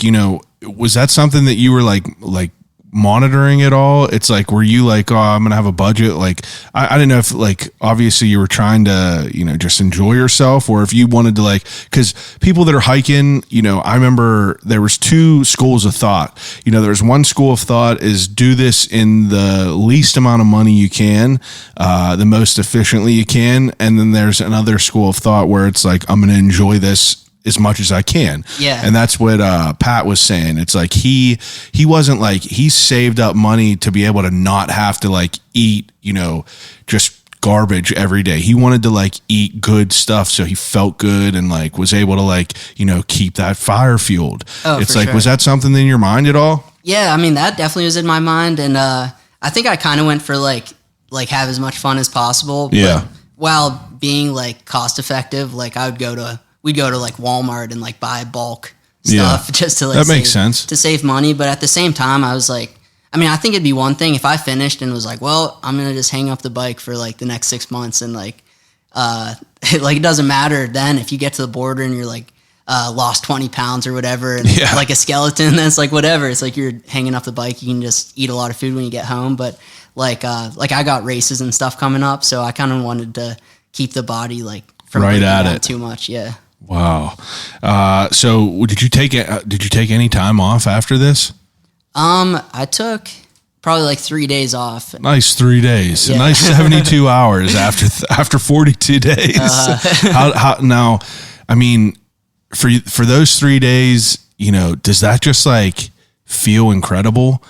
was that something that you were like monitoring at all? It's like, were you like, oh, I'm gonna have a budget? Like, I didn't know if like obviously you were trying to just enjoy yourself, or if you wanted to like, because people that are hiking, I remember there was two schools of thought. There's one school of thought is do this in the least amount of money you can, the most efficiently you can, and then there's another school of thought where it's like, I'm gonna enjoy this as much as I can. Yeah. And that's what Pat was saying. It's like he wasn't like, he saved up money to be able to not have to like eat, just garbage every day. He wanted to like eat good stuff so he felt good and like was able to like, keep that fire fueled. Oh, it's for like, sure. was that something in your mind at all? Yeah, I mean, that definitely was in my mind. And I think I kind of went for like have as much fun as possible. Yeah. But while being like cost effective, like we'd go to like Walmart and like buy bulk stuff just to like that makes sense to save money. But at the same time, I was like, I mean, I think it'd be one thing if I finished and was like, well, I'm going to just hang up the bike for like the next 6 months. And like, it doesn't matter then if you get to the border and you're like, lost 20 pounds or whatever. And like a skeleton, that's like, whatever. It's like you're hanging off the bike. You can just eat a lot of food when you get home. But like I got races and stuff coming up. So I kind of wanted to keep the body like from right breaking at down it too much. Yeah. Wow. So did you take any time off after this? I took probably like 3 days off. Nice 3 days. Yeah. Nice 72 hours after 42 days. How now? I mean, for those 3 days, does that just like feel incredible?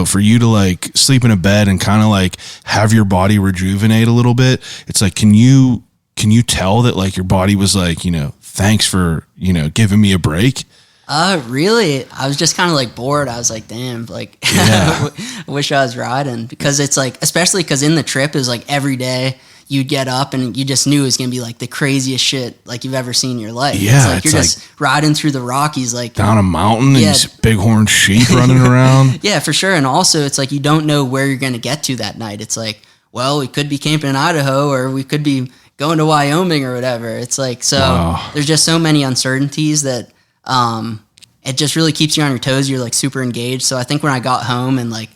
For you to like sleep in a bed and kind of like have your body rejuvenate a little bit. It's like, can you tell that like your body was like, thanks for, giving me a break? Really? I was just kind of like bored. I was like, damn, like Yeah. I wish I was riding, because it's like, especially because in the trip is like every day you'd get up and you just knew it was going to be like the craziest shit like you've ever seen in your life. Yeah, it's like you're it's just riding through the Rockies, like Down a mountain and Yeah. these bighorn sheep running around. yeah, for sure. And also it's like you don't know where you're going to get to that night. It's like, well, we could be camping in Idaho or we could be going to Wyoming or whatever. It's like, so Wow. there's just so many uncertainties that it just really keeps you on your toes. You're like super engaged. So I think when I got home and like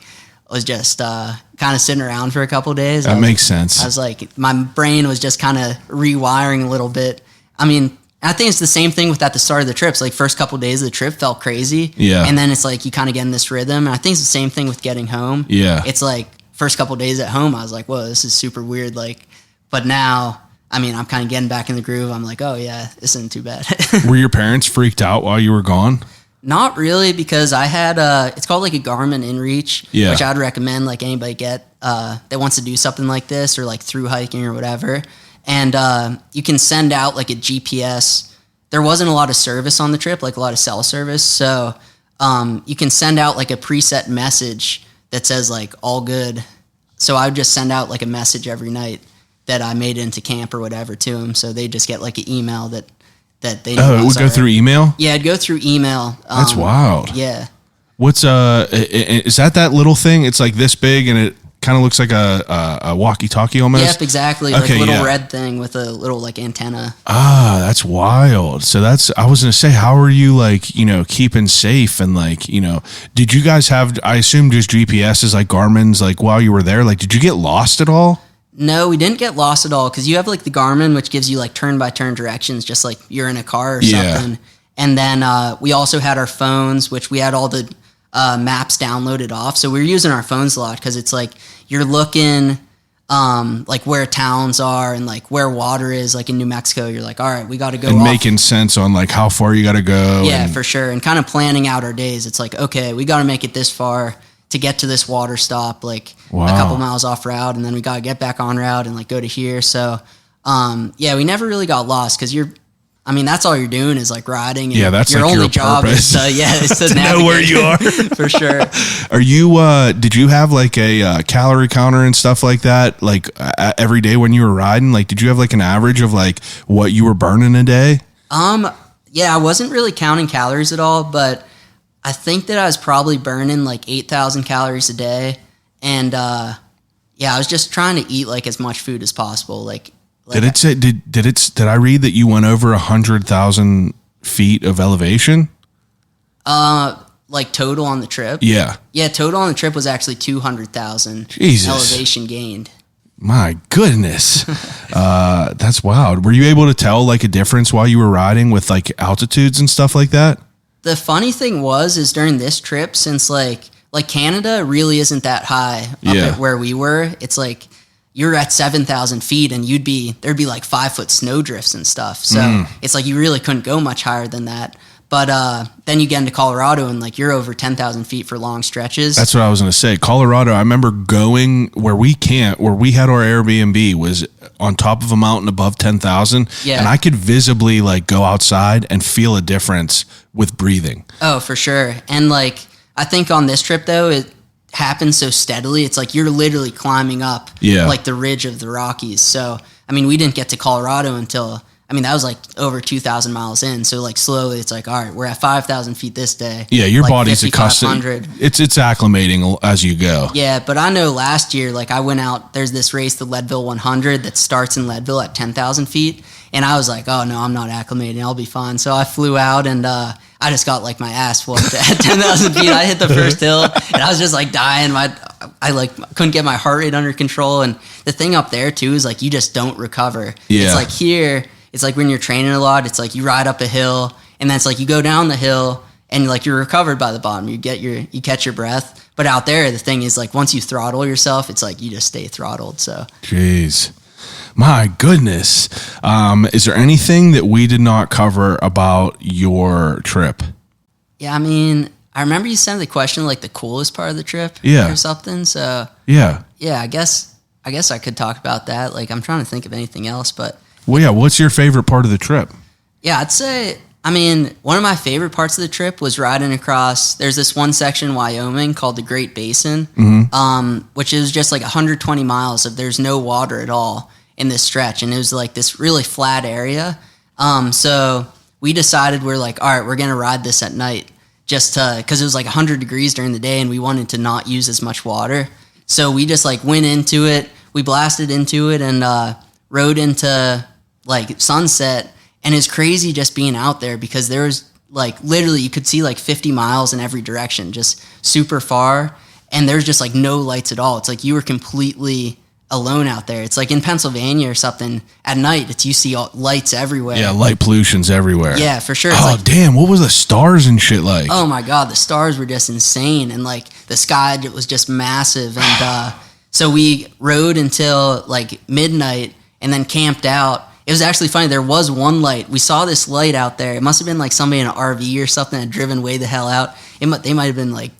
was just kind of sitting around for a couple of days, That makes sense. I was like, my brain was just kind of rewiring a little bit. I mean, I think it's the same thing with at the start of the trips. Like first couple of days of the trip felt crazy. Yeah. And then it's like you kind of get in this rhythm. And I think it's the same thing with getting home. Yeah. It's like first couple of days at home, I was like, whoa, this is super weird. Like, but now, I mean, I'm kind of getting back in the groove. I'm like, oh yeah, this isn't too bad. Were your parents freaked out while you were gone? Not really, because I had it's called like a Garmin InReach, Yeah. which I'd recommend like anybody get that wants to do something like this or like through hiking or whatever. And you can send out like a GPS. There wasn't a lot of service on the trip, like a lot of cell service, so you can send out like a preset message that says like all good. So I would just send out like a message every night that I made into camp or whatever to them, so they just get like an email that they know. Oh, it would go through email? Yeah, it'd go through email. That's wild. Yeah. What's is that little thing? It's like this big and it kind of looks like a walkie-talkie almost. Yep, exactly. Okay, like a little yeah. red thing with a little like antenna. Ah, that's wild. So I was going to say, how are you like, keeping safe and like, did you guys have, I assume just GPSs like Garmin's like while you were there, like, did you get lost at all? No, we didn't get lost at all, because you have like the Garmin, which gives you like turn-by-turn directions, just like you're in a car or Yeah. something. And then we also had our phones, which we had all the maps downloaded off. So we were using our phones a lot, because it's like you're looking like where towns are and like where water is, like in New Mexico. You're like, all right, we got to go And off. making sense on like how far you got to go. Yeah, and- for sure. And kind of planning out our days. It's like, okay, we got to make it this far to get to this water stop, like Wow. a couple miles off route, and then we got to get back on route and like go to here. So, yeah, we never really got lost, because that's all you're doing is like riding. And Yeah, that's your like only your job purpose. is is to To know where navigate. you are. For sure. Are you, did you have like a calorie counter and stuff like that? Like every day when you were riding, like, did you have like an average of like what you were burning a day? Yeah, I wasn't really counting calories at all, but I think that I was probably burning like 8,000 calories a day. And I was just trying to eat like as much food as possible. Did it say, did I read that you went over 100,000 feet of elevation? Like total on the trip? Yeah. Yeah, total on the trip was actually 200,000 elevation gained. My goodness. That's wild. Were you able to tell like a difference while you were riding with like altitudes and stuff like that? The funny thing is during this trip, since like Canada really isn't that high up at where we were, it's like you're at 7,000 feet and there'd be like 5-foot snow drifts and stuff. So it's like you really couldn't go much higher than that. But then you get into Colorado and like you're over 10,000 feet for long stretches. That's what I was going to say. Colorado, I remember going where we had our Airbnb was on top of a mountain above 10,000. Yeah. And I could visibly like go outside and feel a difference with breathing. Oh, for sure. And like, I think on this trip though, it happens so steadily. It's like you're literally climbing up like the ridge of the Rockies. So, I mean, we didn't get to Colorado until... that was like over 2,000 miles in. So like slowly it's like, all right, we're at 5,000 feet this day. Yeah, your like body's accustomed. It's acclimating as you go. Yeah, but I know last year, like I went out, there's this race, the Leadville 100 that starts in Leadville at 10,000 feet. And I was like, oh no, I'm not acclimating. I'll be fine. So I flew out and I just got like my ass whooped at 10,000 feet. I hit the first hill and I was just like dying. I like couldn't get my heart rate under control. And the thing up there too is like you just don't recover. Yeah. It's like here, it's like when you're training a lot, it's like you ride up a hill and then it's like you go down the hill and like you're recovered by the bottom. You catch your breath. But out there, the thing is like once you throttle yourself, it's like you just stay throttled. So, jeez, my goodness. Is there anything that we did not cover about your trip? Yeah, I mean, I remember you sent the question like the coolest part of the trip, or something. So yeah, I guess I could talk about that. Like I'm trying to think of anything else, but. Well, yeah, what's your favorite part of the trip? Yeah, I'd say, one of my favorite parts of the trip was riding across, there's this one section in Wyoming called the Great Basin, which is just like 120 miles of there's no water at all in this stretch. And it was like this really flat area. So we decided we're like, all right, we're going to ride this at night because it was like 100 degrees during the day and we wanted to not use as much water. So we just like went into it, we blasted into it and rode into like sunset, and it's crazy just being out there because there was like literally you could see like 50 miles in every direction, just super far, and there's just like no lights at all. It's like you were completely alone out there. It's like in Pennsylvania or something at night, you see lights everywhere. Yeah, light pollution's everywhere. Yeah, for sure. Oh, like, damn, what was the stars and shit like? Oh my God, the stars were just insane, and like the sky was just massive, and so we rode until like midnight and then camped out. It was actually funny. There was one light. We saw this light out there. It must have been like somebody in an RV or something that had driven way the hell out. They might have been like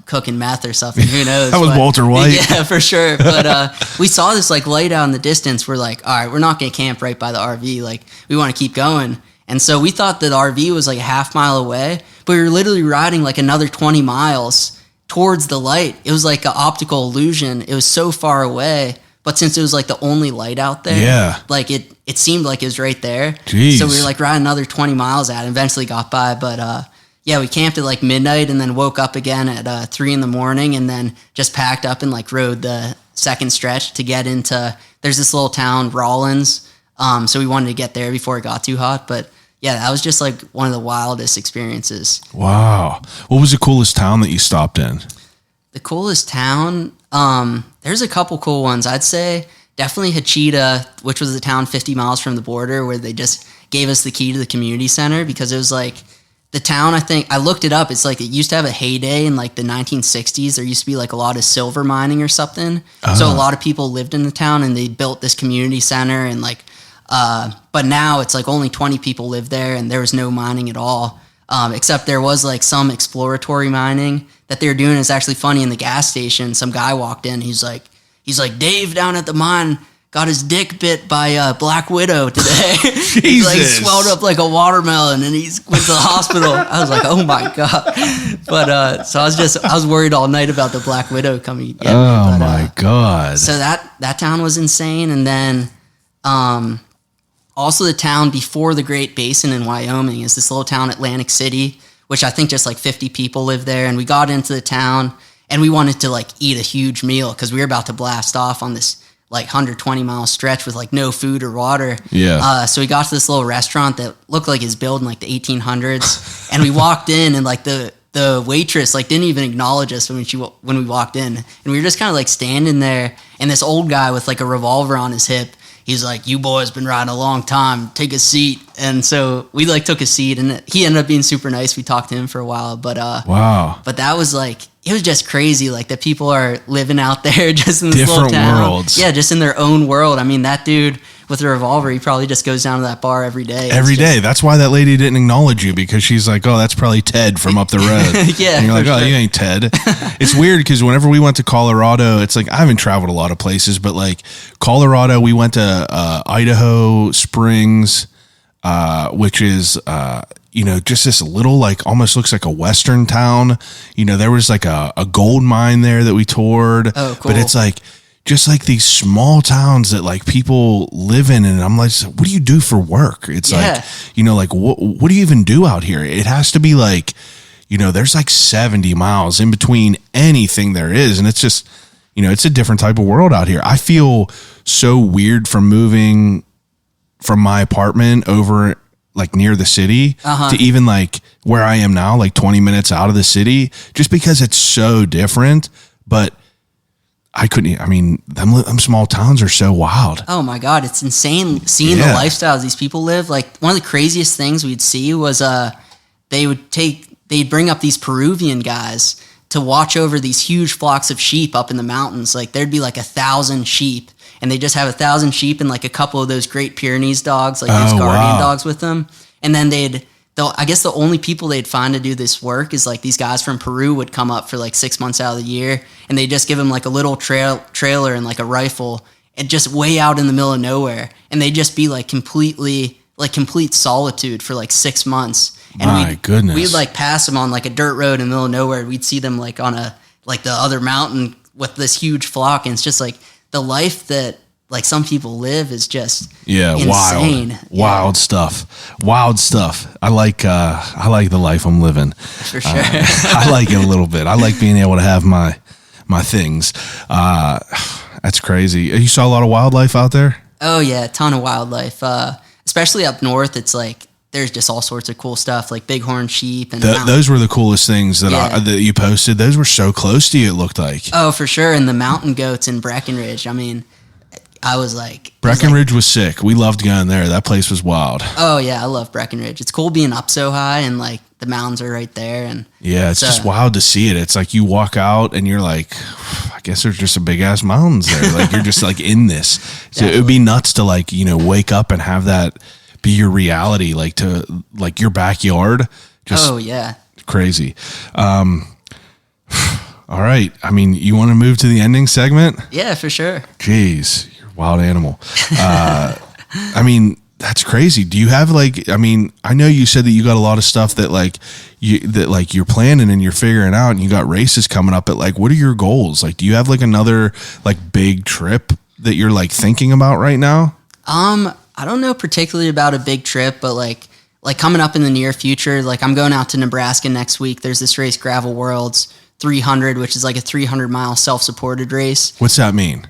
cooking meth or something. Who knows? That was Walter White. Yeah, for sure. But we saw this like light out in the distance. We're like, all right, we're not going to camp right by the RV. Like we want to keep going. And so we thought that the RV was like a half mile away, but we were literally riding like another 20 miles towards the light. It was like an optical illusion. It was so far away. But since it was like the only light out there, like it seemed like it was right there. Jeez. So we were like riding another 20 miles out and eventually got by. But we camped at like midnight and then woke up again at 3 a.m. and then just packed up and like rode the second stretch to get into, there's this little town, Rawlins. So we wanted to get there before it got too hot. But yeah, that was just like one of the wildest experiences. Wow. What was the coolest town that you stopped in? The coolest town, there's a couple cool ones. I'd say definitely Hachita, which was a town 50 miles from the border where they just gave us the key to the community center because it was like the town, I think, I looked it up. It's like it used to have a heyday in like the 1960s. There used to be like a lot of silver mining or something. So a lot of people lived in the town and they built this community center and like, but now it's like only 20 people live there and there was no mining at all. Except there was like some exploratory mining that they were doing. It's actually funny. In the gas station, some guy walked in. He's like, Dave down at the mine got his dick bit by a black widow today. He like swelled up like a watermelon and he went to the hospital. I was like, oh my God. But, so I was worried all night about the black widow coming. My God. So that town was insane. And then, also the town before the Great Basin in Wyoming is this little town, Atlantic City, which I think just like 50 people live there. And we got into the town and we wanted to like eat a huge meal because we were about to blast off on this like 120-mile stretch with like no food or water. Yeah. So we got to this little restaurant that looked like it's built in like the 1800s, and we walked in, and like the waitress like didn't even acknowledge us when we walked in, and we were just kind of like standing there, and this old guy with like a revolver on his hip, he's like, "You boys been riding a long time, take a seat." And so we like took a seat, and he ended up being super nice. We talked to him for a while, but wow. But that was like, it was just crazy, like that people are living out there just in this Different little town. worlds. Yeah, just in their own world. I mean, that dude with a revolver, he probably just goes down to that bar every day. Every day. That's why that lady didn't acknowledge you, because she's like, "Oh, that's probably Ted from up the road." Yeah, and you're like, for "Oh, sure. you ain't Ted." It's weird because whenever we went to Colorado, it's like I haven't traveled a lot of places, but like Colorado, we went to Idaho Springs, which is just this little, like, almost looks like a western town. There was like a gold mine there that we toured. Oh, cool. But it's like just like these small towns that like people live in, and I'm like, "What do you do for work?" It's Yeah. like, what do you even do out here? It has to be like, there's like 70 miles in between anything there is, and it's just, it's a different type of world out here. I feel so weird from moving from my apartment over like near the city to even like where I am now, like 20 minutes out of the city, just because it's so different. But them small towns are so wild. Oh my God, it's insane seeing the lifestyles these people live. Like, one of the craziest things we'd see was they'd bring up these Peruvian guys to watch over these huge flocks of sheep up in the mountains. Like, there'd be like 1,000 sheep, and they just have 1,000 sheep and like a couple of those Great Pyrenees dogs, like those guardian dogs with them. And then I guess the only people they'd find to do this work is like these guys from Peru would come up for like 6 months out of the year, and they just give them like a little trailer and like a rifle, and just way out in the middle of nowhere, and they just be like complete solitude for like 6 months. And goodness, we'd like pass them on like a dirt road in the middle of nowhere. We'd see them like on the other mountain with this huge flock, and it's just like the life that like some people live is just insane. Wild stuff. I like the life I'm living. For sure. I like it a little bit. I like being able to have my things. That's crazy. You saw a lot of wildlife out there? Oh yeah, a ton of wildlife. Especially up north, it's like there's just all sorts of cool stuff, like bighorn sheep and those were the coolest things that you posted. Those were so close to you, it looked like. Oh, for sure. And the mountain goats in Breckenridge. I mean, I was like... Breckenridge was sick. We loved going there. That place was wild. Oh, yeah. I love Breckenridge. It's cool being up so high, and like the mountains are right there. And yeah, it's just wild to see it. It's like you walk out and you're like, I guess there's just a big ass mountains there. Like you're just like in this. So it would be nuts to like, wake up and have that be your reality, like to like your backyard. Just crazy. All right. I mean, you want to move to the ending segment? Yeah, for sure. Jeez, you're a wild animal. I mean, that's crazy. Do you have like, I mean, I know you said that you got a lot of stuff that like you're planning and you're figuring out, and you got races coming up, but like, what are your goals? Like, do you have like another like big trip that you're like thinking about right now? I don't know particularly about a big trip, but like coming up in the near future, like I'm going out to Nebraska next week. There's this race, Gravel Worlds 300, which is like a 300-mile self-supported race. What's that mean?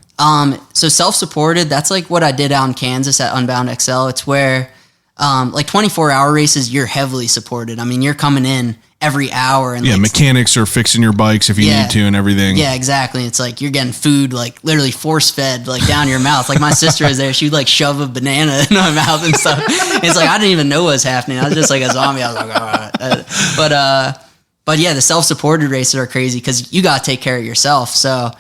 So self-supported, that's like what I did out in Kansas at Unbound XL. It's where like 24-hour races, you're heavily supported. I mean, you're coming in every hour. And mechanics are fixing your bikes if you need to and everything. Yeah, exactly. It's like you're getting food like literally force-fed like down your mouth. Like my sister was there. She would like shove a banana in my mouth and stuff. And it's like I didn't even know what was happening. I was just like a zombie. I was like, all right. But yeah, the self-supported races are crazy because you got to take care of yourself. So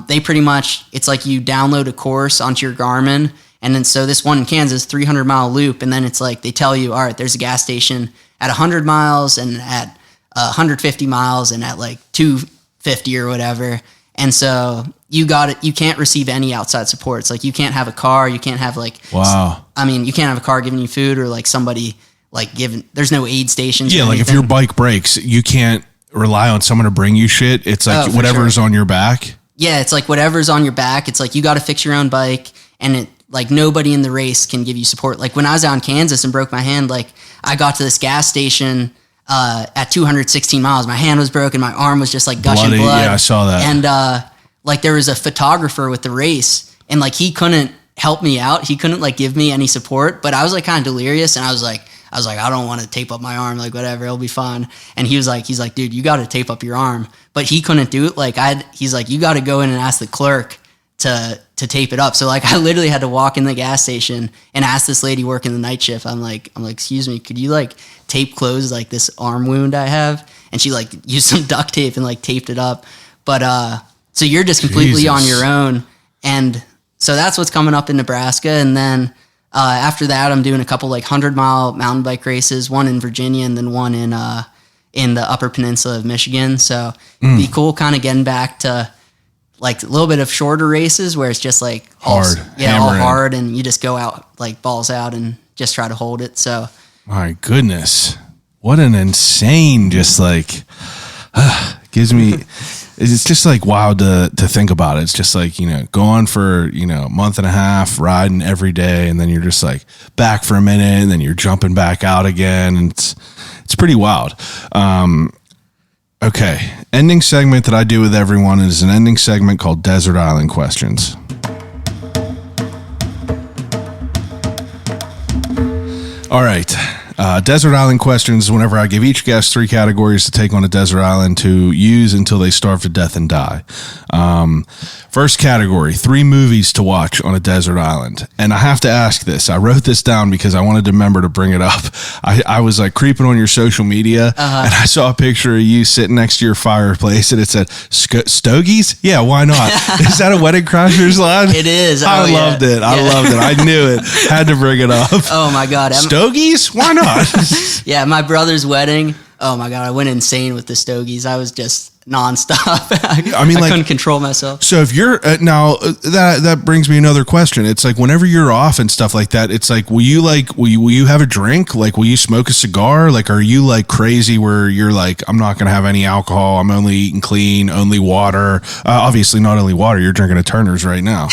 they pretty much, it's like you download a course onto your Garmin. And then so this one in Kansas, 300-mile loop. And then it's like they tell you, all right, there's a gas station at 100 miles and at 150 miles and at like 250 or whatever. And so you can't receive any outside supports. Like you can't have a car. You can't have like, wow. I mean, you can't have a car giving you food or like somebody like there's no aid stations. Yeah, like if your bike breaks, you can't rely on someone to bring you shit. It's like whatever's on your back. Yeah, it's like whatever's on your back. It's like you got to fix your own bike, and it like nobody in the race can give you support. Like when I was out in Kansas and broke my hand, like I got to this gas station at 216 miles. My hand was broken. My arm was just like gushing Bloody, blood. yeah, I saw that. And like there was a photographer with the race, and like he couldn't help me out. He couldn't like give me any support. But I was like kind of delirious, and I was like, I don't want to tape up my arm. Like whatever, it'll be fine. And he's like, dude, you got to tape up your arm. But he couldn't do it. He's like, you got to go in and ask the clerk to tape it up. So like I literally had to walk in the gas station and ask this lady working the night shift. I'm like, excuse me, could you like tape close like this arm wound I have? And she like used some duct tape and like taped it up. But so you're just completely on your own. And so that's what's coming up in Nebraska. And then after that, I'm doing a couple like 100-mile mountain bike races, one in Virginia and then one in the Upper Peninsula of Michigan. So it'd be cool kind of getting back to like a little bit of shorter races where it's just like all hard, and you just go out like balls out and just try to hold it. So my goodness, what an insane, just like gives me, it's just like wild to think about it. It's just like, going for, a month and a half riding every day. And then you're just like back for a minute and then you're jumping back out again. And it's pretty wild. Okay. Ending segment that I do with everyone is an ending segment called Desert Island Questions. All right. Desert Island Questions, whenever I give each guest 3 categories to take on a desert island to use until they starve to death and die. First category, 3 movies to watch on a desert island. And I have to ask this. I wrote this down because I wanted to remember to bring it up. I was like creeping on your social media and I saw a picture of you sitting next to your fireplace and it said, Stogies? Yeah, why not? Is that a Wedding Crashers line? it is. I loved it. I loved it. I knew it. Had to bring it up. Oh my God. Stogies? Why not? Yeah, my brother's wedding. Oh my God, I went insane with the Stogies. I was just nonstop. I couldn't control myself. So if you're now that brings me another question. It's like whenever you're off and stuff like that, it's like will you have a drink? Like will you smoke a cigar? Like are you like crazy where you're like I'm not gonna have any alcohol. I'm only eating clean, only water. Obviously not only water. You're drinking a Turner's right now.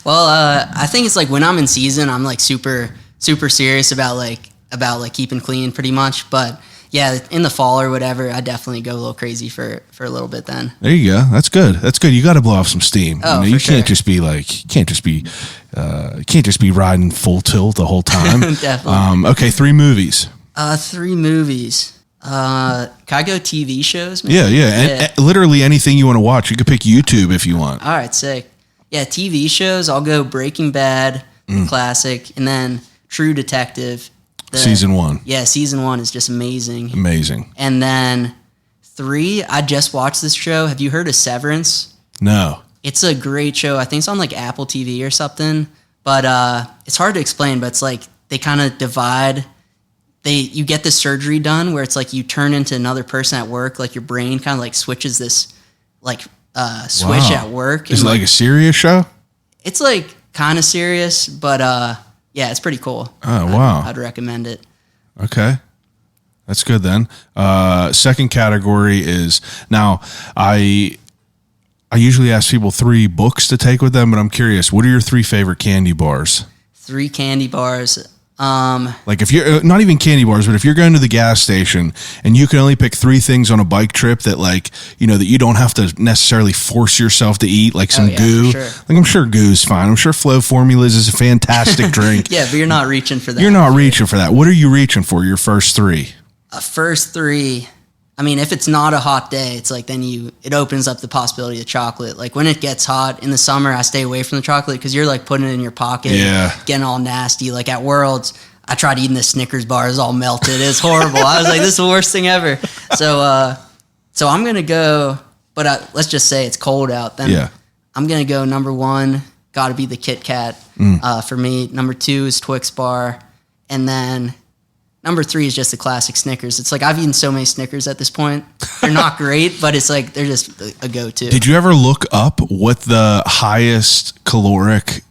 Well, I think it's like when I'm in season, I'm like super serious about keeping clean pretty much. But yeah, in the fall or whatever, I definitely go a little crazy for a little bit then. There you go. That's good. That's good. You got to blow off some steam. Oh, you for can't just be like, you can't just be riding full tilt the whole time. Definitely. Okay. 3 movies. 3 movies. Can I go TV shows? Maybe? Yeah. And literally anything you want to watch. You could pick YouTube if you want. All right. Sick. Yeah. TV shows. I'll go Breaking Bad, classic, and then True Detective. Season 1. Yeah, season 1 is just amazing. Amazing. And then 3, I just watched this show. Have you heard of Severance? No. It's a great show. I think it's on like Apple TV or something. But it's hard to explain, but it's like they kind of divide. You get this surgery done where it's like you turn into another person at work. Like your brain kind of like switches this like switch at work. Is it like a serious show? It's like kind of serious, but yeah, it's pretty cool. Oh, wow. I'd recommend it. Okay. That's good then. Second category is, now I usually ask people 3 books to take with them, but I'm curious, what are your 3 favorite candy bars? 3 candy bars. Like if you're not even candy bars, but if you're going to the gas station and you can only pick 3 things on a bike trip that like, that you don't have to necessarily force yourself to eat, like some goo. Sure. Like I'm sure goo's fine. I'm sure Flow Formulas is a fantastic drink. Yeah, but you're not reaching for that. You're not reaching for that. What are you reaching for? Your first 3? First 3. I mean, if it's not a hot day, it's like then it opens up the possibility of chocolate. Like when it gets hot in the summer, I stay away from the chocolate because you're like putting it in your pocket, getting all nasty. Like at Worlds, I tried eating the Snickers bar; it's all melted. It's horrible. I was like, this is the worst thing ever. So I'm gonna go. But let's just say it's cold out. Then I'm gonna go number 1. Got to be the Kit Kat for me. Number 2 is Twix bar, and then number 3 is just the classic Snickers. It's like I've eaten so many Snickers at this point. They're not great, but it's like they're just a go-to. Did you ever look up what the highest caloric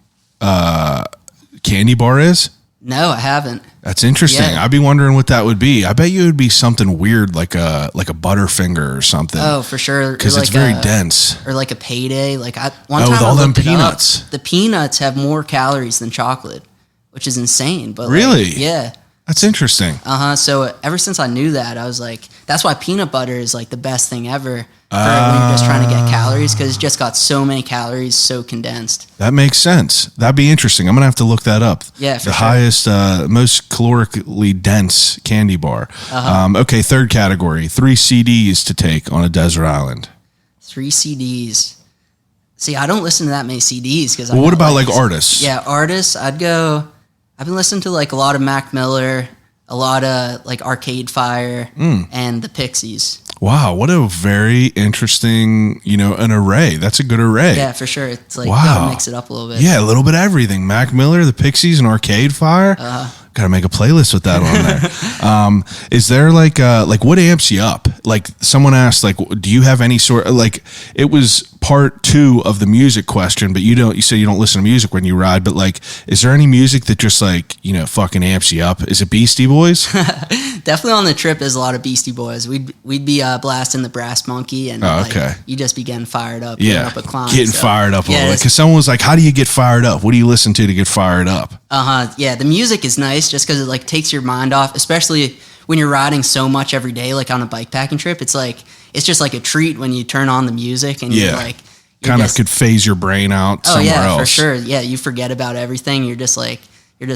candy bar is? No, I haven't. That's interesting. Yeah. I'd be wondering what that would be. I bet you it would be something weird like a Butterfinger or something. Oh, for sure. Because it's very dense. Or like a Payday. Like with all them peanuts. The peanuts have more calories than chocolate, which is insane. But really? Yeah. That's interesting. So ever since I knew that, I was like, that's why peanut butter is like the best thing ever for when you're just trying to get calories, because it's just got so many calories, so condensed. That makes sense. That'd be interesting. I'm gonna have to look that up. Yeah, for the sure. highest, most calorically dense candy bar. Okay, third category: 3 CDs to take on a desert island. 3 CDs. See, I don't listen to that many CDs because. Well, what about like artists? Yeah, artists. I've been listening to like a lot of Mac Miller, a lot of like Arcade Fire, and the Pixies. Wow, what a very interesting, an array. That's a good array. Yeah, for sure. It's like, wow. gotta mix it up a little bit. Yeah, a little bit of everything. Mac Miller, the Pixies, and Arcade Fire. Got to make a playlist with that on there. Is there like what amps you up? Like someone asked, like, do you have any sort of, like, it was part 2 of the music question, but you say you don't listen to music when you ride, but like, is there any music that just like, fucking amps you up? Is it Beastie Boys? Definitely on the trip is a lot of Beastie Boys. We'd be blasting the Brass Monkey, and you just be getting fired up. Yeah, up a climb, getting fired up a little bit. it's- Because someone was like, how do you get fired up? What do you listen to get fired up? Yeah, the music is nice just because it like takes your mind off, especially when you're riding so much every day, like on a bike packing trip. It's just like a treat when you turn on the music and you're like, kind of could phase your brain out somewhere else. For sure. Yeah, you forget about everything. You're just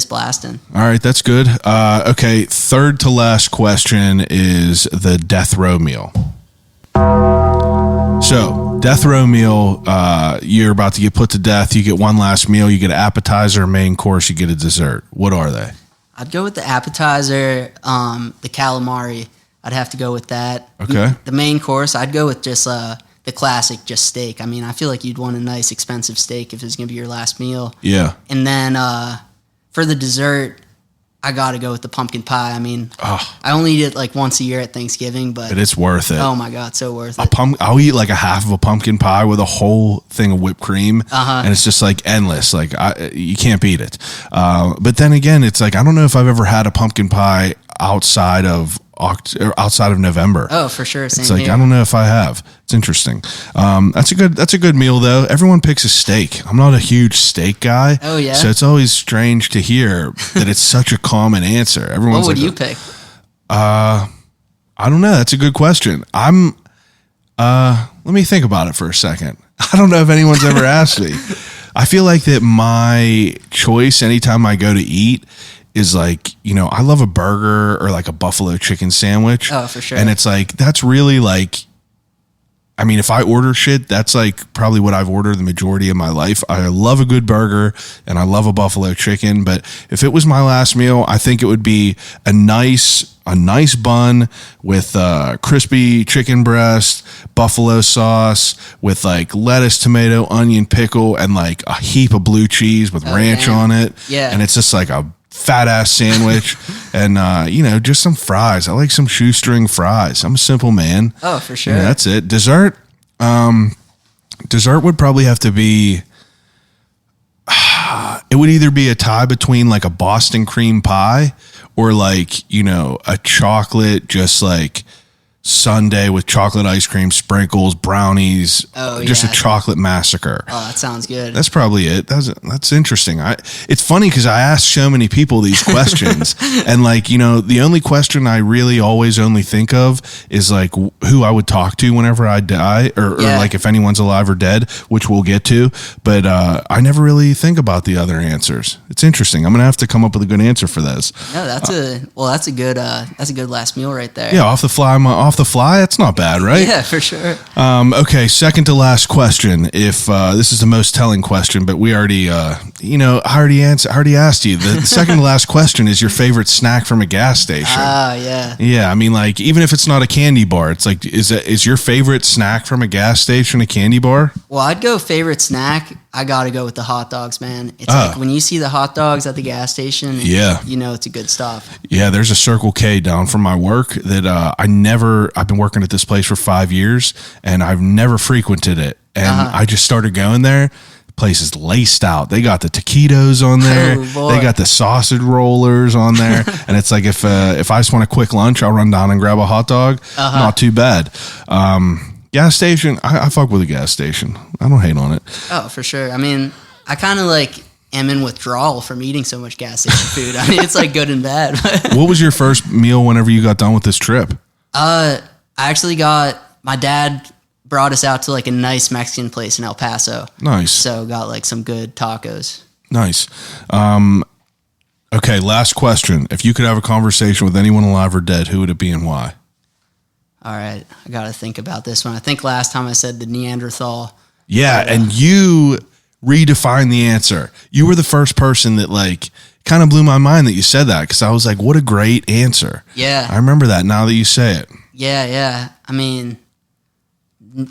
blasting. All right, that's good. Okay, third to last question is the death row meal. So, death row meal, you're about to get put to death. You get one last meal. You get an appetizer, a main course, you get a dessert. What are they? I'd go with the appetizer, the calamari. I'd have to go with that. Okay. The main course, I'd go with just the classic, just steak. I mean, I feel like you'd want a nice, expensive steak if it's going to be your last meal. Yeah. And then for the dessert, I got to go with the pumpkin pie. I mean, I only eat it like once a year at Thanksgiving, but it's worth it. Oh my God, so worth it. I'll eat like a half of a pumpkin pie with a whole thing of whipped cream, and it's just like endless. Like you can't beat it. But then again, it's like I don't know if I've ever had a pumpkin pie outside of November. Oh, for sure. Same it's like here. I don't know if I have. It's interesting. That's a good meal though. Everyone picks a steak. I'm not a huge steak guy. Oh yeah. So it's always strange to hear that it's such a common answer. Everyone's What would like, you pick? I don't know. That's a good question. Let me think about it for a second. I don't know if anyone's ever asked me. I feel like that my choice anytime I go to eat is like, I love a burger or like a buffalo chicken sandwich. Oh, for sure. And it's like, that's really like, I mean, if I order shit, that's like probably what I've ordered the majority of my life. I love a good burger and I love a buffalo chicken, but if it was my last meal, I think it would be a nice bun with crispy chicken breast, buffalo sauce with like lettuce, tomato, onion, pickle, and like a heap of blue cheese with ranch on it. Yeah. And it's just like a fat ass sandwich and just some fries. I like some shoestring fries. I'm a simple man. Oh, for sure. Yeah, that's it. Dessert would probably have to be it would either be a tie between like a Boston cream pie or like a chocolate just like sundae with chocolate ice cream, sprinkles, brownies, just a chocolate massacre. Oh, that sounds good. That's probably it. That's interesting. It's funny because I asked so many people these questions, and like the only question I really always only think of is like who I would talk to whenever I die, or like if anyone's alive or dead, which we'll get to. But I never really think about the other answers. It's interesting. I'm gonna have to come up with a good answer for this. No, that's a good last meal right there. Yeah, off the fly, that's not bad, right? Yeah, for sure. Okay, second to last question. If this is the most telling question, but we already, I already asked you. The second to last question is your favorite snack from a gas station. Yeah. Yeah, I mean, like even if it's not a candy bar, it's like is your favorite snack from a gas station a candy bar? Well, I'd go favorite snack. I gotta go with the hot dogs, man. It's like when you see the hot dogs at the gas station, it's a good stuff. Yeah, there's a Circle K down from my work that I've been working at this place for 5 years and I've never frequented it. And I just started going there. The place is laced out. They got the taquitos on there. Oh, they got the sausage rollers on there. And it's like if I just want a quick lunch, I'll run down and grab a hot dog. Not too bad. Gas station, I fuck with a gas station. I don't hate on it. Oh, for sure. I mean, I kind of like am in withdrawal from eating so much gas station food. I mean, it's like good and bad. What was your first meal whenever you got done with this trip? I actually my dad brought us out to like a nice Mexican place in El Paso. Nice. So got like some good tacos. Nice. Okay, last question. If you could have a conversation with anyone alive or dead, who would it be and why? All right, I got to think about this one. I think last time I said the Neanderthal. Yeah, and you redefined the answer. You were the first person that like kind of blew my mind that you said that, because I was like, what a great answer. Yeah. I remember that now that you say it. Yeah. I mean,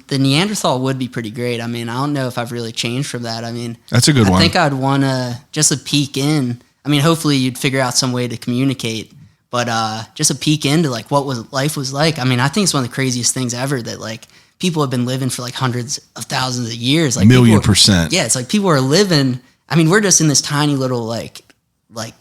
the Neanderthal would be pretty great. I mean, I don't know if I've really changed from that. I mean, that's a good one. I think I'd want to just a peek in. I mean, hopefully you'd figure out some way to communicate, but just a peek into like what life was like. I mean, I think it's one of the craziest things ever that like people have been living for like hundreds of thousands of years. Like %1,000,000. Yeah, it's like people are living. I mean, we're just in this tiny little like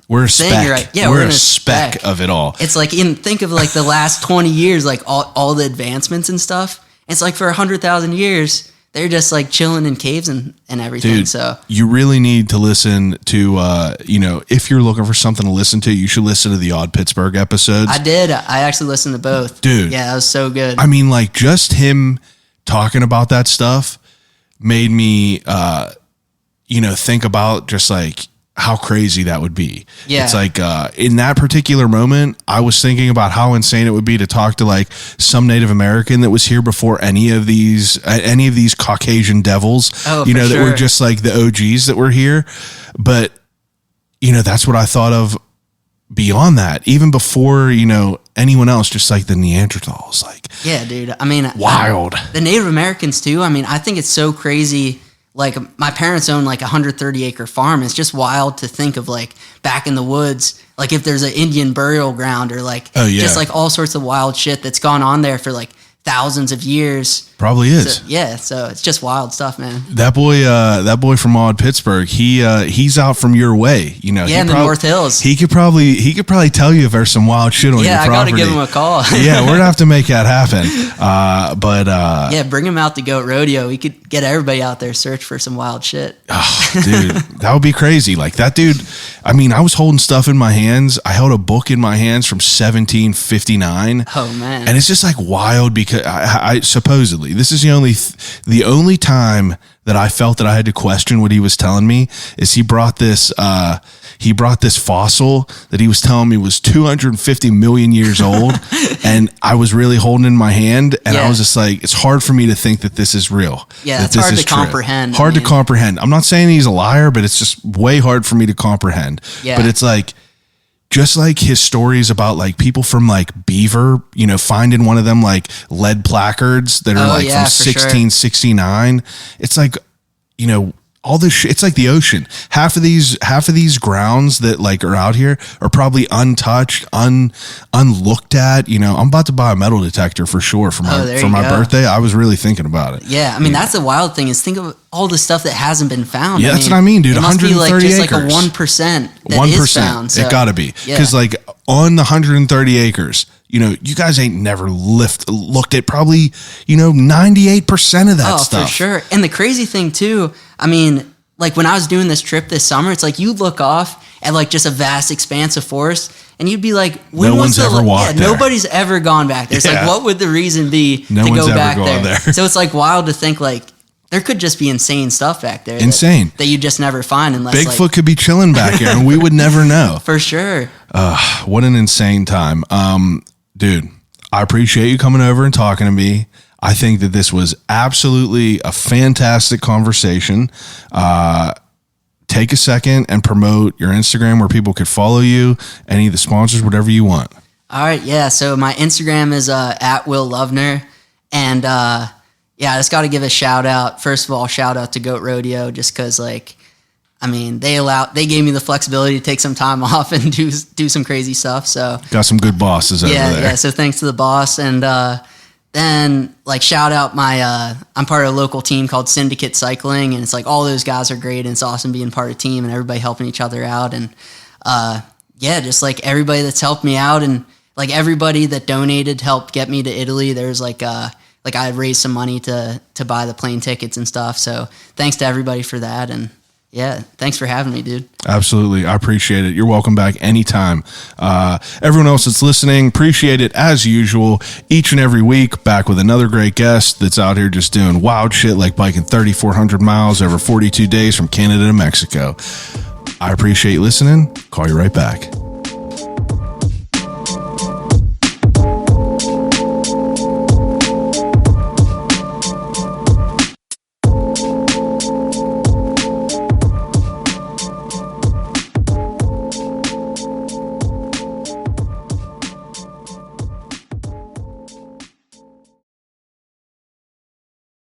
we're a thing, speck. right? Yeah, we're a speck of it all. It's like think of like the last 20 years, like all the advancements and stuff. It's like for 100,000 years, they're just like chilling in caves and everything. Dude, so you really need to listen to, if you're looking for something to listen to, you should listen to the Odd Pittsburgh episodes. I did. I actually listened to both. Dude. Yeah, that was so good. I mean, like just him talking about that stuff made me, think about just like how crazy that would be. Yeah. It's like in that particular moment, I was thinking about how insane it would be to talk to like some Native American that was here before any of these Caucasian devils, that were just like the OGs that were here. But, that's what I thought of beyond that, even before, anyone else, just like the Neanderthals. Like, yeah, dude. I mean, wild. The Native Americans too. I mean, I think it's so crazy. Like my parents own like a 130-acre farm. It's just wild to think of like back in the woods, like if there's an Indian burial ground or like just like all sorts of wild shit that's gone on there for like thousands of years. Probably is. So it's just wild stuff, man. That boy from Odd Pittsburgh, he's out from your way, in the North Hills. He could probably tell you if there's some wild shit on your property. Yeah, I got to give him a call. Yeah, we're gonna have to make that happen. Bring him out to Goat Rodeo. We could get everybody out there, search for some wild shit. Oh, dude, that would be crazy. Like that dude. I mean, I was holding stuff in my hands. I held a book in my hands from 1759. Oh man, and it's just like wild because I supposedly. This is the only time that I felt that I had to question what he was telling me is he brought this fossil that he was telling me was 250 million years old, and I was really holding in my hand, and I was just like, it's hard for me to think that this is real. Yeah, it's hard to comprehend. To comprehend. I'm not saying he's a liar, but it's just way hard for me to comprehend. Yeah. But it's like, just like his stories about like people from like Beaver, finding one of them like lead placards that are from 1669. Sure. It's like, all this shit. It's like the ocean. Half of these grounds that like are out here are probably untouched, unlooked at. I'm about to buy a metal detector for sure for my birthday. I was really thinking about it. Yeah, I mean that's the wild thing is think of all the stuff that hasn't been found. Yeah, that's what I mean, dude. It must 130 be like just acres. Like a 1% that is found. So. It got to be because like on the 130 acres. You guys ain't never looked at probably, 98% of that stuff. Oh, for sure. And the crazy thing too, I mean, like when I was doing this trip this summer, it's like you look off at like just a vast expanse of forest and you'd be like, no one's ever walked there. Nobody's ever gone back there. It's like, what would the reason be to go back there? So it's like wild to think like, there could just be insane stuff back there. Insane. That you just never find unless Bigfoot could be chilling back here and we would never know. For sure. What an insane time. Dude, I appreciate you coming over and talking to me. I think that this was absolutely a fantastic conversation. Take a second and promote your Instagram where people could follow you, any of the sponsors, whatever you want. All right. Yeah. So my Instagram is at Will Loevner. And I just got to give a shout out. First of all, shout out to Goat Rodeo just because they gave me the flexibility to take some time off and do some crazy stuff. So got some good bosses over there. Yeah. So thanks to the boss. And then like shout out I'm part of a local team called Syndicate Cycling, and it's like all those guys are great, and it's awesome being part of a team and everybody helping each other out. And just like everybody that's helped me out and like everybody that donated helped get me to Italy. There's like I raised some money to buy the plane tickets and stuff. So thanks to everybody for that. And Yeah, thanks for having me, dude. Absolutely. I appreciate it. You're welcome back anytime. Everyone else that's listening, appreciate it as usual. Each and every week, back with another great guest that's out here just doing wild shit like biking 3,400 miles over 42 days from Canada to Mexico. I appreciate you listening. Call you right back.